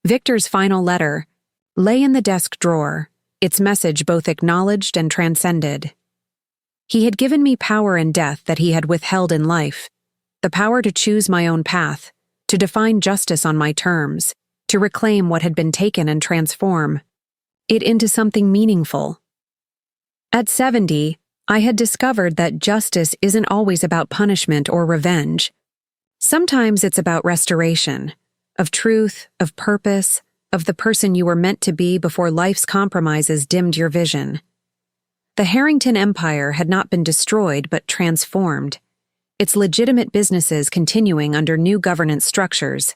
Victor's final letter lay in the desk drawer, its message both acknowledged and transcended. He had given me power in death that he had withheld in life, the power to choose my own path, to define justice on my terms, to reclaim what had been taken and transform it into something meaningful. At 70, I had discovered that justice isn't always about punishment or revenge. Sometimes it's about restoration, of truth, of purpose, of the person you were meant to be before life's compromises dimmed your vision. The Harrington Empire had not been destroyed but transformed, its legitimate businesses continuing under new governance structures,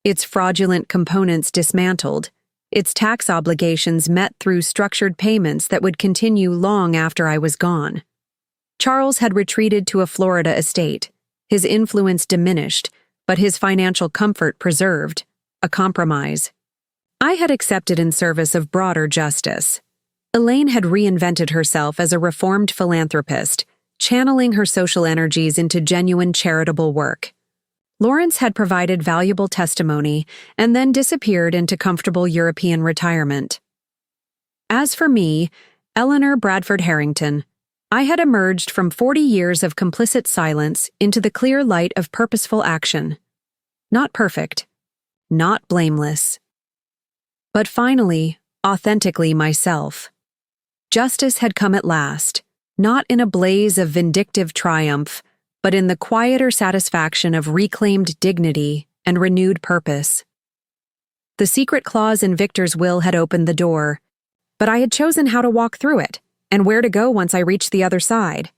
its fraudulent components dismantled, its tax obligations met through structured payments that would continue long after I was gone. Charles had retreated to a Florida estate, his influence diminished, but his financial comfort preserved, a compromise. I had accepted in service of broader justice. Elaine had reinvented herself as a reformed philanthropist, channeling her social energies into genuine charitable work. Lawrence had provided valuable testimony and then disappeared into comfortable European retirement. As for me, Eleanor Bradford Harrington, I had emerged from 40 years of complicit silence into the clear light of purposeful action. Not perfect, not blameless, but finally, authentically myself. Justice had come at last, not in a blaze of vindictive triumph, but in the quieter satisfaction of reclaimed dignity and renewed purpose. The secret clause in Victor's will had opened the door, but I had chosen how to walk through it and where to go once I reached the other side.